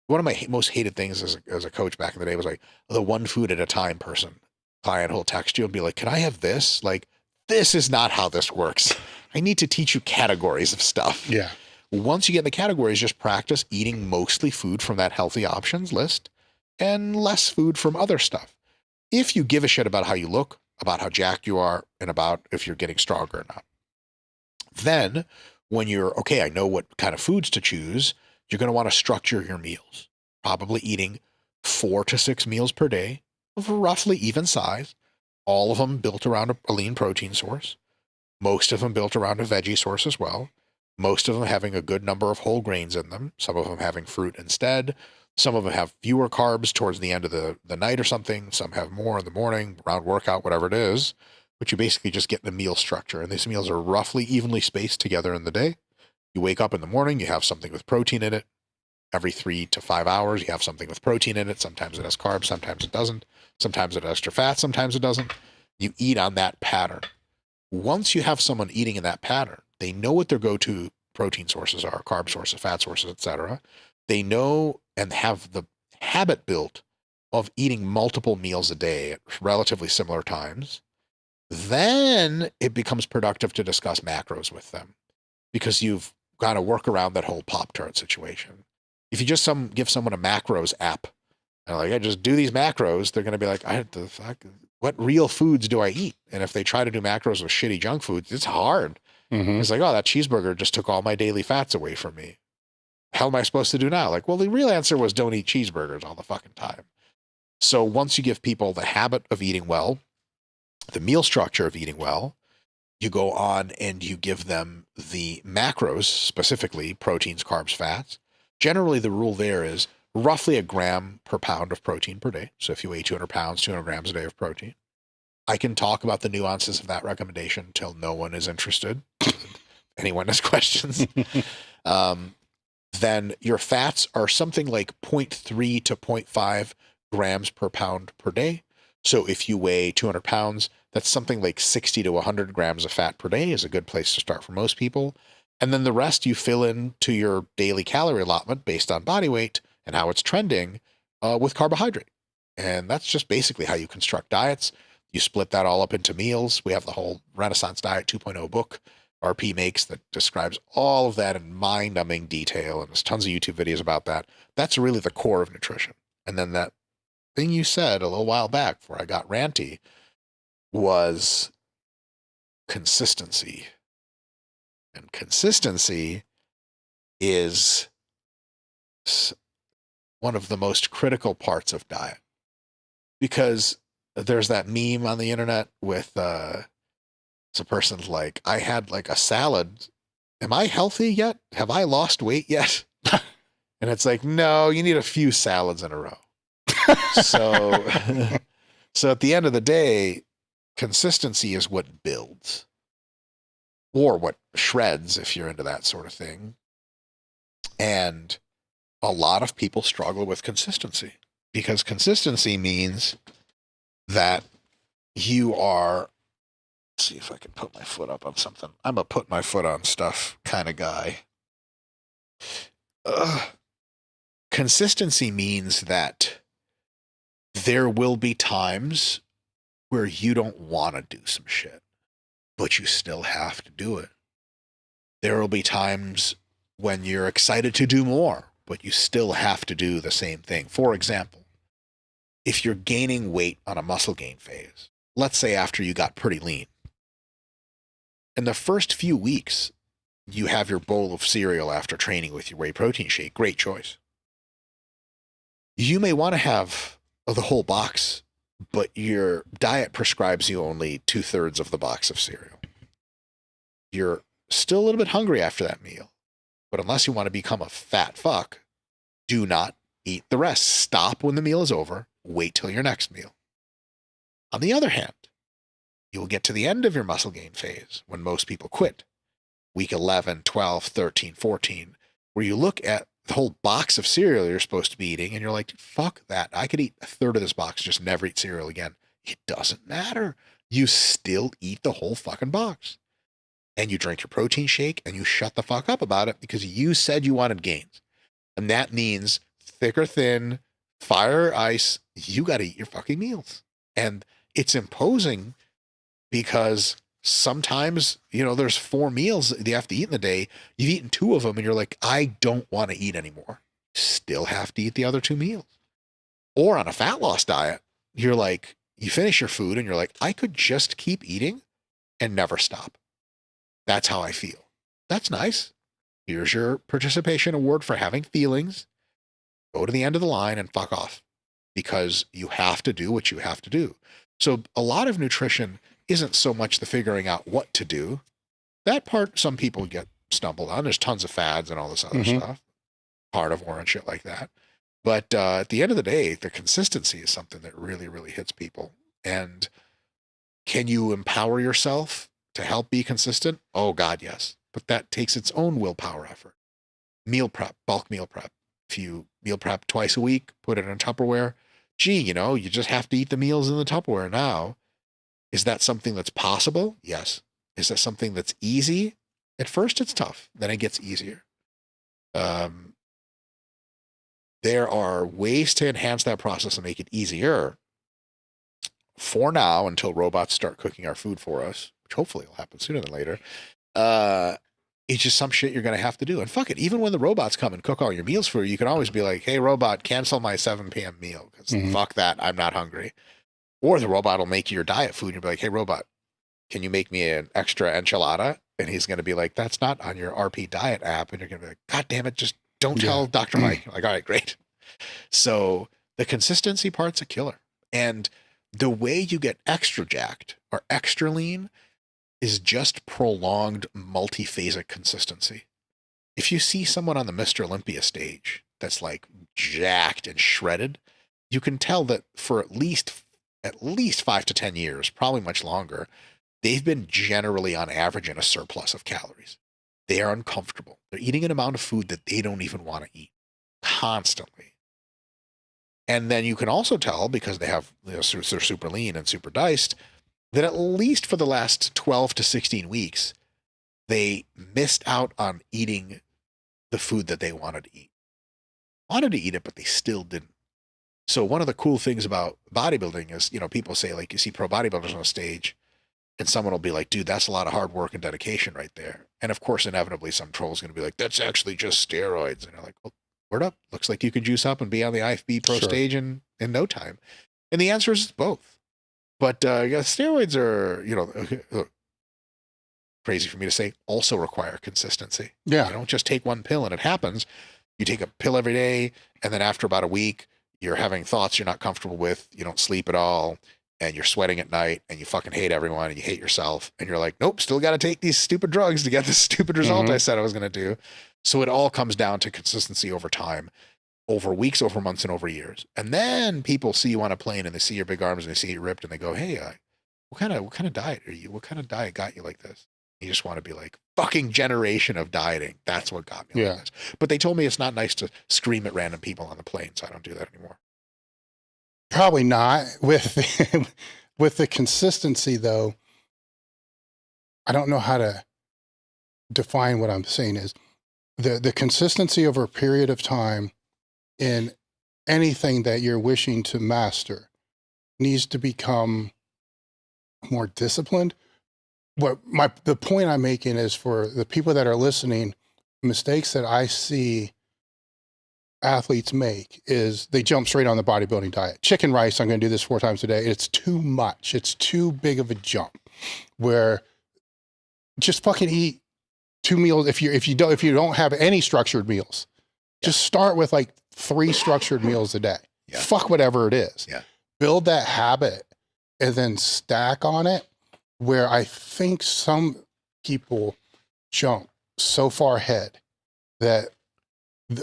one of my most hated things as a coach back in the day was like the one food at a time person. Client who'll text you and be like, can I have this? Like, this is not how this works. I need to teach you categories of stuff. Yeah. Once you get in the categories, just practice eating mostly food from that healthy options list and less food from other stuff. If you give a shit about how you look, about how jacked you are, and about if you're getting stronger or not, then when you're, okay, I know what kind of foods to choose, you're going to want to structure your meals. Probably eating 4 to 6 meals per day of a roughly even size, all of them built around a lean protein source, most of them built around a veggie source as well, most of them having a good number of whole grains in them, some of them having fruit instead, some of them have fewer carbs towards the end of the night or something, some have more in the morning, around workout, whatever it is, but you basically just get the meal structure, and these meals are roughly evenly spaced together in the day. You wake up in the morning, you have something with protein in it. Every 3 to 5 hours, you have something with protein in it. Sometimes it has carbs, sometimes it doesn't. Sometimes it has extra fat, sometimes it doesn't. You eat on that pattern. Once you have someone eating in that pattern, they know what their go-to protein sources are, carb sources, fat sources, etc. They know and have the habit built of eating multiple meals a day at relatively similar times. Then it becomes productive to discuss macros with them, because you've got to work around that whole Pop-Tart situation. If you just give someone a macros app, and like, I just do these macros, they're going to be like, what real foods do I eat? And if they try to do macros with shitty junk foods, it's hard. Mm-hmm. It's like, oh, that cheeseburger just took all my daily fats away from me. How am I supposed to do now? Like, well, the real answer was don't eat cheeseburgers all the fucking time. So once you give people the habit of eating well, the meal structure of eating well, you go on and you give them the macros, specifically proteins, carbs, fats. Generally, the rule there is roughly a gram per pound of protein per day. So if you weigh 200 pounds, 200 grams a day of protein. I can talk about the nuances of that recommendation until no one is interested. Anyone has questions. Then your fats are something like 0.3 to 0.5 grams per pound per day. So if you weigh 200 pounds, that's something like 60 to 100 grams of fat per day is a good place to start for most people. And then the rest you fill in to your daily calorie allotment based on body weight and how it's trending with carbohydrate. And that's just basically how you construct diets. You split that all up into meals. We have the whole Renaissance Diet 2.0 book RP makes that describes all of that in mind-numbing detail. And there's tons of YouTube videos about that. That's really the core of nutrition. And then that thing you said a little while back before I got ranty was consistency. And consistency is one of the most critical parts of diet, because there's that meme on the internet with a person's like, I had like a salad. Am I healthy yet? Have I lost weight yet? And it's like, no, you need a few salads in a row. So, so at the end of the day, consistency is what builds, or what shreds if you're into that sort of thing. And a lot of people struggle with consistency, because consistency means that you are, let's see if I can put my foot up on something. I'm a put my foot on stuff kind of guy. Consistency means that there will be times where you don't want to do some shit, but you still have to do it. There will be times when you're excited to do more, but you still have to do the same thing. For example, if you're gaining weight on a muscle gain phase, let's say after you got pretty lean, in the first few weeks, you have your bowl of cereal after training with your whey protein shake. Great choice. You may want to have the whole box, but your diet prescribes you only 2/3 of the box of cereal. You're still a little bit hungry after that meal, but unless you want to become a fat fuck, do not eat the rest. Stop when the meal is over. wait till your next meal. On the other hand, you will get to the end of your muscle gain phase when most people quit. Week 11, 12, 13, 14, where you look at the whole box of cereal you're supposed to be eating and you're like, fuck that. I could eat a third of this box, just never eat cereal again. It doesn't matter. You still eat the whole fucking box. And you drink your protein shake and you shut the fuck up about it because you said you wanted gains. And that means thick or thin, fire or ice, you got to eat your fucking meals. And it's imposing because sometimes, you know, there's 4 meals that you have to eat in the day. You've eaten 2 of them and you're like, I don't want to eat anymore. Still have to eat the other 2 meals. Or on a fat loss diet, you're like, you finish your food and you're like, I could just keep eating and never stop. That's how I feel. That's nice. Here's your participation award for having feelings. Go to the end of the line and fuck off because you have to do what you have to do. So a lot of nutrition isn't so much the figuring out what to do. That part, some people get stumbled on. There's tons of fads and all this other stuff, carnivore and shit like that. But at the end of the day, the consistency is something that really, really hits people. And can you empower yourself to help be consistent? Oh God, yes. But that takes its own willpower effort. Meal prep, bulk meal prep. If you meal prep twice a week, put it in Tupperware. Gee, you know, you just have to eat the meals in the Tupperware now. Is that something that's possible? Yes. Is that something that's easy? At first it's tough, then it gets easier. There are ways to enhance that process and make it easier. For now, until robots start cooking our food for us, which hopefully will happen sooner than later, it's just some shit you're going to have to do. And fuck it, even when the robots come and cook all your meals for you, you can always be like, hey, robot, cancel my 7 p.m. meal because fuck that, I'm not hungry. Or the robot will make you your diet food and you'll be like, hey, robot, can you make me an extra enchilada? And he's going to be like, that's not on your RP diet app. And you're going to be like, God damn it, just don't tell Dr. Mike. Like, all right, great. So the consistency part's a killer. And the way you get extra jacked or extra lean is just prolonged multiphasic consistency. If you see someone on the Mr. Olympia stage that's like jacked and shredded, you can tell that for at least 5 to 10 years, probably much longer, they've been generally on average in a surplus of calories. They are uncomfortable. They're eating an amount of food that they don't even want to eat constantly. And then you can also tell, because they have, you know, they're super lean and super diced, that at least for the last 12 to 16 weeks, they missed out on eating the food that they wanted to eat. Wanted to eat it, but they still didn't. So one of the cool things about bodybuilding is, you know, people say, like, you see pro bodybuilders on a stage and someone will be like, dude, that's a lot of hard work and dedication right there. And of course, inevitably, some troll's going to be like, that's actually just steroids. And they're like, well, word up. Looks like you can juice up and be on the IFB pro stage in no time. And the answer is both. But yeah, steroids are, you know, crazy for me to say, also require consistency. Yeah. You don't just take one pill and it happens. You take a pill every day, and then after about a week, you're having thoughts you're not comfortable with. You don't sleep at all, and you're sweating at night, and you fucking hate everyone, and you hate yourself. And you're like, nope, still got to take these stupid drugs to get the stupid result I said I was going to do. So it all comes down to consistency over time, over weeks, over months, and over years. And then people see you on a plane, and they see your big arms, and they see you ripped, and they go, hey, what kind of diet are you? What kind of diet got you like this? You just want to be like, fucking generation of dieting. That's what got me like this. But they told me it's not nice to scream at random people on the plane, so I don't do that anymore. Probably not. With the consistency, though, I don't know how to define what I'm saying is the consistency over a period of time in anything that you're wishing to master needs to become more disciplined. The point I'm making is, for the people that are listening, mistakes that I see athletes make is they jump straight on the bodybuilding diet. Chicken rice, I'm going to do this 4 times a day. It's too much. It's too big of a jump. Where just fucking eat 2 meals. If you don't have any structured meals, just start with like 3 structured meals a day. Fuck whatever it is. Build that habit and then stack on it. Where I think some people jump so far ahead that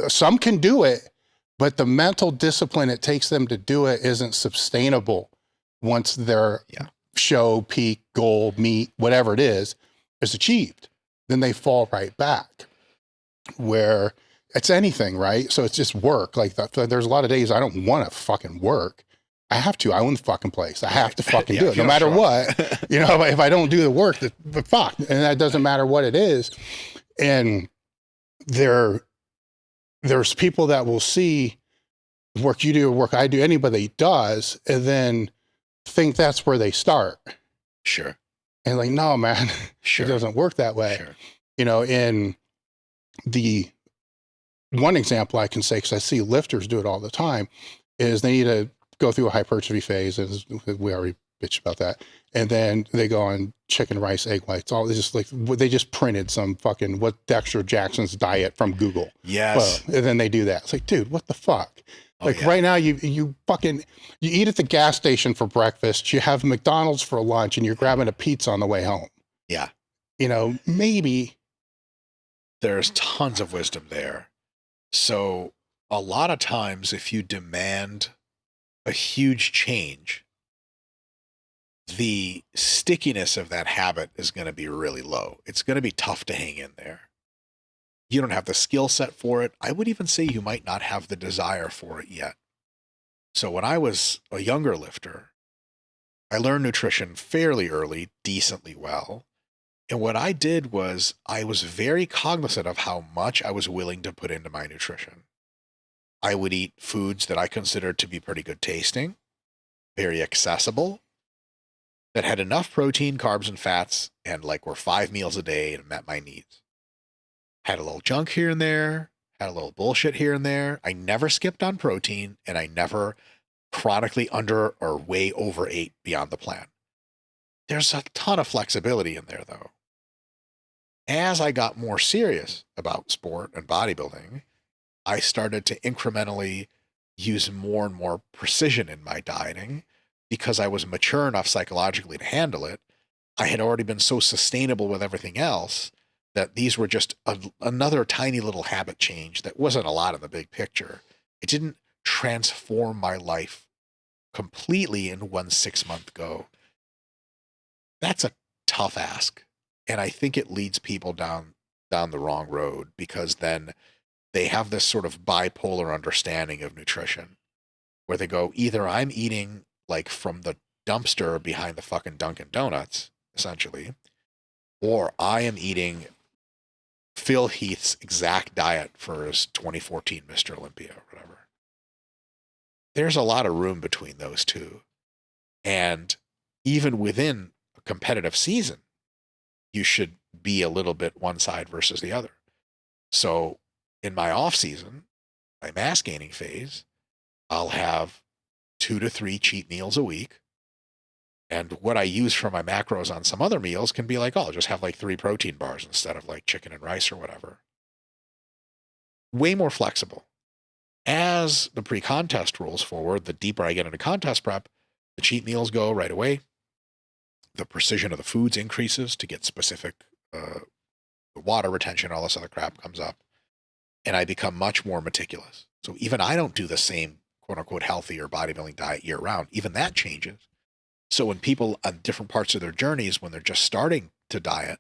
some can do it, but the mental discipline it takes them to do it isn't sustainable once their show, peak, goal, meet, whatever it is achieved. Then they fall right back where it's anything, right? So it's just work. Like there's a lot of days I don't want to fucking work. I have to. I own the fucking place. I have to fucking do it, no matter what. You know, if I don't do the work, but fuck, and that doesn't matter what it is. And there's people that will see work you do, work I do, anybody does, and then think that's where they start. Sure. And like, no, man, sure. It doesn't work that way. Sure. You know, in the one example I can say, because I see lifters do it all the time, is they need to go through a hypertrophy phase, and we already bitched about that. And then they go on chicken, rice, egg whites. All just like they just printed some fucking what Dexter Jackson's diet from Google. Yes. And then they do that. It's like, dude, what the fuck? Like right now, you eat at the gas station for breakfast, you have McDonald's for lunch, and you're grabbing a pizza on the way home. Yeah. You know, maybe. There's tons of wisdom there. So a lot of times, if you demand a huge change, the stickiness of that habit is going to be really low. It's going to be tough to hang in there. You don't have the skill set for it. I would even say you might not have the desire for it yet. So when I was a younger lifter, I learned nutrition fairly early, decently well. And what I did was I was very cognizant of how much I was willing to put into my nutrition. I would eat foods that I considered to be pretty good tasting, very accessible, that had enough protein, carbs, and fats, and like were 5 meals a day and met my needs. Had a little junk here and there, had a little bullshit here and there. I never skipped on protein, and I never chronically under or way overate beyond the plan. There's a ton of flexibility in there, though. As I got more serious about sport and bodybuilding, I started to incrementally use more and more precision in my dieting because I was mature enough psychologically to handle it. I had already been so sustainable with everything else that these were just another tiny little habit change that wasn't a lot in the big picture. It didn't transform my life completely in one 6-month go. That's a tough ask. And I think it leads people down the wrong road, because then they have this sort of bipolar understanding of nutrition where they go, either I'm eating like from the dumpster behind the fucking Dunkin' Donuts, essentially, or I am eating Phil Heath's exact diet for his 2014 Mr. Olympia or whatever. There's a lot of room between those two. And even within a competitive season, you should be a little bit one side versus the other. So in my off season, my mass gaining phase, I'll have 2 to 3 cheat meals a week. And what I use for my macros on some other meals can be like, oh, I'll just have like 3 protein bars instead of like chicken and rice or whatever. Way more flexible. As the pre-contest rolls forward, the deeper I get into contest prep, the cheat meals go right away. The precision of the foods increases to get specific water retention, all this other crap comes up. And I become much more meticulous. So even I don't do the same quote unquote healthy or bodybuilding diet year round. Even that changes. So when people on different parts of their journeys, when they're just starting to diet,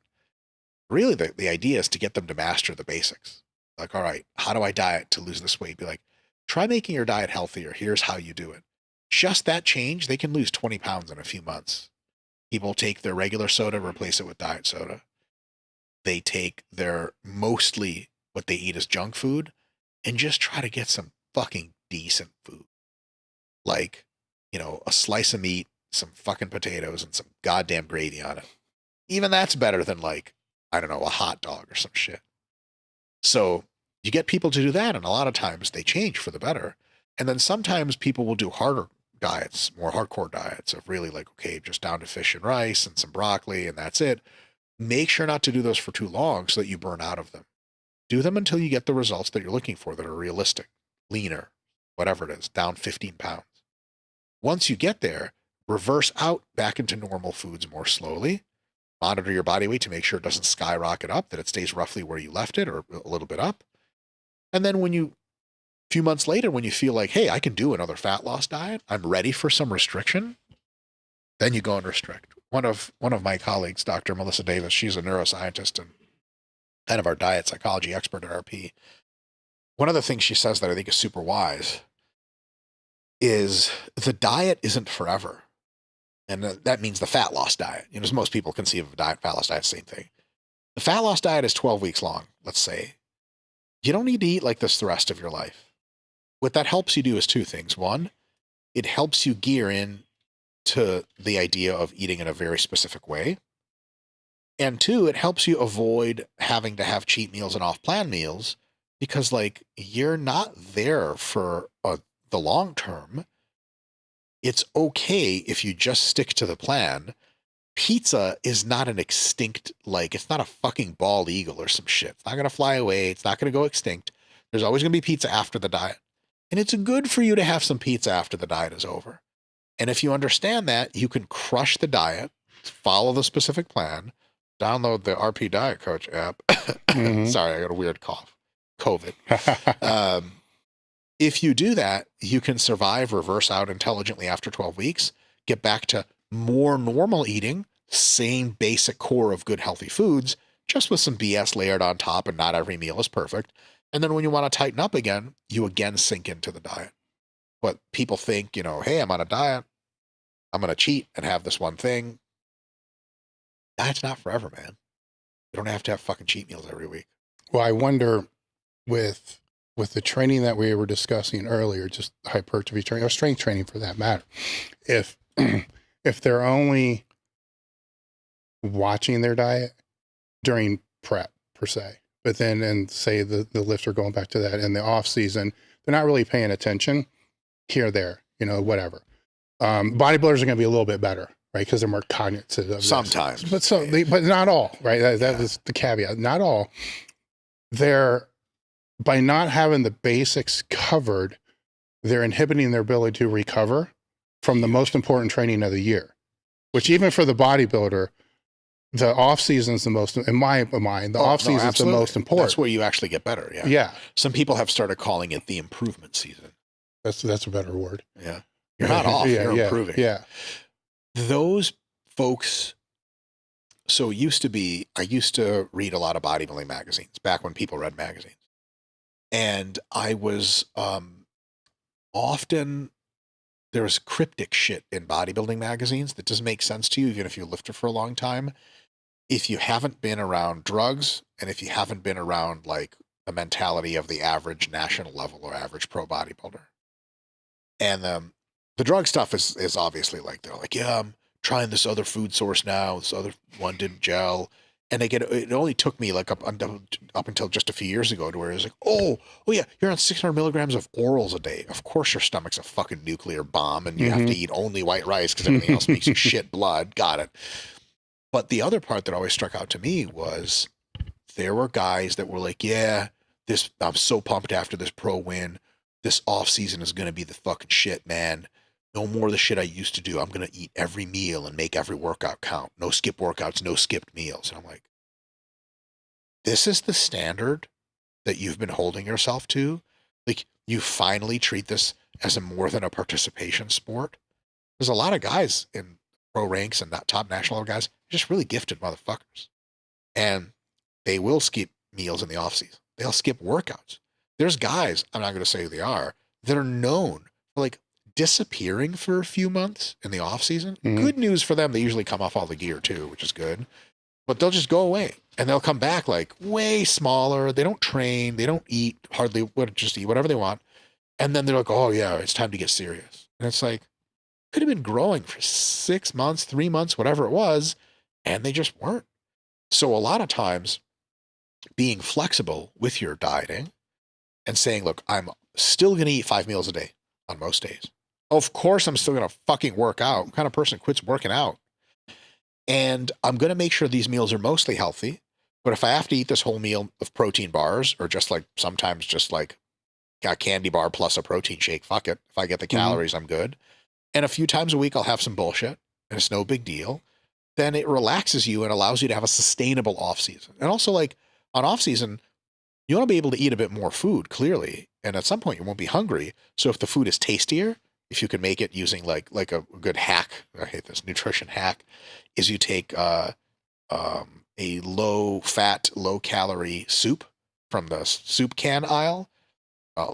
really the idea is to get them to master the basics. Like, all right, how do I diet to lose this weight? Be like, try making your diet healthier. Here's how you do it. Just that change, they can lose 20 pounds in a few months. People take their regular soda, replace it with diet soda. They take their mostly what they eat as junk food and just try to get some fucking decent food. Like, you know, a slice of meat, some fucking potatoes, and some goddamn gravy on it. Even that's better than like, I don't know, a hot dog or some shit. So you get people to do that, and a lot of times they change for the better. And then sometimes people will do harder diets, more hardcore diets of really like, okay, just down to fish and rice and some broccoli, and that's it. Make sure not to do those for too long so that you burn out of them. Do them until you get the results that you're looking for that are realistic, leaner, whatever it is, down 15 pounds. Once you get there, reverse out back into normal foods more slowly. Monitor your body weight to make sure it doesn't skyrocket up, that it stays roughly where you left it or a little bit up. And then when you few months later, when you feel like, hey, I can do another fat loss diet, I'm ready for some restriction, then you go and restrict. One of my colleagues, Dr. Melissa Davis, she's a neuroscientist and kind of our diet psychology expert at RP. One of the things she says that I think is super wise is the diet isn't forever. And that means the fat loss diet. You know, as most people conceive of a diet, fat loss diet, same thing. The fat loss diet is 12 weeks long, let's say. You don't need to eat like this the rest of your life. What that helps you do is two things. One, it helps you gear in to the idea of eating in a very specific way. And two, it helps you avoid having to have cheat meals and off-plan meals because, like, you're not there for the long term. It's okay if you just stick to the plan. Pizza is not an extinct, like, it's not a fucking bald eagle or some shit. It's not going to fly away. It's not going to go extinct. There's always going to be pizza after the diet. And it's good for you to have some pizza after the diet is over. And if you understand that, you can crush the diet, follow the specific plan, download the RP Diet Coach app. Sorry, I got a weird cough. COVID. If you do that, you can survive, reverse out intelligently after 12 weeks, get back to more normal eating, same basic core of good, healthy foods, just with some BS layered on top, and not every meal is perfect. And then when you want to tighten up again, you again sink into the diet. But people think, you know, hey, I'm on a diet, I'm going to cheat and have this one thing. Diet's not forever, man. You don't have to have fucking cheat meals every week. Well, I wonder with the training that we were discussing earlier, just hypertrophy training or strength training for that matter, if they're only watching their diet during prep per se, but then and say the lifter going back to that in the off season, they're not really paying attention here, there, you know, whatever. Bodybuilders are going to be a little bit better, right? Because they're more cognitive of sometimes, this. But not all, right? That is the caveat. Not all. They're, by not having the basics covered, they're inhibiting their ability to recover from the most important training of the year, which even for the bodybuilder, the off season is the most, in my mind, the off season is the most important. That's where you actually get better. Yeah. Yeah. Some people have started calling it the improvement season. That's a better word. Yeah. You're not off, you're improving. Yeah. Those folks, so I used to read a lot of bodybuilding magazines back when people read magazines. And I was often, there was cryptic shit in bodybuilding magazines that doesn't make sense to you, even if you lifted for a long time. If you haven't been around drugs, and if you haven't been around like the mentality of the average national level or average pro bodybuilder. And the drug stuff is obviously like, they're like, yeah, I'm trying this other food source now. This other one didn't gel. And it only took me like up until just a few years ago to where it's like, oh yeah, you're on 600 milligrams of orals a day. Of course your stomach's a fucking nuclear bomb and you have to eat only white rice because everything else makes you shit blood. Got it. But the other part that always struck out to me was there were guys that were like, yeah, I'm so pumped after this pro win. This off season is going to be the fucking shit, man. No more of the shit I used to do. I'm going to eat every meal and make every workout count. No skip workouts, no skipped meals. And I'm like, this is the standard that you've been holding yourself to? Like, you finally treat this as a more than a participation sport? There's a lot of guys in pro ranks and top national level guys, just really gifted motherfuckers. And they will skip meals in the offseason. They'll skip workouts. There's guys, I'm not going to say who they are, that are known for like disappearing for a few months in the off season. Good news for them. They usually come off all the gear too, which is good, but they'll just go away and they'll come back like way smaller. They don't train. They don't eat hardly, just eat whatever they want. And then they're like, oh yeah, it's time to get serious. And it's like, could have been growing for 6 months, 3 months, whatever it was. And they just weren't. So a lot of times being flexible with your dieting and saying, look, I'm still going to eat 5 meals a day on most days. Of course, I'm still going to fucking work out. What kind of person quits working out? And I'm going to make sure these meals are mostly healthy. But if I have to eat this whole meal of protein bars, or just like sometimes just like a candy bar plus a protein shake, fuck it. If I get the calories, I'm good. And a few times a week, I'll have some bullshit and it's no big deal. Then it relaxes you and allows you to have a sustainable off season. And also like on off season, You want to be able to eat a bit more food, clearly. And at some point you won't be hungry. So if the food is tastier, if you can make it using like a good hack, I hate this nutrition hack, is you take a low fat, low calorie soup from the soup can aisle.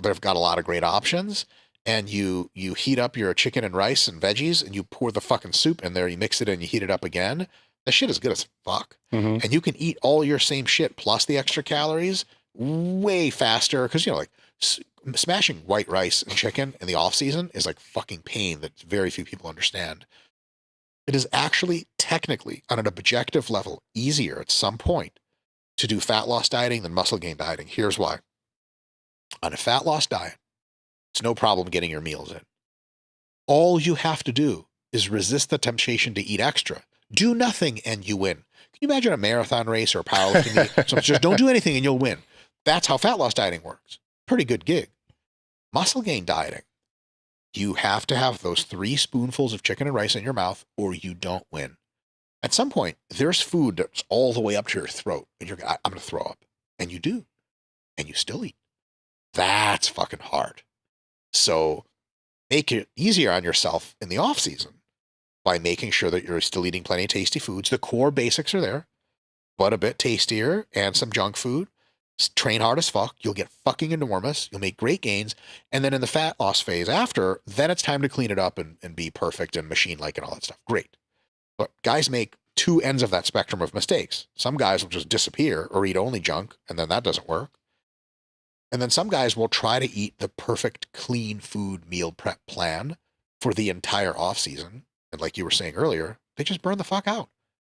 They've got a lot of great options. And you heat up your chicken and rice and veggies, and you pour the fucking soup in there. You mix it in, you heat it up again. That shit is good as fuck. Mm-hmm. And you can eat all your same shit plus the extra calories way faster. Because, you know, like smashing white rice and chicken in the off season is like fucking pain that very few people understand. It is actually technically, on an objective level, easier at some point to do fat loss dieting than muscle gain dieting. Here's why. On a fat loss diet, it's no problem getting your meals in. All you have to do is resist the temptation to eat extra. Do nothing and you win. Can you imagine a marathon race or a powerlifting meet? So just don't do anything and you'll win. That's how fat loss dieting works. Pretty good gig. Muscle gain dieting, you have to have those 3 spoonfuls of chicken and rice in your mouth or you don't win. At some point, there's food that's all the way up to your throat and you're I'm going to throw up. And you do. And you still eat. That's fucking hard. So make it easier on yourself in the off season by making sure that you're still eating plenty of tasty foods. The core basics are there, but a bit tastier and some junk food. Train hard as fuck. You'll get fucking enormous. You'll make great gains. And then in the fat loss phase after, then it's time to clean it up and be perfect and machine-like and all that stuff. Great. But guys make 2 ends of that spectrum of mistakes. Some guys will just disappear or eat only junk, and then that doesn't work. And then some guys will try to eat the perfect clean food meal prep plan for the entire off season. And like you were saying earlier, they just burn the fuck out.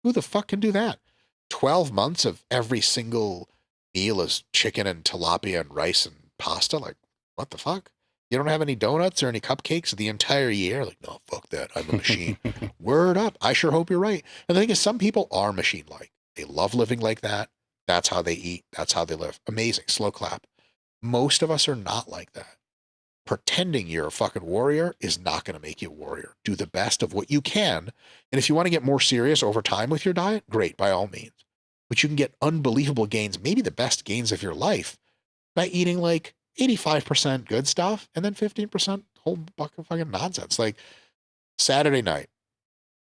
Who the fuck can do that? 12 months of every single meal is chicken and tilapia and rice and pasta. Like, what the fuck? You don't have any donuts or any cupcakes the entire year? Like, no, fuck that. I'm a machine. Word up. I sure hope you're right. And the thing is, some people are machine-like. They love living like that. That's how they eat. That's how they live. Amazing. Slow clap. Most of us are not like that. Pretending you're a fucking warrior is not going to make you a warrior. Do the best of what you can. And if you want to get more serious over time with your diet, great, by all means. But you can get unbelievable gains, maybe the best gains of your life, by eating like 85% good stuff and then 15% whole bucket of fucking nonsense. Like Saturday night,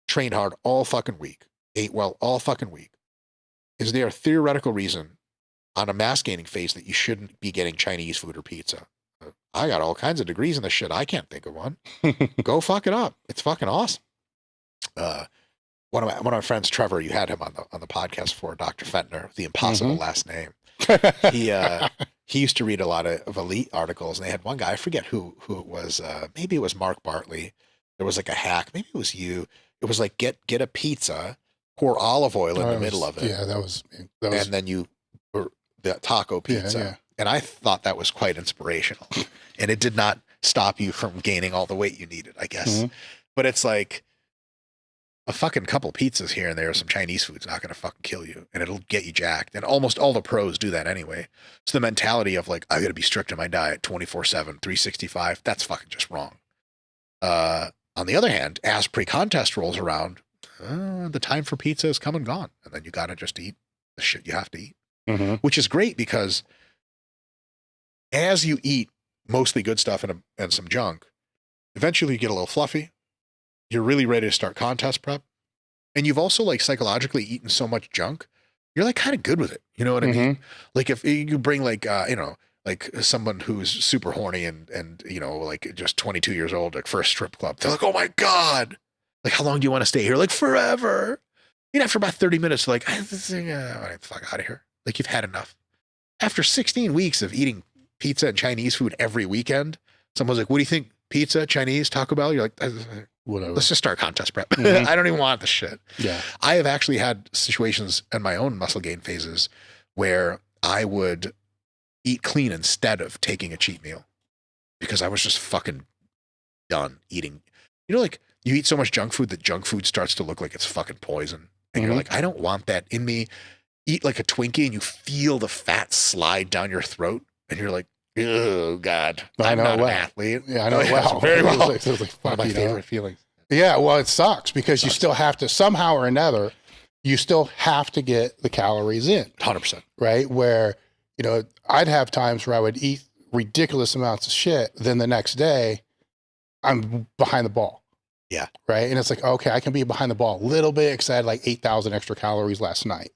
trained hard all fucking week, ate well all fucking week. Is there a theoretical reason on a mass gaining phase that you shouldn't be getting Chinese food or pizza? I got all kinds of degrees in this shit. I can't think of one. Go fuck it up. It's fucking awesome. One of my friends, Trevor, you had him on the podcast for Dr. Fentner, the impossible last name. He used to read a lot of elite articles, and they had one guy, I forget who it was. Maybe it was Mark Bartley. There was like a hack. Maybe it was you. It was like get a pizza, pour olive oil in the middle of it. Yeah, that was. And then the taco pizza. Yeah. And I thought that was quite inspirational. And it did not stop you from gaining all the weight you needed, I guess. But it's like a fucking couple pizzas here and there, some Chinese food's not going to fucking kill you. And it'll get you jacked. And almost all the pros do that anyway. So the mentality of like, I got to be strict in my diet 24/7, 365, that's fucking just wrong. On the other hand, as pre-contest rolls around, the time for pizza is come and gone. And then you got to just eat the shit you have to eat. Which is great because as you eat mostly good stuff and some junk, eventually you get a little fluffy. You're really ready to start contest prep. And you've also like psychologically eaten so much junk, you're like kind of good with it. You know what I mean? Like if you bring like, like someone who's super horny and, like just 22 years old, like first strip club, they're like, oh my God, like how long do you want to stay here? Like forever. And after about 30 minutes, like, I the fuck out of here. Like you've had enough. After 16 weeks of eating pizza and Chinese food every weekend, someone's like, what do you think? Pizza, Chinese, Taco Bell? You're like, whatever. Let's just start contest prep. I don't even want this shit. Yeah. I have actually had situations in my own muscle gain phases where I would eat clean instead of taking a cheat meal because I was just fucking done eating. Like you eat so much junk food that junk food starts to look like it's fucking poison. And you're like, I don't want that in me. Eat like a Twinkie and you feel the fat slide down your throat and you're like, oh God, I'm not an athlete. Yeah, I know it well. Very well. It's like, one of my favorite feelings. Yeah, well, it sucks because you still have to, somehow or another, you still have to get the calories in. 100%. Right? Where you know, I'd have times where I would eat ridiculous amounts of shit. Then the next day I'm behind the ball. Yeah. Right. And it's like, okay, I can be behind the ball a little bit because I had like 8,000 extra calories last night.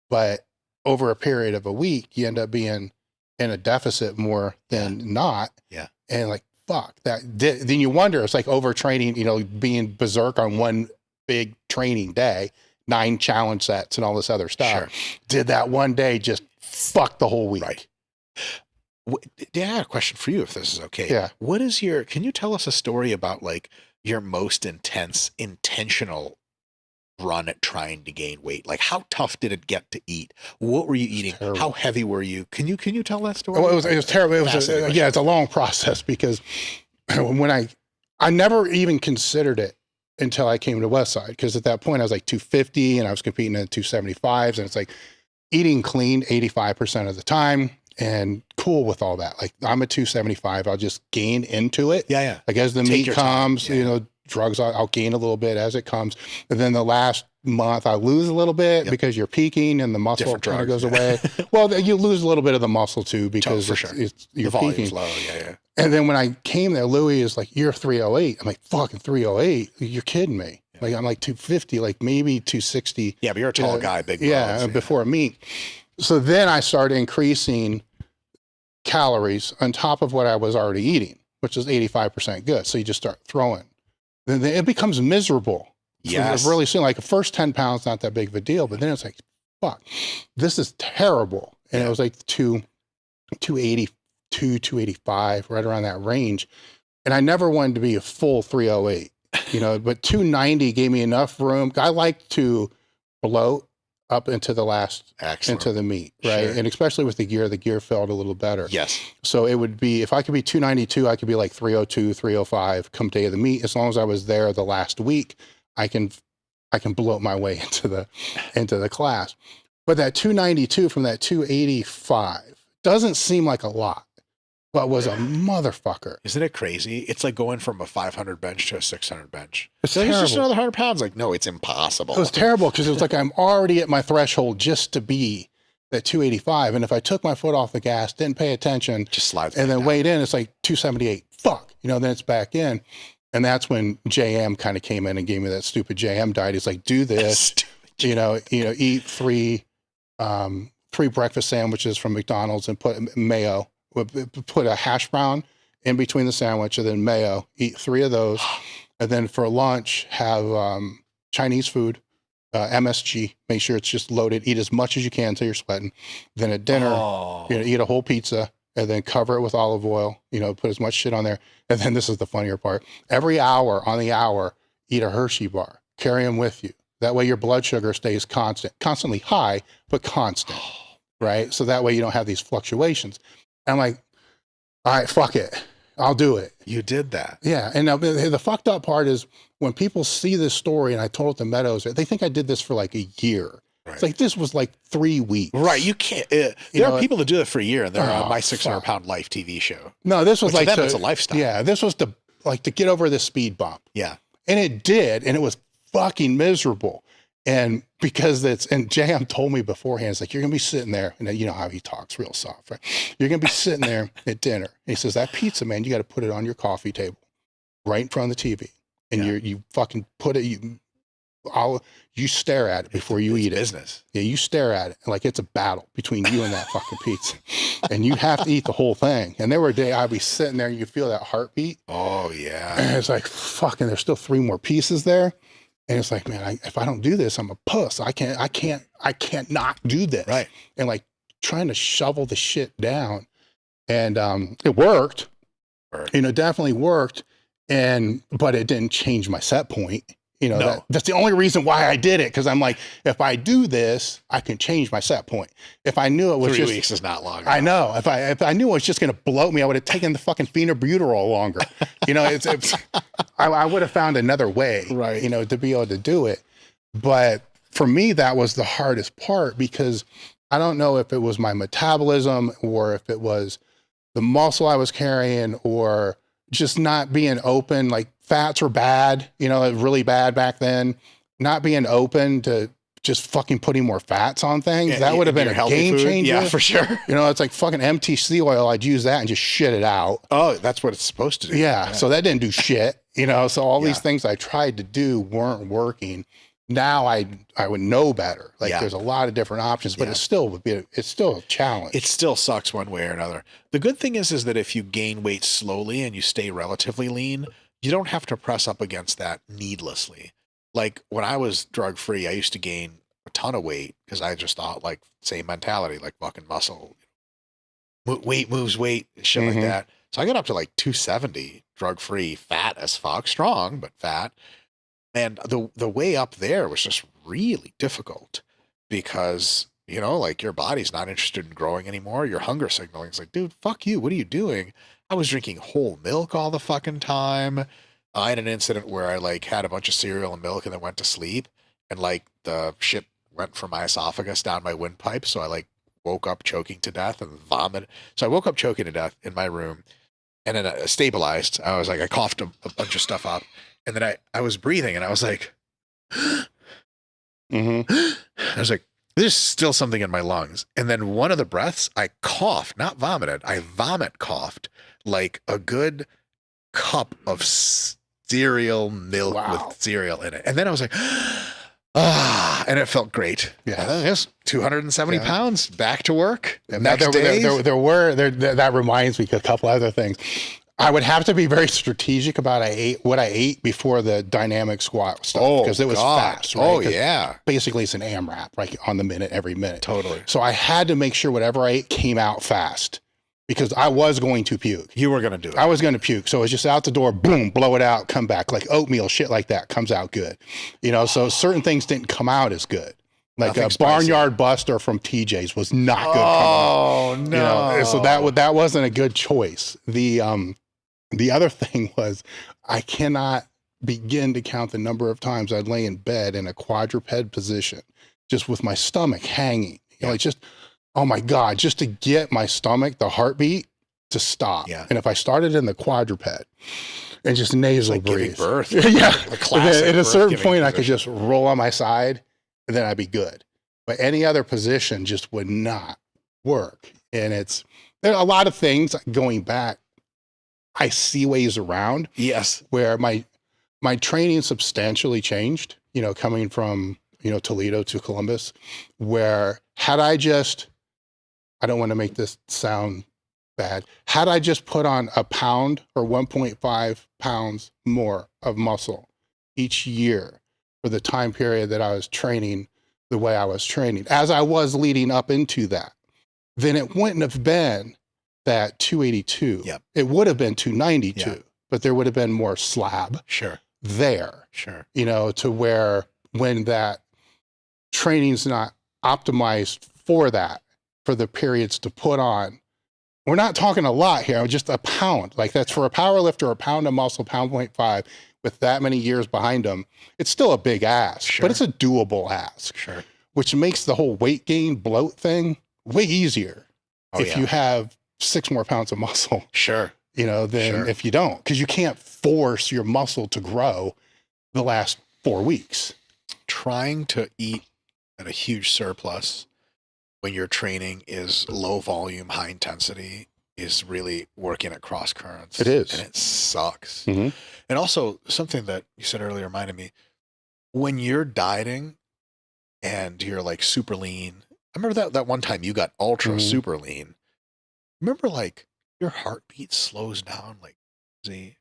But over a period of a week, you end up being in a deficit more than not. Yeah. And like, fuck that. Then you wonder, it's like overtraining, you know, being berserk on one big training day, 9 challenge sets and all this other stuff. Sure. Did that one day just fuck the whole week. Right. Dan, I have a question for you, if this is okay. Yeah. Can you tell us a story about like your most intentional run at trying to gain weight? Like, how tough did it get to eat? What were you eating? Terrible. How heavy were you? Can you tell that story? Well, it was terrible. It was it's a long process because when I never even considered it until I came to Westside, because at that point I was like 250 and I was competing in 275s, and it's like eating clean 85% of the time and cool with all that. Like, I'm a 275, I'll just gain into it. Yeah. Like as the meat comes, you know, drugs, I'll gain a little bit as it comes. And then the last month I lose a little bit because you're peaking and the muscle kind of goes away. Well, you lose a little bit of the muscle too, because you're peaking. Low. Yeah. And then when I came there, Louis is like, you're 308. I'm like, fucking 308? You're kidding me. Yeah. Like, I'm like 250, like maybe 260. Yeah, but you're a tall guy, big bones. Yeah, before meat. So then I started increasing calories on top of what I was already eating, which is 85% good. So you just start throwing. Then it becomes miserable. Yes. Really soon. Like the first 10 pounds, not that big of a deal, but then it's like, fuck, this is terrible. And it was like 282, 285, right around that range. And I never wanted to be a full 308, you know, but 290 gave me enough room. I like to bloat up into the last, into the meat, right? Sure. And especially with the gear felt a little better. Yes. So it would be, if I could be 292, I could be like 302, 305 come day of the meet. As long as I was there the last week, I can bloat my way into the class. But that 292 from that 285 doesn't seem like a lot, but was a motherfucker. Isn't it crazy? It's like going from a 500 bench to a 600 bench. It's like, just another 100 pounds. Like, no, it's impossible. It was terrible because it was like I'm already at my threshold just to be at 285. And if I took my foot off the gas, didn't pay attention, just slides and then weighed in, it's like 278. Fuck. You know, then it's back in. And that's when JM kind of came in and gave me that stupid JM diet. He's like, do this, you know, eat three breakfast sandwiches from McDonald's and put mayo. Put a hash brown in between the sandwich and then mayo, eat 3 of those. And then for lunch, have Chinese food, MSG, make sure it's just loaded, eat as much as you can until you're sweating. Then at dinner, you know, eat a whole pizza and then cover it with olive oil, you know, put as much shit on there. And then this is the funnier part. Every hour on the hour, eat a Hershey bar, carry them with you. That way your blood sugar stays constantly high, but constant, right? So that way you don't have these fluctuations. I'm like, all right, fuck it. I'll do it. You did that. Yeah. And now the fucked up part is when people see this story and I told it to Meadows, they think I did this for like a year. Right. It's like, this was like 3 weeks. Right. You can't, there are people that do it for a year and they're on My 600-Pound Life TV show. No, this was like, for them, it's a lifestyle. Yeah. This was to get over the speed bump. Yeah. And it did. And it was fucking miserable. And because and JM told me beforehand, it's like, you're going to be sitting there, and you know how he talks real soft, right? You're going to be sitting there at dinner. And he says, that pizza, man, you got to put it on your coffee table right in front of the TV. And you fucking put it, you stare at it before you eat it. Business. Yeah, you stare at it like it's a battle between you and that fucking pizza. And you have to eat the whole thing. And there were days I'd be sitting there and you feel that heartbeat. Oh, yeah. And it's like, fucking, there's still 3 more pieces there. And it's like, man, if I don't do this, I'm a puss. I can't not do this. Right. And like trying to shovel the shit down. And it worked. You know, definitely worked. But it didn't change my set point. You know, that's the only reason why I did it. Because I'm like, if I do this, I can change my set point. If I knew it was 3 weeks is not long enough. I know. If I knew it was just going to bloat me, I would have taken the fucking phenobarbital longer. You know, I would have found another way, right, you know, to be able to do it. But for me, that was the hardest part because I don't know if it was my metabolism or if it was the muscle I was carrying or just not being open. Like fats were bad, you know, really bad back then. Not being open to just fucking putting more fats on things. Yeah, that would have been your a healthy game food. changer. Yeah, for sure. You know, it's like fucking MTC oil. I'd use that and just shit it out. Oh, that's what it's supposed to do. Yeah. So that didn't do shit. You know, so all these Yeah. things I tried to do weren't working. Now I would know better. Like Yeah. there's a lot of different options, but Yeah. it's still a challenge. It still sucks one way or another. The good thing is that if you gain weight slowly and you stay relatively lean, you don't have to press up against that needlessly. Like when I was drug free, I used to gain a ton of weight because I just thought like same mentality, like fucking muscle, weight moves weight, shit like Mhm. that. So I got up to like 270 drug free, fat as fuck, strong, but fat. And the way up there was just really difficult because, you know, like your body's not interested in growing anymore. Your hunger signaling is like, dude, fuck you. What are you doing? I was drinking whole milk all the fucking time. I had an incident where I like had a bunch of cereal and milk and then went to sleep and like the shit went from my esophagus down my windpipe. So I like woke up choking to death and vomited. So I woke up choking to death in my room and then I stabilized. I was like, I coughed a bunch of stuff up. And then I was breathing and I was like, Mhm. I was like, there's still something in my lungs. And then one of the breaths, I coughed, not vomited. I vomit coughed like a good cup of cereal milk Wow. with cereal in it. And then I was like, and it felt great. Yeah. And then it was 270 Yeah. pounds back to work. The Now, next day. that reminds me of a couple other things. I would have to be very strategic about what I ate before the dynamic squat stuff because it was fast. Right? Oh, 'Cause yeah. basically, it's an AMRAP, right, on the minute, every minute. Totally. So I had to make sure whatever I ate came out fast because I was going to puke. You were going to do it. I was going to puke. So it's just out the door, boom, blow it out, come back. Like oatmeal, shit like that comes out good. You know, so certain things didn't come out as good. Like Nothing a spicy. Barnyard Buster from TJ's was not good coming out. Oh, no. You know, so that wasn't a good choice. The other thing was I cannot begin to count the number of times I'd lay in bed in a quadruped position, just with my stomach hanging. You know, like just, oh my God, just to get my stomach, the heartbeat to stop. Yeah. And if I started in the quadruped and just nasal like giving breathe. birth. Yeah. The classic At a certain birth-giving point, I could position. just roll on my side and then I'd be good. But any other position just would not work. And there are a lot of things going back. I see ways around Yes. where my training substantially changed, you know, coming from, you know, Toledo to Columbus, where had I don't want to make this sound bad, had I just put on a pound or 1.5 pounds more of muscle each year for the time period that I was training the way I was training, as I was leading up into that, then it wouldn't have been that 282. Yep. It would have been 292, Yeah. but there would have been more slab Sure. there, Sure. you know, to where when that training's not optimized for that, for the periods to put on, we're not talking a lot here, just a pound. Like that's for a power lifter, a pound of muscle, pound 0.5 with that many years behind them. It's still a big ask, Sure. but it's a doable ask, Sure. which makes the whole weight gain bloat thing way easier Oh, if yeah. you have 6 more pounds of muscle, Sure. you know, than Sure. if you don't, because you can't force your muscle to grow the last 4 weeks. Trying to eat at a huge surplus when your training is low volume, high intensity is really working at cross currents. It is. And it sucks. Mhm. And also something that you said earlier reminded me, when you're dieting and you're like super lean, I remember that one time you got ultra Mhm. super lean. Remember like your heartbeat slows down like crazy.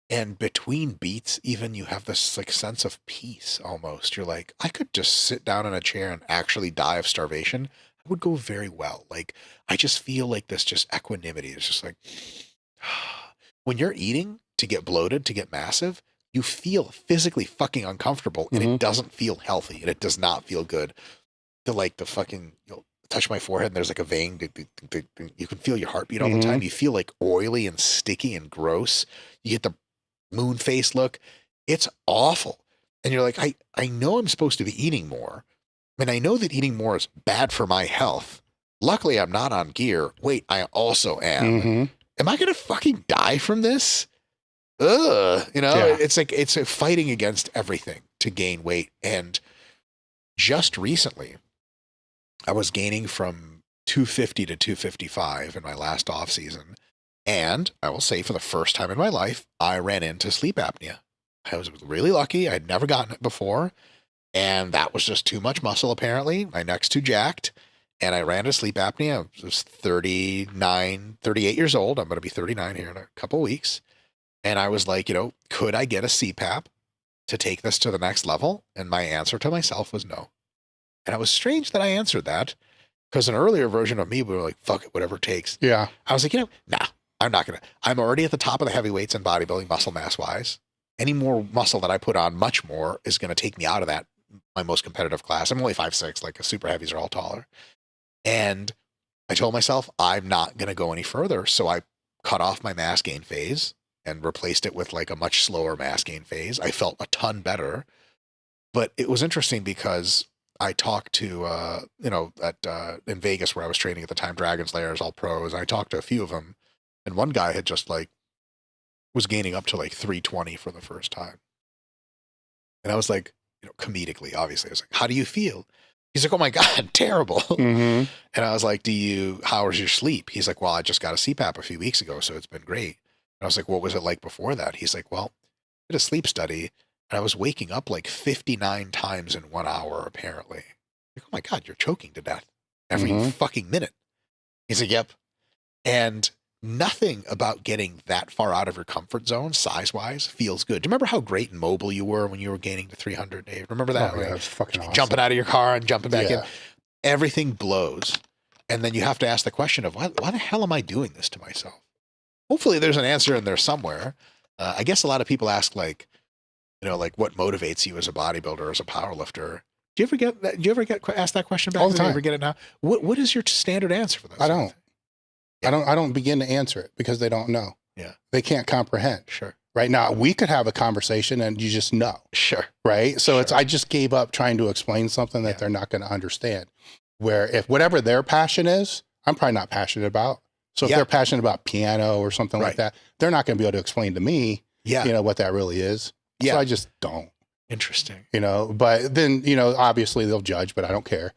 And between beats, even you have this like sense of peace almost. You're like, I could just sit down in a chair and actually die of starvation. It would go very well. Like, I just feel like this just equanimity. It's just like, when you're eating to get bloated, to get massive, you feel physically fucking uncomfortable and Mhm. it doesn't feel healthy and it does not feel good. The fucking, you'll touch my forehead and there's like a vein. You can feel your heartbeat all the time. You feel like oily and sticky and gross. You get the moon face look. It's awful. And you're like, I know I'm supposed to be eating more. And I know that eating more is bad for my health. Luckily, I'm not on gear. Wait, I also am. Mhm. Am I going to fucking die from this? Ugh. You know, Yeah. it's like, it's a fighting against everything to gain weight. And just recently, I was gaining from 250 to 255 in my last off season. And I will say, for the first time in my life, I ran into sleep apnea. I was really lucky. I'd never gotten it before. And that was just too much muscle, apparently. My neck's too jacked. And I ran into sleep apnea. I was 38 years old. I'm going to be 39 here in a couple of weeks. And I was like, could I get a CPAP to take this to the next level? And my answer to myself was no. And it was strange that I answered that, because an earlier version of me would be like, fuck it, whatever it takes. Yeah. I was like, nah, I'm not going to. I'm already at the top of the heavyweights in bodybuilding, muscle mass wise. Any more muscle that I put on, much more, is going to take me out of that, my most competitive class. I'm only 5'6", like the super heavies are all taller. And I told myself, I'm not going to go any further. So I cut off my mass gain phase and replaced it with like a much slower mass gain phase. I felt a ton better. But it was interesting because I talked to, in Vegas where I was training at the time, Dragon Slayers, all pros. And I talked to a few of them. And one guy had just was gaining up to 320 for the first time. And I was like, comedically, obviously, I was like, how do you feel? He's like, oh my God, terrible. Mm-hmm. And I was like, how was your sleep? He's like, well, I just got a CPAP a few weeks ago, so it's been great. And I was like, what was it like before that? He's like, well, I did a sleep study and I was waking up 59 times in 1 hour, apparently. Like, oh my God, you're choking to death every fucking minute. He's like, yep. And nothing about getting that far out of your comfort zone, size-wise, feels good. Do you remember how great and mobile you were when you were gaining to 300, Dave? Remember that? Oh, yeah, that's fucking awesome. Jumping out of your car and jumping back in. Everything blows. And then you have to ask the question of, why the hell am I doing this to myself? Hopefully there's an answer in there somewhere. I guess a lot of people ask, what motivates you as a bodybuilder, as a powerlifter? Do you ever get that? Do you ever get asked that question back? All the time. Do you ever get it now? What is your standard answer for that? I don't. I don't begin to answer it because they don't know. Yeah. They can't comprehend. Sure. Right now, we could have a conversation and you just know. Sure. Right. So I just gave up trying to explain something that they're not going to understand. Where if whatever their passion is, I'm probably not passionate about. So if they're passionate about piano or something like that, they're not going to be able to explain to me, what that really is. Yeah. So I just don't. Interesting. But then, obviously they'll judge, but I don't care,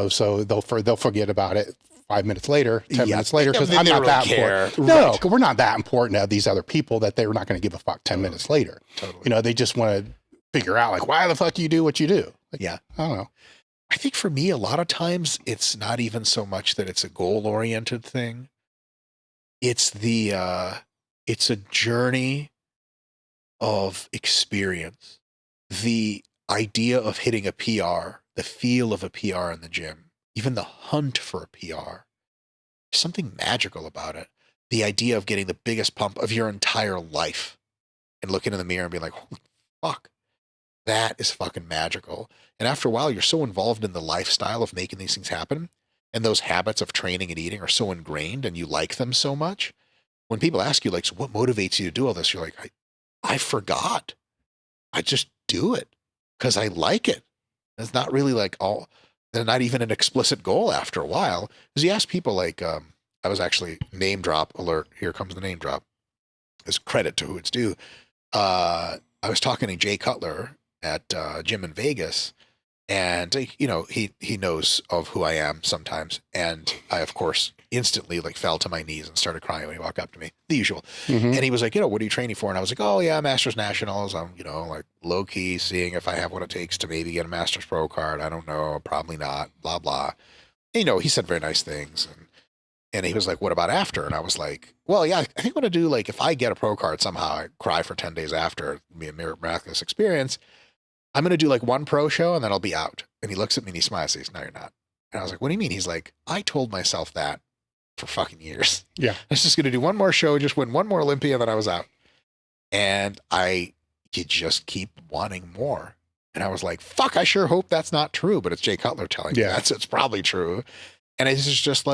so they'll forget about it 5 minutes later, 10 minutes later, because I'm not that important. No, because we're not that important to these other people that they're not going to give a fuck 10 minutes later. Totally. They just want to figure out why the fuck you do what you do. I don't know. I think for me, a lot of times it's not even so much that it's a goal-oriented thing. It's it's a journey of experience. The idea of hitting a PR, the feel of a PR in the gym, even the hunt for a PR, there's something magical about it. The idea of getting the biggest pump of your entire life and looking in the mirror and being like, holy fuck, that is fucking magical. And after a while, you're so involved in the lifestyle of making these things happen, and those habits of training and eating are so ingrained and you like them so much. When people ask you, so what motivates you to do all this? You're like, I forgot. I just do it because I like it. It's not really they're not even an explicit goal after a while. Because you ask people I was actually, name drop alert. Here comes the name drop. As credit to who it's due. I was talking to Jay Cutler at gym in Vegas, and he knows of who I am sometimes, and I of course instantly fell to my knees and started crying when he walked up to me, the usual. And he was like, what are you training for? And I was like, oh yeah, Masters Nationals. I'm low key seeing if I have what it takes to maybe get a Masters Pro card. I don't know, probably not. Blah blah. And, he said very nice things, and he was like, what about after? And I was like, well, yeah, I think what I do, if I get a pro card somehow, I cry for 10 days after, it'll be a miraculous experience. I'm going to do one pro show and then I'll be out. And he looks at me and he smiles and says, no, you're not. And I was like, what do you mean? He's like, I told myself that for fucking years. Yeah. I was just going to do one more show, just win one more Olympia, and then I was out. And you just keep wanting more. And I was like, fuck, I sure hope that's not true. But it's Jay Cutler telling me it's probably true. And it's just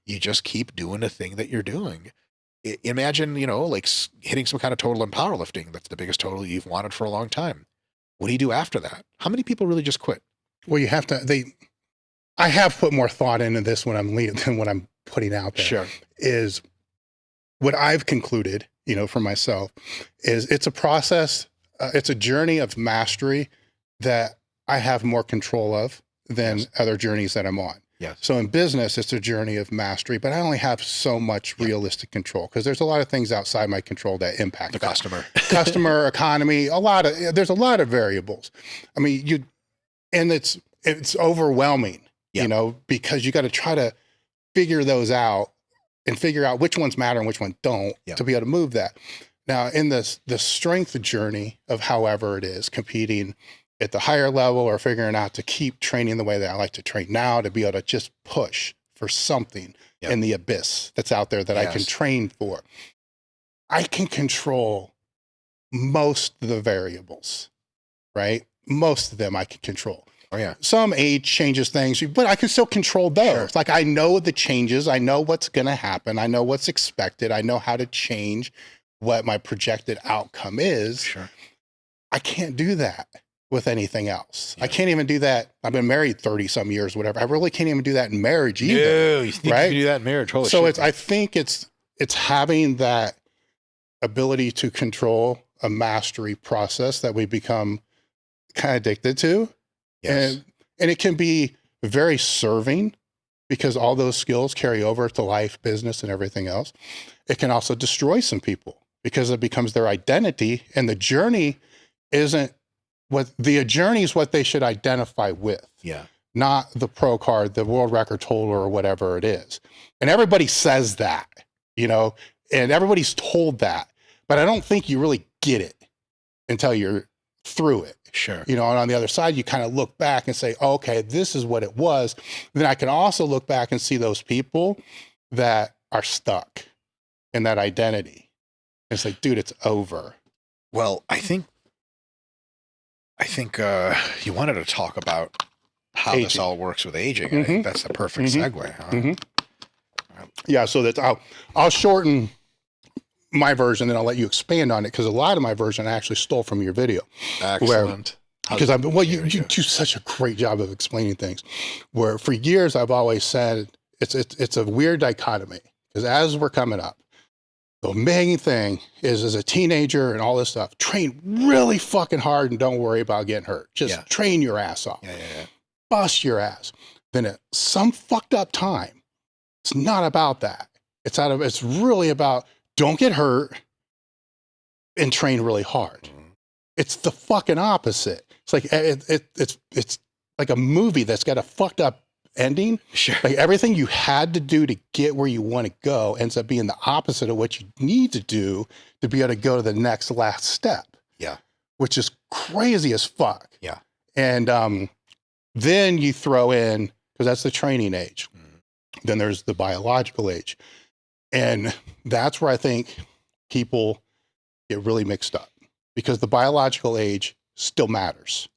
you just keep doing the thing that you're doing. Imagine, hitting some kind of total in powerlifting. That's the biggest total you've wanted for a long time. What do you do after that? How many people really just quit? Well, you have to, I have put more thought into this when I'm leading than what I'm putting out there. Sure. Is what I've concluded, for myself, is it's a process. It's a journey of mastery that I have more control of than other journeys that I'm on. Yes. So in business, it's a journey of mastery, but I only have so much realistic control because there's a lot of things outside my control that impact The customer. customer, economy, there's a lot of variables. I mean, and it's overwhelming, because you got to try to figure those out and figure out which ones matter and which ones don't to be able to move that. Now, in the strength journey of however it is, competing at the higher level or figuring out to keep training the way that I like to train now, to be able to just push for something in the abyss that's out there that I can train for. I can control most of the variables, right? Most of them I can control. Oh, yeah. Some age changes things, but I can still control those. Sure. Like I know the changes. I know what's going to happen. I know what's expected. I know how to change what my projected outcome is. Sure. I can't do that with anything else. I can't even do that. I've been married 30 some years, whatever. I really can't even do that in marriage either. No, you think right? you can do that in marriage? Holy so shit. I think it's having that ability to control a mastery process that we become kind of addicted to. Yes. And it can be very serving because all those skills carry over to life, business, and everything else. It can also destroy some people because it becomes their identity, and the journey isn't the journey is what they should identify with. Yeah. Not the pro card, the world record holder, or whatever it is. And everybody says that, and everybody's told that, but I don't think you really get it until you're through it. Sure. And on the other side, you kind of look back and say, oh, okay, this is what it was. Then I can also look back and see those people that are stuck in that identity. It's like, dude, it's over. Well, I think you wanted to talk about how aging. this all works with aging. I think that's the perfect segue. Huh? Yeah. So that I'll shorten my version, then I'll let you expand on it because a lot of my version I actually stole from your video. Excellent. Because you do such a great job of explaining things. Where for years I've always said it's a weird dichotomy because as we're coming up, the main thing is as a teenager and all this stuff, train really fucking hard and don't worry about getting hurt. Just train your ass off. Yeah. Bust your ass. Then at some fucked up time, it's not about that. It's really about don't get hurt and train really hard. Mm-hmm. It's the fucking opposite. It's like it's like a movie that's got a fucked up ending. Sure. Like everything you had to do to get where you want to go ends up being the opposite of what you need to do to be able to go to the next last step. Yeah. Which is crazy as fuck. Yeah. And then you throw in, because that's the training age. Mm-hmm. Then there's the biological age. And that's where I think people get really mixed up because the biological age still matters.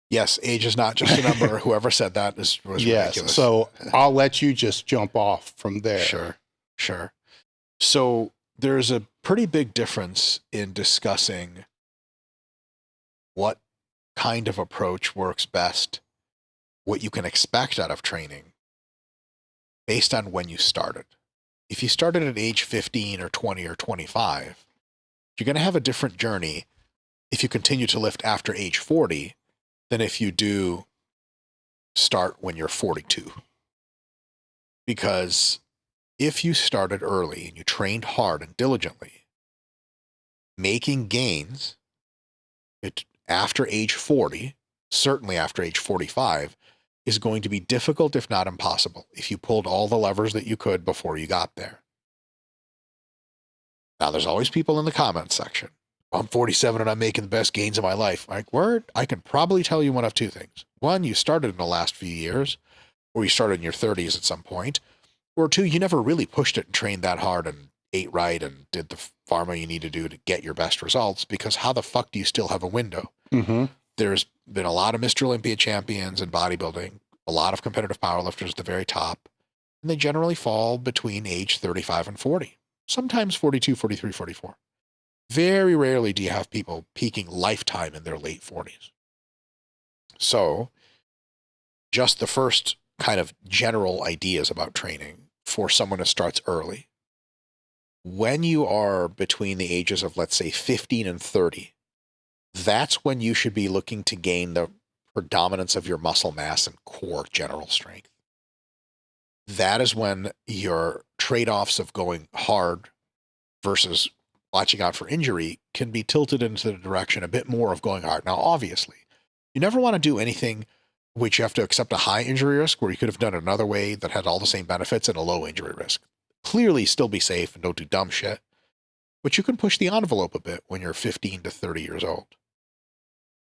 Yes, age is not just a number. Whoever said that was ridiculous. So I'll let you just jump off from there. Sure. So there's a pretty big difference in discussing what kind of approach works best, what you can expect out of training based on when you started. If you started at age 15 or 20 or 25, you're going to have a different journey if you continue to lift after age 40 than if you do start when you're 42. Because if you started early and you trained hard and diligently, making gains after age 40, certainly after age 45, is going to be difficult, if not impossible, if you pulled all the levers that you could before you got there. Now, there's always people in the comments section. I'm 47 and I'm making the best gains of my life. Like, word, I can probably tell you one of two things. One, you started in the last few years, or you started in your 30s at some point. Or two, you never really pushed it and trained that hard and ate right and did the pharma you need to do to get your best results, because how the fuck do you still have a window? Mm-hmm. There's been a lot of Mr. Olympia champions in bodybuilding, a lot of competitive powerlifters at the very top, and they generally fall between age 35 and 40, sometimes 42, 43, 44. Very rarely do you have people peaking lifetime in their late 40s. So just the first kind of general ideas about training for someone who starts early. When you are between the ages of, let's say, 15 and 30, that's when you should be looking to gain the predominance of your muscle mass and core general strength. That is when your trade-offs of going hard versus watching out for injury can be tilted into the direction a bit more of going hard. Now, obviously, you never want to do anything which you have to accept a high injury risk where you could have done it another way that had all the same benefits and a low injury risk. Clearly still be safe and don't do dumb shit, but you can push the envelope a bit when you're 15 to 30 years old.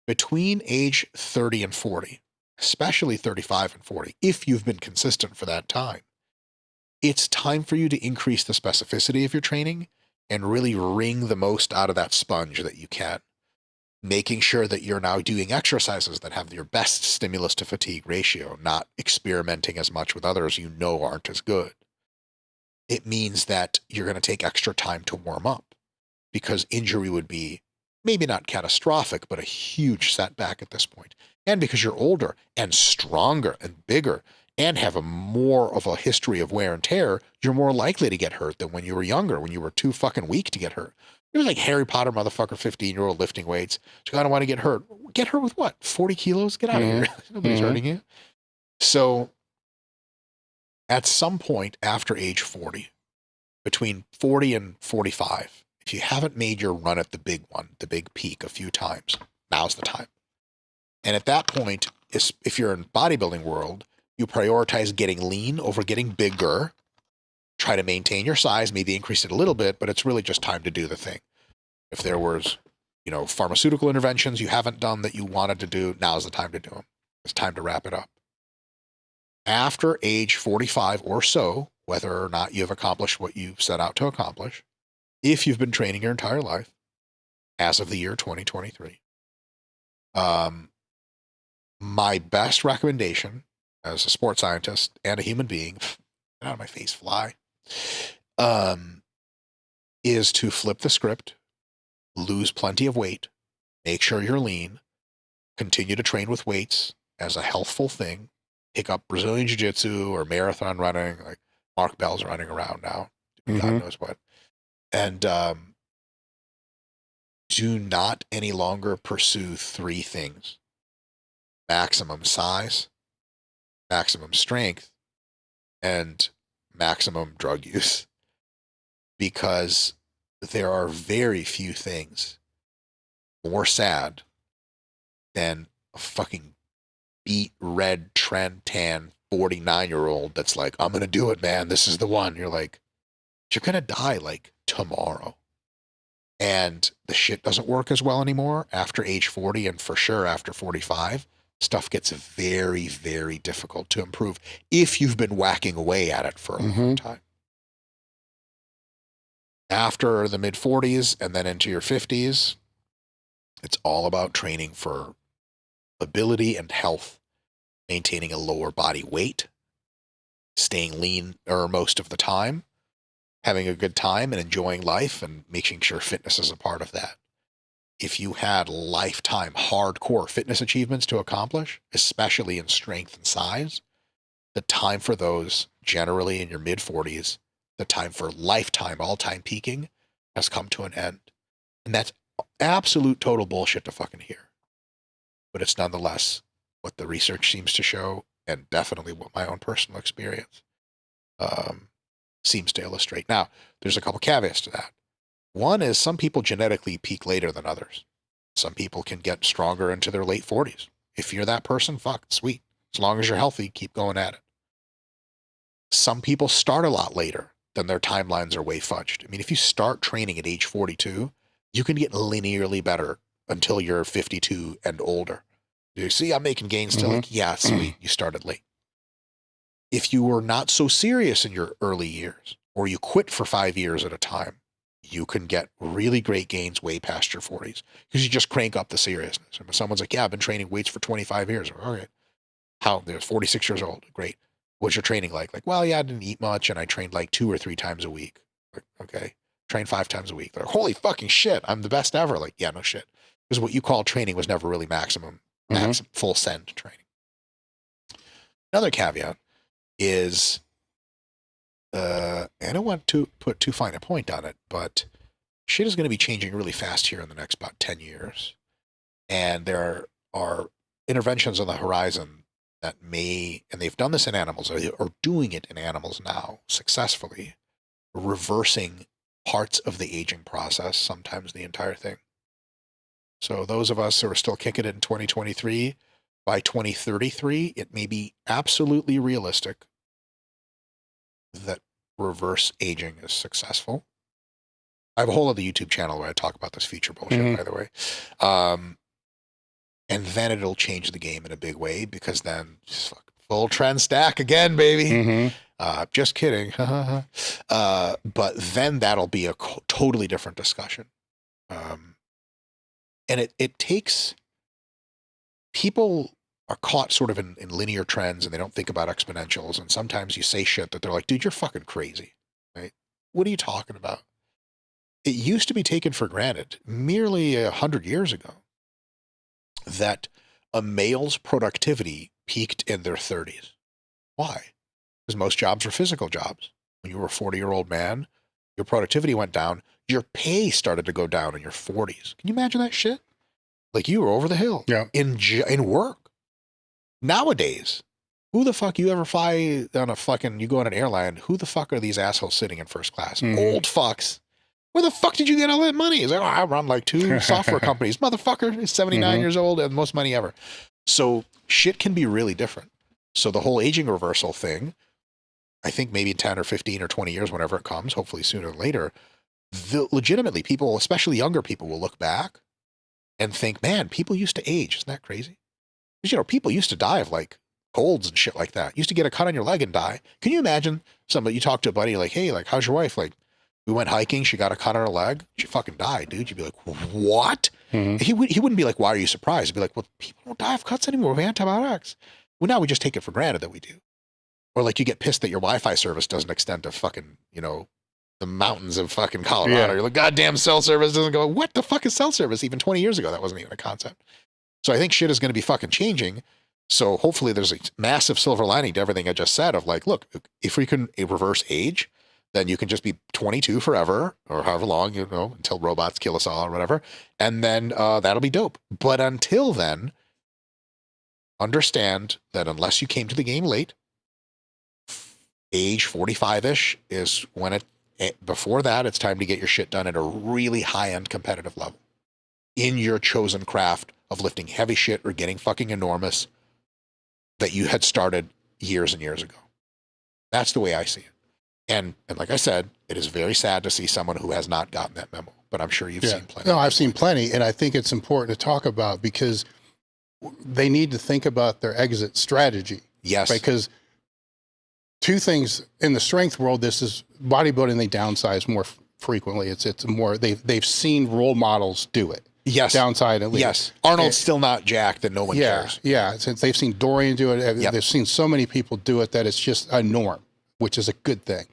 Between age 30 and 40, especially 35 and 40, if you've been consistent for that time, it's time for you to increase the specificity of your training and really wring the most out of that sponge that you can, making sure that you're now doing exercises that have your best stimulus to fatigue ratio, not experimenting as much with others you know aren't as good. It means that you're going to take extra time to warm up because injury would be maybe not catastrophic, but a huge setback at this point. And because you're older and stronger and bigger and have a more of a history of wear and tear, you're more likely to get hurt than when you were younger, when you were too fucking weak to get hurt. You're like Harry Potter motherfucker, 15-year-old lifting weights. So I don't want to get hurt. Get hurt with what? 40 kilos? Get out of here. Nobody's hurting you. So at some point after age 40, between 40 and 45, if you haven't made your run at the big one, the big peak a few times, now's the time. And at that point, if you're in bodybuilding world, you prioritize getting lean over getting bigger, try to maintain your size, maybe increase it a little bit, but it's really just time to do the thing. If there was, pharmaceutical interventions you haven't done that you wanted to do, now's the time to do them. It's time to wrap it up. After age 45 or so, whether or not you've accomplished what you've set out to accomplish, if you've been training your entire life, as of the year 2023, my best recommendation as a sports scientist and a human being, get out of my face, fly, is to flip the script, lose plenty of weight, make sure you're lean, continue to train with weights as a healthful thing, pick up Brazilian Jiu-Jitsu or marathon running, like Mark Bell's running around now, God knows what. And do not any longer pursue three things: maximum size, maximum strength, and maximum drug use. Because there are very few things more sad than a fucking beat red trend tan 49-year-old that's like, I'm going to do it, man. This is the one. You're like, you're going to die like tomorrow. And the shit doesn't work as well anymore after age 40, and for sure after 45. Stuff gets very, very difficult to improve if you've been whacking away at it for a long time. After the mid-40s and then into your 50s, it's all about training for ability and health, maintaining a lower body weight, staying lean most of the time, having a good time and enjoying life, and making sure fitness is a part of that. If you had lifetime hardcore fitness achievements to accomplish, especially in strength and size, the time for those, generally in your mid-40s, the time for lifetime all-time peaking has come to an end. And that's absolute total bullshit to fucking hear. But it's nonetheless what the research seems to show, and definitely what my own personal experience seems to illustrate. Now, there's a couple caveats to that. One is some people genetically peak later than others. Some people can get stronger into their late 40s. If you're that person, fuck, sweet. As long as you're healthy, keep going at it. Some people start a lot later, then their timelines are way fudged. I mean, if you start training at age 42, you can get linearly better until you're 52 and older. You see, I'm making gains still. Like, yeah, sweet, you started late. If you were not so serious in your early years, or you quit for 5 years at a time, you can get really great gains way past your 40s because you just crank up the seriousness. If someone's like, yeah, I've been training weights for 25 years. Okay. How? They're 46 years old. Great. What's your training like? Like, well, yeah, I didn't eat much and I trained like 2 or 3 times a week. Like, okay. Train 5 times a week. They're like, holy fucking shit, I'm the best ever. Like, yeah, no shit. Because what you call training was never really maximum full send training. Another caveat is, I don't want to put too fine a point on it, but shit is going to be changing really fast here in the next about 10 years. And there are interventions on the horizon that may, and they've done this in animals, or doing it in animals now successfully, reversing parts of the aging process, sometimes the entire thing. So those of us who are still kicking it in 2023, by 2033, it may be absolutely realistic that reverse aging is successful. I have a whole other YouTube channel where I talk about this future bullshit, by the way. And then it'll change the game in a big way, because then just full trend stack again, baby. Just kidding. But then that'll be a totally different discussion. And it takes, people are caught sort of in linear trends, and they don't think about exponentials. And sometimes you say shit that they're like, dude, you're fucking crazy, right? What are you talking about? It used to be taken for granted merely 100 years ago that a male's productivity peaked in their 30s. Why? Because most jobs were physical jobs. When you were a 40-year-old man, your productivity went down. Your pay started to go down in your 40s. Can you imagine that shit? Like, you were over the hill in work. Nowadays, who the fuck you ever fly on a fucking, you go on an airline, who the fuck are these assholes sitting in first class? Old fucks. Where the fuck did you get all that money? He's like, oh, I run like 2 software companies. Motherfucker is 79 years old and most money ever. So shit can be really different. So the whole aging reversal thing, I think maybe in 10 or 15 or 20 years, whenever it comes, hopefully sooner than later, legitimately people, especially younger people, will look back and think, man, people used to age. Isn't that crazy? Because, you know, people used to die of like colds and shit like that. Used to get a cut on your leg and die. Can you imagine somebody, you talk to a buddy like, hey, like, how's your wife? Like, we went hiking. She got a cut on her leg. She fucking died, dude. You'd be like, what? He wouldn't be like, why are you surprised? He'd be like, well, people don't die of cuts anymore. We have antibiotics. Well, now we just take it for granted that we do. Or like, you get pissed that your Wi-Fi service doesn't extend to fucking, you know, the mountains of fucking Colorado. Yeah. You're like, goddamn cell service doesn't go. What the fuck is cell service? Even 20 years ago, that wasn't even a concept. So I think shit is going to be fucking changing. So hopefully there's a massive silver lining to everything I just said of like, look, if we can reverse age, then you can just be 22 forever, or however long, you know, until robots kill us all or whatever. And then that'll be dope. But until then, understand that unless you came to the game late, age 45-ish is when before that, it's time to get your shit done at a really high-end competitive level in your chosen craft of lifting heavy shit or getting fucking enormous that you had started years and years ago. That's the way I see it. And like I said, it is very sad to see someone who has not gotten that memo, but I'm sure you've seen plenty. No, I've seen plenty. And I think it's important to talk about, because they need to think about their exit strategy. Yes. Right? Because two things in the strength world, this is bodybuilding, they downsize more frequently. It's more, they've seen role models do it. Yes. Downside at least. Yes. Arnold's still not jacked and no one cares. Yeah. Since they've seen Dorian do it, they've seen so many people do it that it's just a norm, which is a good thing.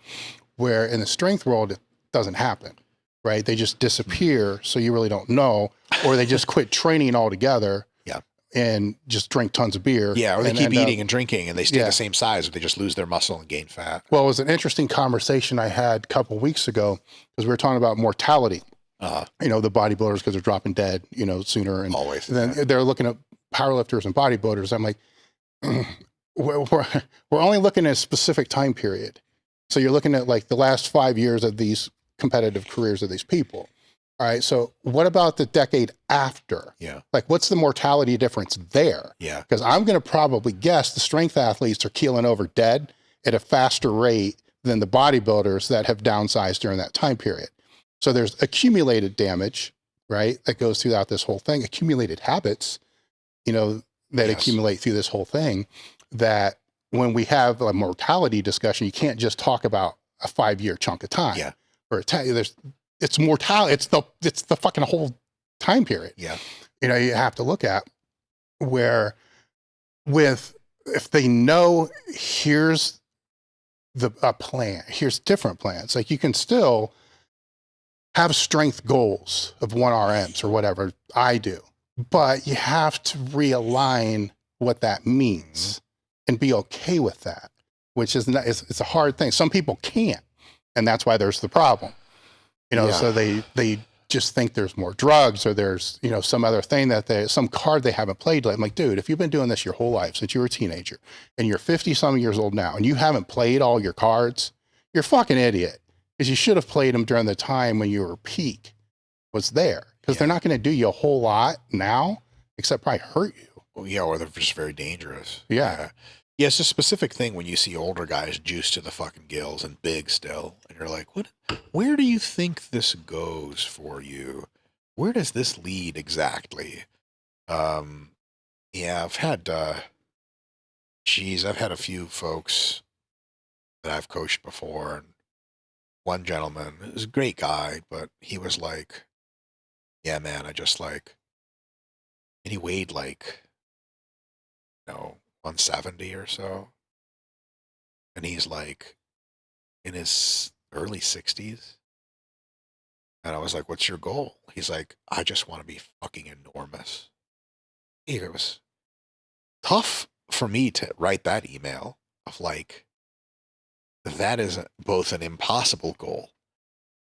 Where in the strength world, it doesn't happen, right? They just disappear, so you really don't know, or they just quit training altogether. And just drink tons of beer. Yeah, or they keep eating and drinking, and they stay the same size, or they just lose their muscle and gain fat. Well, it was an interesting conversation I had a couple of weeks ago, because we were talking about mortality. You know, the bodybuilders, because they're dropping dead, you know, sooner. And always. Then they're looking at powerlifters and bodybuilders. I'm like, we're only looking at a specific time period. So you're looking at like the last 5 years of these competitive careers of these people. All right. So what about the decade after? Yeah. Like, what's the mortality difference there? Yeah. Because I'm going to probably guess the strength athletes are keeling over dead at a faster rate than the bodybuilders that have downsized during that time period. So there's accumulated damage, right? That goes throughout this whole thing, accumulated habits, you know, that accumulate through this whole thing, that when we have a mortality discussion, you can't just talk about a 5-year chunk of time. Yeah. Or it's mortality. It's the fucking whole time period. Yeah. You know, you have to look at where if they know here's a plan, here's different plans. Like, you can still have strength goals of 1 RMs or whatever I do, but you have to realign what that means and be okay with that, which is not, it's a hard thing. Some people can't, and that's why there's the problem. You know, so they just think there's more drugs or there's, you know, some other thing some card they haven't played. I'm like, dude, if you've been doing this your whole life since you were a teenager and you're 50 some years old now and you haven't played all your cards, you're a fucking idiot, because you should have played them during the time when your peak was there, because they're not going to do you a whole lot now except probably hurt you. Well, yeah, or they're just very dangerous. Yeah. Yeah, it's a specific thing when you see older guys juiced to the fucking gills and big still, and you're like, what? Where do you think this goes for you? Where does this lead exactly? Yeah, I've had, I've had a few folks that I've coached before, and one gentleman is a great guy, but he was like, yeah, man, I just like, and he weighed like, you know, 170 or so. And he's like in his early 60s. And I was like, what's your goal? He's like, I just want to be fucking enormous. It was tough for me to write that email of like, that is both an impossible goal,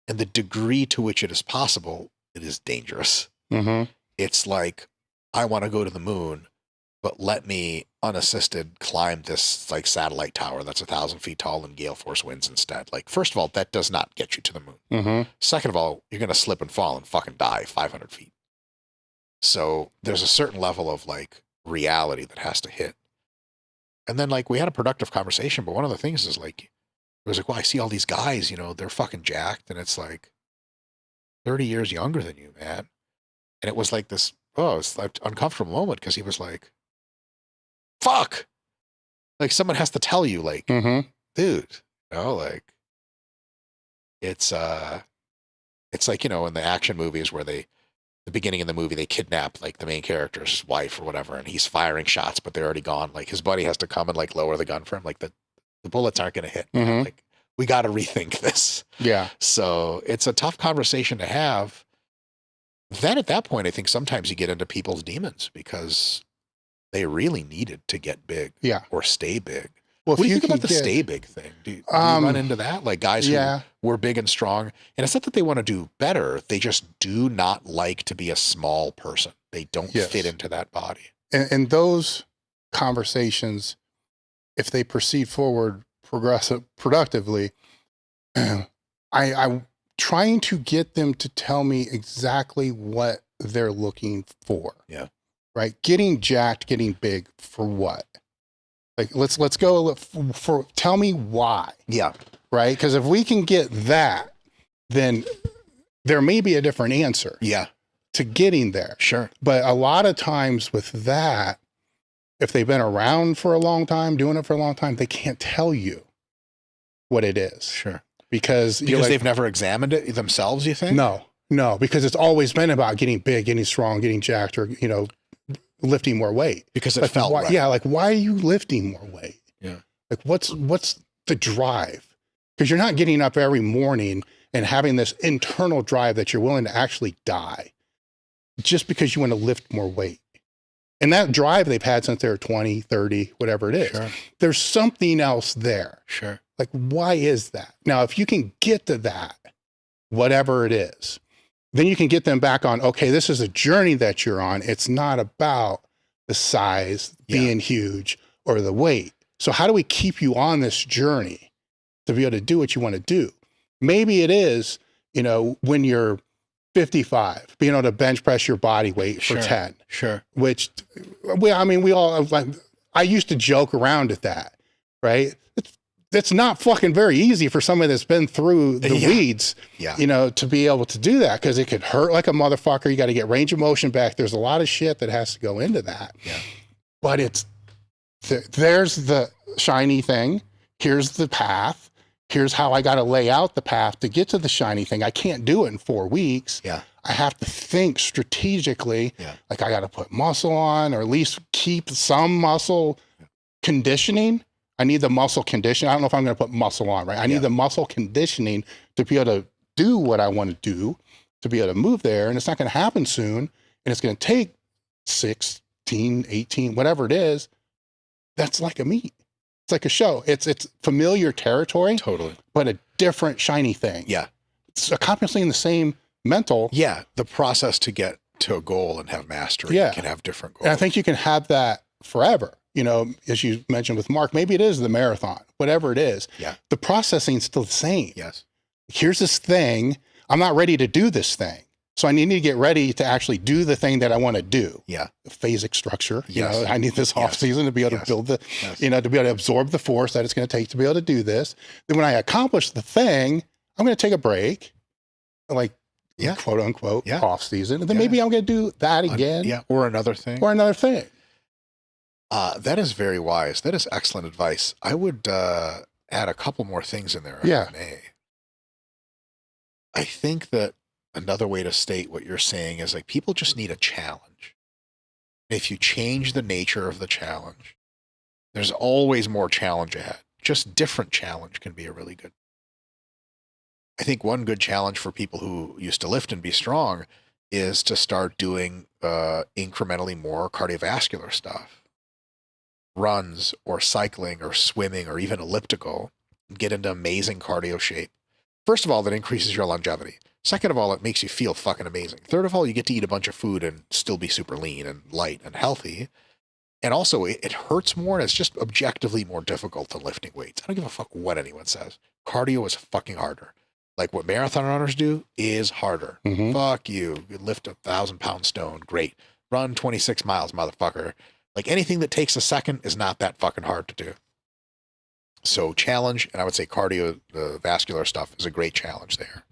and the degree to which it is possible, it is dangerous. Mm-hmm. It's like, I want to go to the moon, but let me unassisted climb this like satellite tower that's 1,000 feet tall in gale force winds instead. Like, first of all, that does not get you to the moon. Mm-hmm. Second of all, you're going to slip and fall and fucking die 500 feet. So there's a certain level of like reality that has to hit. And then like we had a productive conversation, but one of the things is like, it was like, well, I see all these guys, you know, they're fucking jacked, and it's like 30 years younger than you, man. And it was like this, it's like uncomfortable moment, because he was like, fuck. Like, someone has to tell you, like, Mm-hmm. dude, you know, like, it's like, you know, in the action movies where the beginning of the movie, they kidnap like the main character's wife or whatever, and he's firing shots, but they're already gone. Like, his buddy has to come and like lower the gun for him. Like, the bullets aren't going to hit. Mm-hmm. Like, we got to rethink this. Yeah. So it's a tough conversation to have. Then at that point, I think sometimes you get into people's demons because they really needed to get big, or stay big. Well, what do you think about the stay big thing? Do you run into that? Like, guys who were big and strong, and it's not that they want to do better. They just do not like to be a small person. They don't fit into that body. And those conversations, if they proceed forward productively, I'm trying to get them to tell me exactly what they're looking for. Yeah. Right. Getting jacked, getting big for what? Like, let's go for tell me why. Yeah. Right. Because if we can get that, then there may be a different answer. Yeah. To getting there. Sure. But a lot of times with that, if they've been around for a long time, doing it for a long time, they can't tell you what it is. Sure. Because they've never examined it themselves, you think? No, because it's always been about getting big, getting strong, getting jacked, or, you know, lifting more weight. Because it felt right. Yeah, like, why are you lifting more weight? Yeah. Like, what's the drive? Because you're not getting up every morning and having this internal drive that you're willing to actually die just because you want to lift more weight. And that drive they've had since they were 20, 30, whatever it is. Sure. There's something else there. Sure. Like, why is that? Now, if you can get to that, whatever it is, then you can get them back on, okay, this is a journey that you're on. It's not about the size being huge or the weight. So how do we keep you on this journey to be able to do what you want to do? Maybe it is, you know, when you're 55, being able to bench press your body weight for 10. Sure. Which, we all, like, I used to joke around at that, right? It's not fucking very easy for somebody that's been through the weeds, you know, to be able to do that, because it could hurt like a motherfucker. You got to get range of motion back. There's a lot of shit that has to go into that. Yeah. But there's the shiny thing. Here's the path. Here's how I got to lay out the path to get to the shiny thing. I can't do it in 4 weeks. Yeah. I have to think strategically. Yeah. Like, I got to put muscle on, or at least keep some muscle conditioning. I need the muscle conditioning. I don't know if I'm going to put muscle on, right? I need the muscle conditioning to be able to do what I want to do, to be able to move there. And it's not going to happen soon. And it's going to take 16, 18, whatever it is. That's like a meet. It's like a show. It's familiar territory. Totally. But a different shiny thing. Yeah. It's accomplishing the same mental. Yeah. The process to get to a goal and have mastery can have different goals. And I think you can have that forever. You know, as you mentioned with Mark, maybe it is the marathon, whatever it is. Yeah. The processing is still the same. Yes. Here's this thing. I'm not ready to do this thing. So I need to get ready to actually do the thing that I want to do. Yeah. Phasic structure. Yes. You know, I need this off season to be able to build the, you know, to be able to absorb the force that it's going to take to be able to do this. Then when I accomplish the thing, I'm going to take a break, like quote unquote off season. And then maybe I'm going to do that again. Or another thing. Or another thing. That is very wise. That is excellent advice. I would add a couple more things in there. If I may. I think that another way to state what you're saying is like people just need a challenge. If you change the nature of the challenge, there's always more challenge ahead. Just different challenge can be a really good. I think one good challenge for people who used to lift and be strong is to start doing incrementally more cardiovascular stuff. Runs or cycling or swimming or even elliptical, get into amazing cardio shape. First of all, that increases your longevity. Second of all, it makes you feel fucking amazing. Third of all, you get to eat a bunch of food and still be super lean and light and healthy. And also, it hurts more and it's just objectively more difficult than lifting weights. I don't give a fuck what anyone says. Cardio is fucking harder. Like what marathon runners do is harder. Fuck you. You lift 1,000-pound stone. Great. Run 26 miles, motherfucker. Like anything that takes a second is not that fucking hard to do. So challenge, and I would say cardio, the vascular stuff is a great challenge there.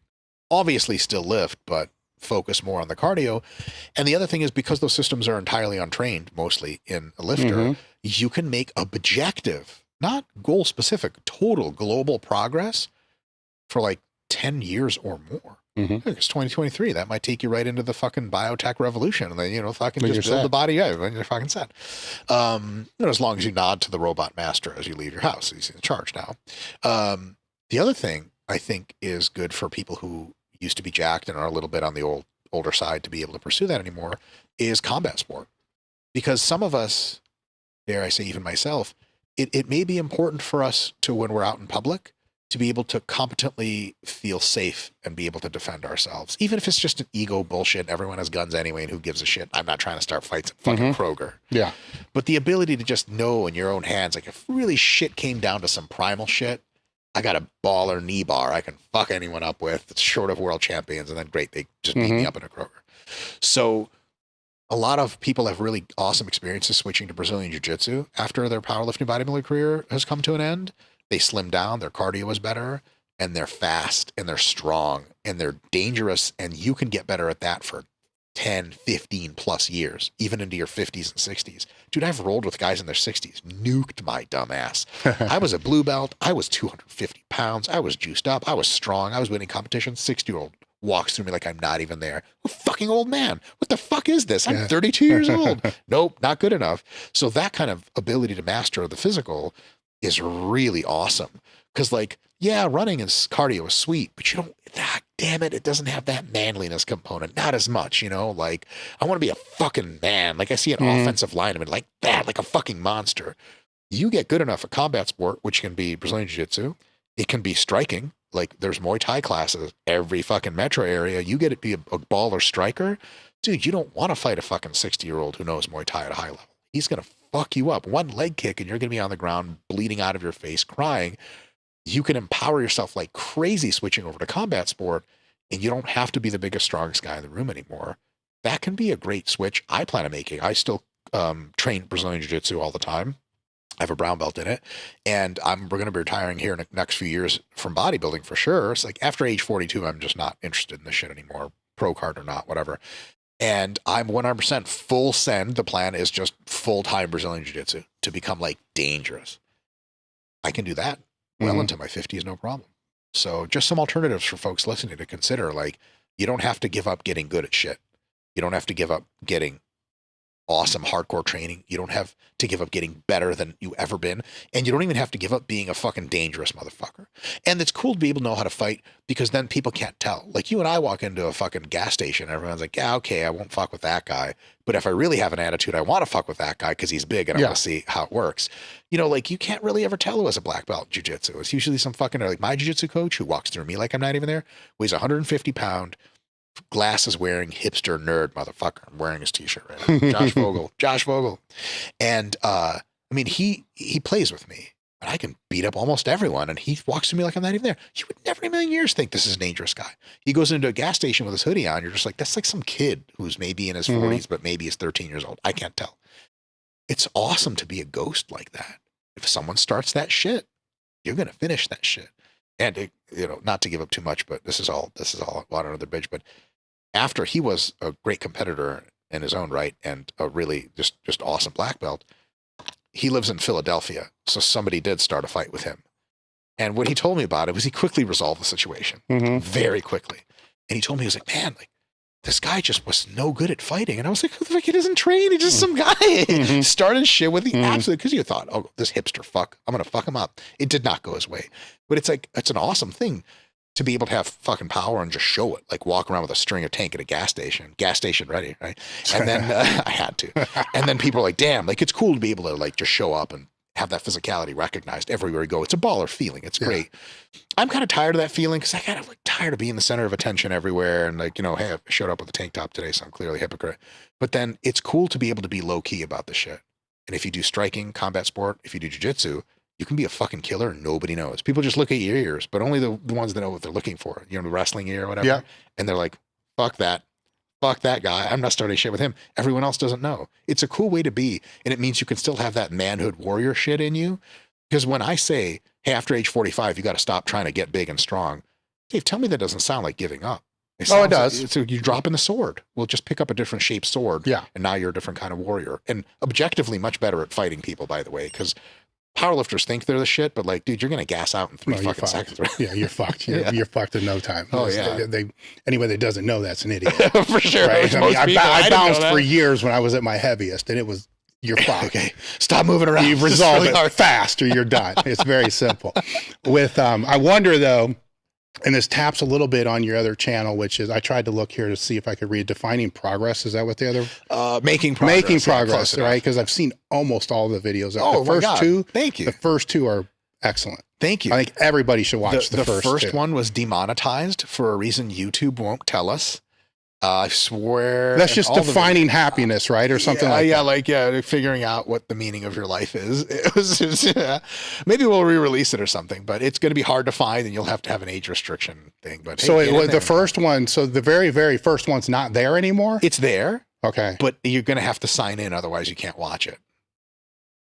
Obviously still lift, but focus more on the cardio. And the other thing is because those systems are entirely untrained, mostly in a lifter, you can make objective, not goal specific, total global progress for like 10 years or more. It's 2023. That might take you right into the fucking biotech revolution. And then, you know, fucking just build the body. Yeah, then you're fucking set. You know, as long as you nod to the robot master as you leave your house. He's in charge now. The other thing I think is good for people who used to be jacked and are a little bit on the older side to be able to pursue that anymore is combat sport. Because some of us, dare I say even myself, it may be important for us to, when we're out in public, to be able to competently feel safe and be able to defend ourselves. Even if it's just an ego bullshit, everyone has guns anyway, and who gives a shit? I'm not trying to start fights at fucking Kroger. Yeah. But the ability to just know in your own hands, like if really shit came down to some primal shit, I got a baller knee bar I can fuck anyone up with. It's short of world champions, and then great, they just beat me up in a Kroger. So a lot of people have really awesome experiences switching to Brazilian Jiu-Jitsu after their powerlifting bodybuilding career has come to an end. They slim down, their cardio is better, and they're fast, and they're strong, and they're dangerous, and you can get better at that for 10, 15 plus years, even into your 50s and 60s. Dude, I've rolled with guys in their 60s, nuked my dumb ass. I was a blue belt. I was 250 pounds. I was juiced up. I was strong. I was winning competitions. 60-year-old walks through me like I'm not even there. A fucking old man. What the fuck is this? I'm 32 years old. Nope, not good enough. So that kind of ability to master the physical is really awesome. Because like, yeah, running and cardio is sweet, but you don't, damn it, it doesn't have that manliness component. Not as much, you know, like I want to be a fucking man. Like I see an offensive lineman like that, like a fucking monster. You get good enough at combat sport, which can be Brazilian Jiu-Jitsu. It can be striking. Like there's Muay Thai classes every fucking metro area. You get to be a baller striker. Dude, you don't want to fight a fucking 60-year-old who knows Muay Thai at a high level. He's going to fuck you up. One leg kick and you're going to be on the ground bleeding out of your face, crying. You can empower yourself like crazy switching over to combat sport, and you don't have to be the biggest, strongest guy in the room anymore. That can be a great switch. I plan on making. I still train Brazilian Jiu-Jitsu all the time. I have a brown belt in it, and we're going to be retiring here in the next few years from bodybuilding for sure. It's like after age 42, I'm just not interested in this shit anymore, pro card or not, whatever. And I'm 100% full send. The plan is just full-time Brazilian Jiu-Jitsu to become like dangerous. I can do that well into my 50s, no problem. So just some alternatives for folks listening to consider. Like, you don't have to give up getting good at shit. You don't have to give up getting awesome hardcore training. You don't have to give up getting better than you ever been. And you don't even have to give up being a fucking dangerous motherfucker. And it's cool to be able to know how to fight, because then people can't tell. Like you and I walk into a fucking gas station, everyone's like, yeah, okay, I won't fuck with that guy. But if I really have an attitude, I want to fuck with that guy because he's big and I want to see how it works. You know, like you can't really ever tell who has a black belt in jiu-jitsu. It's usually some fucking, like my jiu-jitsu coach who walks through me like I'm not even there, weighs 150 pound, glasses wearing hipster nerd motherfucker. I'm wearing his t-shirt right now. Josh Vogel. And I mean, he plays with me, but I can beat up almost everyone. And he walks to me like I'm not even there. You would never in a million years think this is a dangerous guy. He goes into a gas station with his hoodie on. You're just like, that's like some kid who's maybe in his 40s, but maybe he's 13 years old. I can't tell. It's awesome to be a ghost like that. If someone starts that shit, you're going to finish that shit. And it, you know, not to give up too much, but this is all water under the bridge. But after he was a great competitor in his own right and a really just awesome black belt, he lives in Philadelphia. So somebody did start a fight with him. And what he told me about it was he quickly resolved the situation very quickly. And he told me, he was like, man, like, this guy just was no good at fighting. And I was like, who the fuck, he doesn't train. He's just some guy. Started shit with the absolute, because you thought, oh, this hipster fuck, I'm going to fuck him up. It did not go his way. But it's like, it's an awesome thing to be able to have fucking power and just show it. Like walk around with a string of tank at a gas station ready, right? And then I had to. And then people are like, damn, like it's cool to be able to like just show up and have that physicality recognized everywhere you go. It's a baller feeling. It's great. I'm kind of tired of that feeling because I kind of like tired of being the center of attention everywhere. And like, you know, hey, I showed up with a tank top today, so I'm clearly a hypocrite. But then it's cool to be able to be low key about the shit. And if you do striking, combat sport, if you do jiu-jitsu, you can be a fucking killer and nobody knows. People just look at your ears, but only the ones that know what they're looking for. You know, the wrestling ear or whatever. Yeah. And they're like, fuck that guy. I'm not starting shit with him. Everyone else doesn't know. It's a cool way to be. And it means you can still have that manhood warrior shit in you. Because when I say, hey, after age 45, you got to stop trying to get big and strong. Dave, tell me that doesn't sound like giving up. It does. So you're dropping the sword. Well, just pick up a different shaped sword. Yeah. And now you're a different kind of warrior. And objectively much better at fighting people, by the way, because powerlifters think they're the shit, but like, dude, you're going to gas out in 3 fucking seconds. Right? Yeah, you're fucked. You're fucked in no time. Oh, yeah. Anybody that doesn't know that's an idiot. For sure. Right? I bounced for years when I was at my heaviest, and it was, you're fucked. Okay, stop moving around. You resolve it fast or you're done. It's very simple. With, I wonder though, and this taps a little bit on your other channel, which is, I tried to look here to see if I could read defining progress. Is that what the other? Making progress. Making progress, right? Because I've seen almost all the videos. Oh, the first two. Thank you. The first two are excellent. Thank you. I think everybody should watch the first two. One was demonetized for a reason YouTube won't tell us. I swear. That's just defining happiness, right? Or something like that. Yeah, figuring out what the meaning of your life is. It was maybe we'll re-release it or something, but it's going to be hard to find and you'll have to have an age restriction thing. But so the first one, so the very, very first one's not there anymore? It's there. Okay. But you're going to have to sign in, otherwise you can't watch it.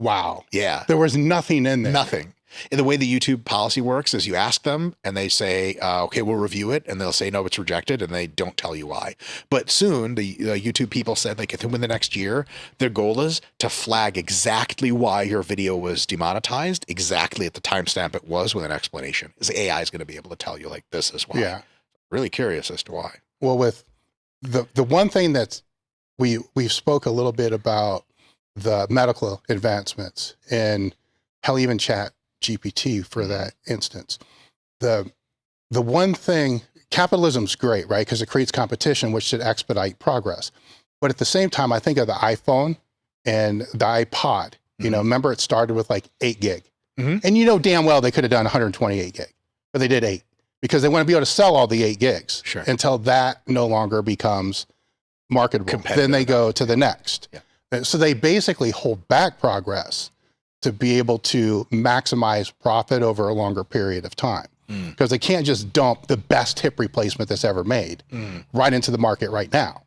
Wow. Yeah. There was nothing in there. Nothing. And the way the YouTube policy works is you ask them and they say, okay, we'll review it. And they'll say, no, it's rejected. And they don't tell you why. But soon the YouTube people said, like, within the next year, their goal is to flag exactly why your video was demonetized, exactly at the timestamp it was, with an explanation. Because the AI is going to be able to tell you, like, this is why. Yeah. Really curious as to why. Well, with the one thing that's, we spoke a little bit about the medical advancements and hell, even chat GPT for that instance. The one thing, capitalism's great, right? Because it creates competition, which should expedite progress. But at the same time, I think of the iPhone and the iPod. You know, remember it started with like 8 gig. And you know damn well they could have done 128 gig, but they did 8 because they want to be able to sell all the 8 gigs until that no longer becomes marketable. Then they go to the next. Yeah. So they basically hold back progress to be able to maximize profit over a longer period of time. Because they can't just dump the best hip replacement that's ever made right into the market right now.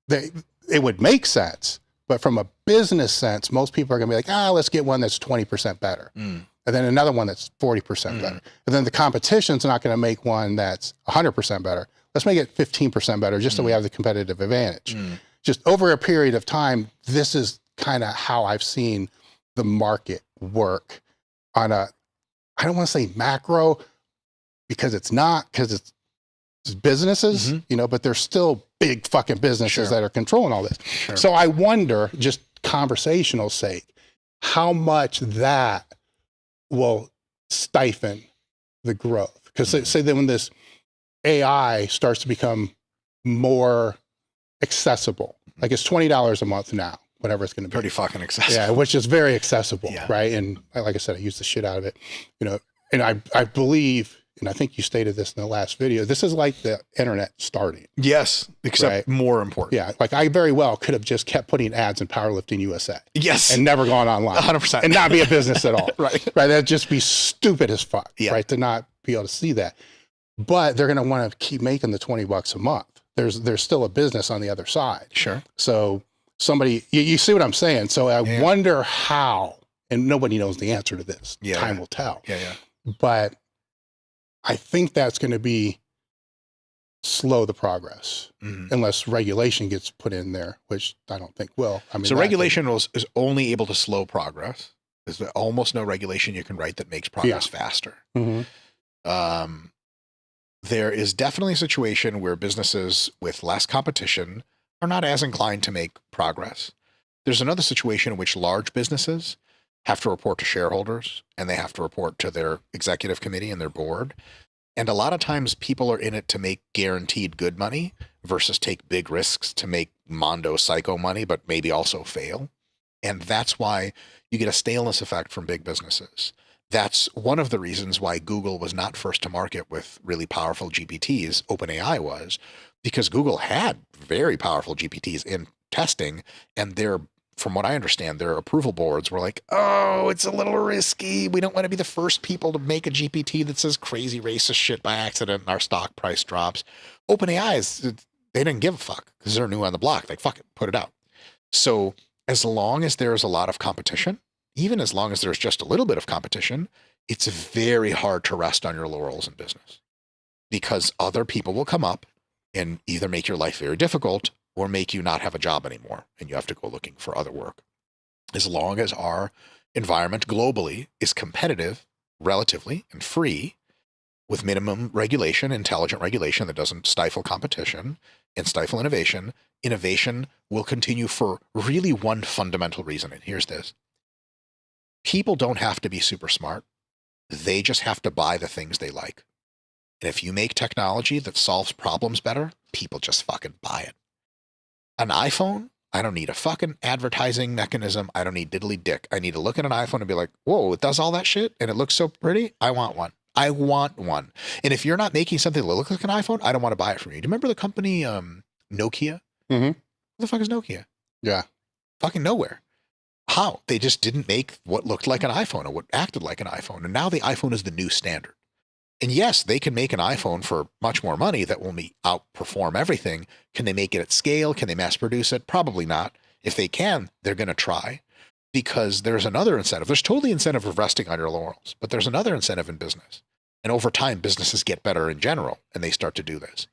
It would make sense, but from a business sense, most people are gonna be like, let's get one that's 20% better. And then another one that's 40% better. And then the competition's not gonna make one that's 100% better. Let's make it 15% better just so we have the competitive advantage. Just over a period of time, this is kind of how I've seen the market work on a, I don't want to say macro because it's not, because it's businesses, you know, but there's still big fucking businesses that are controlling all this. So I wonder, just conversational sake, how much that will stifle the growth. Because say that when this AI starts to become more accessible, like it's $20 a month now, whatever it's going to be. Pretty fucking accessible. Yeah, which is very accessible, right? And like I said, I use the shit out of it, you know, and I believe and I think you stated this in the last video, this is like the internet starting. Yes, except Right. more important. Yeah, like I very well could have just kept putting ads in Powerlifting USA. Yes. And never gone online. 100%. And not be a business at all. Right. Right. That'd just be stupid as fuck. Yeah. Right. To not be able to see that. But they're going to want to keep making the $20 a month. There's still a business on the other side. Sure. So somebody, you see what I'm saying? So I wonder how, and nobody knows the answer to this. Yeah. Time will tell. Yeah. But I think that's going to be slow the progress unless regulation gets put in there, which I don't think will. I mean, so regulation is only able to slow progress. There's almost no regulation you can write that makes progress faster. There is definitely a situation where businesses with less competition are not as inclined to make progress. There's another situation in which large businesses have to report to shareholders and they have to report to their executive committee and their board. And a lot of times people are in it to make guaranteed good money versus take big risks to make mondo psycho money, but maybe also fail. And that's why you get a staleness effect from big businesses. That's one of the reasons why Google was not first to market with really powerful GPTs. OpenAI was, because Google had very powerful GPTs in testing, and from what I understand, their approval boards were like, oh, it's a little risky. We don't want to be the first people to make a GPT that says crazy racist shit by accident and our stock price drops. OpenAI, they didn't give a fuck because they're new on the block. Like, fuck it, put it out. So as long as there's a lot of competition, even as long as there's just a little bit of competition, it's very hard to rest on your laurels in business because other people will come up and either make your life very difficult or make you not have a job anymore and you have to go looking for other work. As long as our environment globally is competitive, relatively, and free, with minimum regulation, intelligent regulation that doesn't stifle competition and stifle innovation, innovation will continue for really one fundamental reason. And here's this. People don't have to be super smart. They just have to buy the things they like. And if you make technology that solves problems better, people just fucking buy it. An iPhone, I don't need a fucking advertising mechanism. I don't need diddly dick. I need to look at an iPhone and be like, whoa, it does all that shit and it looks so pretty. I want one. I want one. And if you're not making something that looks like an iPhone, I don't want to buy it from you. Do you remember the company Nokia? Who the fuck is Nokia? Yeah. Fucking nowhere. How? They just didn't make what looked like an iPhone or what acted like an iPhone. And now the iPhone is the new standard. And yes, they can make an iPhone for much more money that will outperform everything. Can they make it at scale? Can they mass produce it? Probably not. If they can, they're going to try because there's another incentive. There's totally incentive of resting on your laurels, but there's another incentive in business. And over time, businesses get better in general and they start to do this.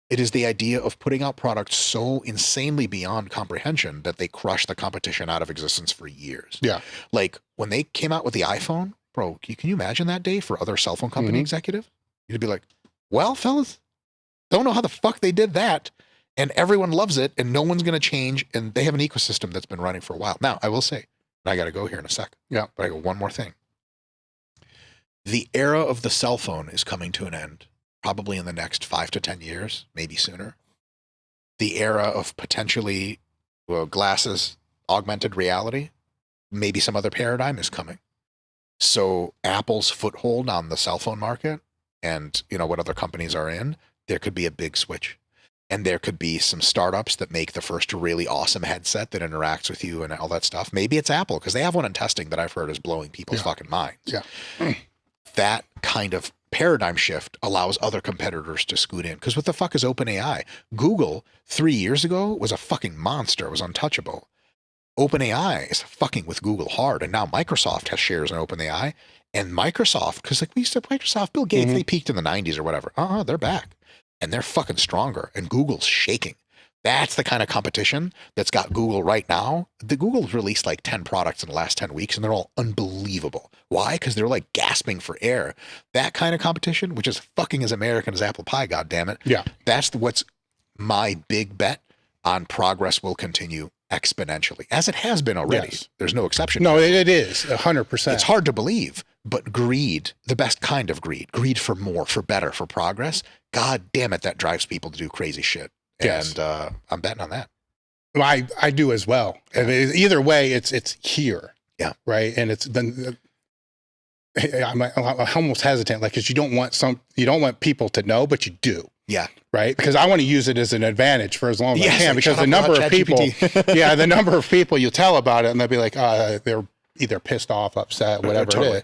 It is the idea of putting out products so insanely beyond comprehension that they crush the competition out of existence for years. Yeah. Like when they came out with the iPhone, bro, can you imagine that day for other cell phone company executive? You'd be like, well, fellas, don't know how the fuck they did that. And everyone loves it and no one's going to change. And they have an ecosystem that's been running for a while. Now, I will say, I got to go here in a sec. Yeah. But I go one more thing. The era of the cell phone is coming to an end, probably in the next 5 to 10 years, maybe sooner. The era of potentially glasses, augmented reality, maybe some other paradigm is coming. So Apple's foothold on the cell phone market and, what other companies are in, there could be a big switch. And there could be some startups that make the first really awesome headset that interacts with you and all that stuff. Maybe it's Apple because they have one in testing that I've heard is blowing people's fucking minds. Yeah. That kind of paradigm shift allows other competitors to scoot in. Because what the fuck is OpenAI? Google 3 years ago was a fucking monster. It was untouchable. OpenAI is fucking with Google hard. And now Microsoft has shares in OpenAI. And Microsoft, because we used to Microsoft, Bill Gates, they peaked in the 90s or whatever. They're back. And they're fucking stronger. And Google's shaking. That's the kind of competition that's got Google right now. Google's released like 10 products in the last 10 weeks, and they're all unbelievable. Why? Because they're like gasping for air. That kind of competition, which is fucking as American as apple pie, goddammit. Yeah. That's what's my big bet on progress will continue exponentially, as it has been already. Yes. There's no exception. No, it is 100%. It's hard to believe, but greed, the best kind of greed for more, for better, for progress, god damn it, that drives people to do crazy shit. Yes. And I'm betting on that. I do as well. I mean, either way, it's here. Yeah. Right. And it's then I'm almost hesitant, like, because you don't want people to know, but you do. Yeah. Right. Because I want to use it as an advantage for as long as I can, because the number of people, ChatGPT. the number of people you tell about it and they'll be like, they're either pissed off, upset, whatever Totally. it is,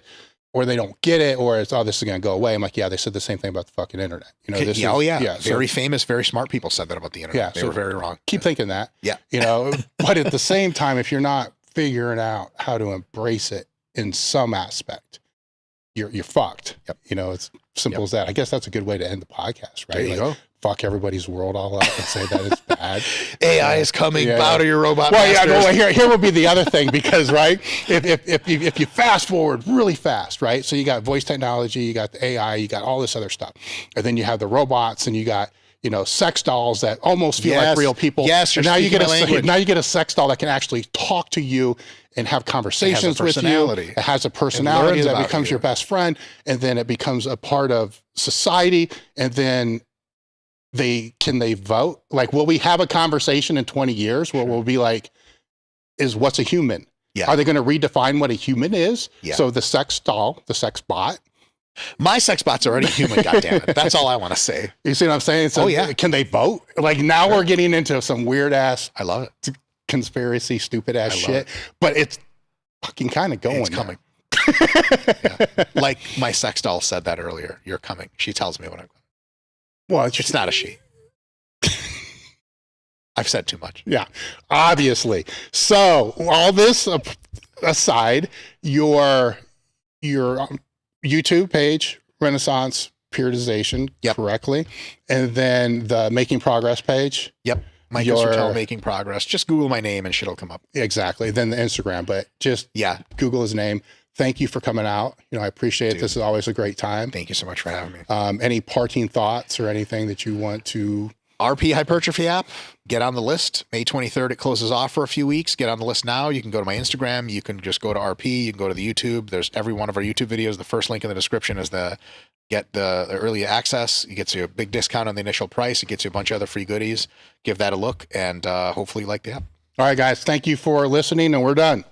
or they don't get it, or it's, this is going to go away. I'm like, they said the same thing about the fucking internet. You know, Very famous, very smart people said that about the internet. They were very wrong. Keep thinking that. Yeah. You know, but at the same time, if you're not figuring out how to embrace it in some aspect, you're fucked. Yep. You know, it's simple as that. I guess that's a good way to end the podcast, right? There you go. Fuck everybody's world all up and say that it's bad. AI is coming. Bow to your robot. Here would be the other thing, because right, if you fast forward really fast, right? So you got voice technology, you got the AI, you got all this other stuff, and then you have the robots, and you got sex dolls that almost feel like real people. Yes, now you get a sex doll that can actually talk to you and have conversations with you. It has a personality that becomes your best friend, and then it becomes a part of society. And then can they vote? Like, will we have a conversation in 20 years where we'll be like, what's a human? Yeah. Are they going to redefine what a human is? Yeah. So the sex doll, the sex bot. My sex bot's already human, goddammit. That's all I want to say. You see what I'm saying? So can they vote? Like, now we're getting into some weird ass, I love it, conspiracy, stupid ass shit. But it's fucking kind of going. It's coming. Like my sex doll said that earlier. You're coming. She tells me when I'm coming. Well, it's not a she. I've said too much. Yeah, obviously. So all this aside, your YouTube page, Renaissance Periodization, correctly, and then the Making Progress page. Yep. Mike Israetel Making Progress. Just Google my name and shit'll come up. Exactly. Then the Instagram, but just Google his name. Thank you for coming out. I appreciate it. This is always a great time. Thank you so much for having me. Any parting thoughts or anything that you want to? RP Hypertrophy app, get on the list. May 23rd, it closes off for a few weeks. Get on the list now. You can go to my Instagram. You can just go to RP. You can go to the YouTube. There's every one of our YouTube videos. The first link in the description is get the early access. It gets you a big discount on the initial price. It gets you a bunch of other free goodies. Give that a look, and hopefully you like the app. All right, guys. Thank you for listening, and we're done.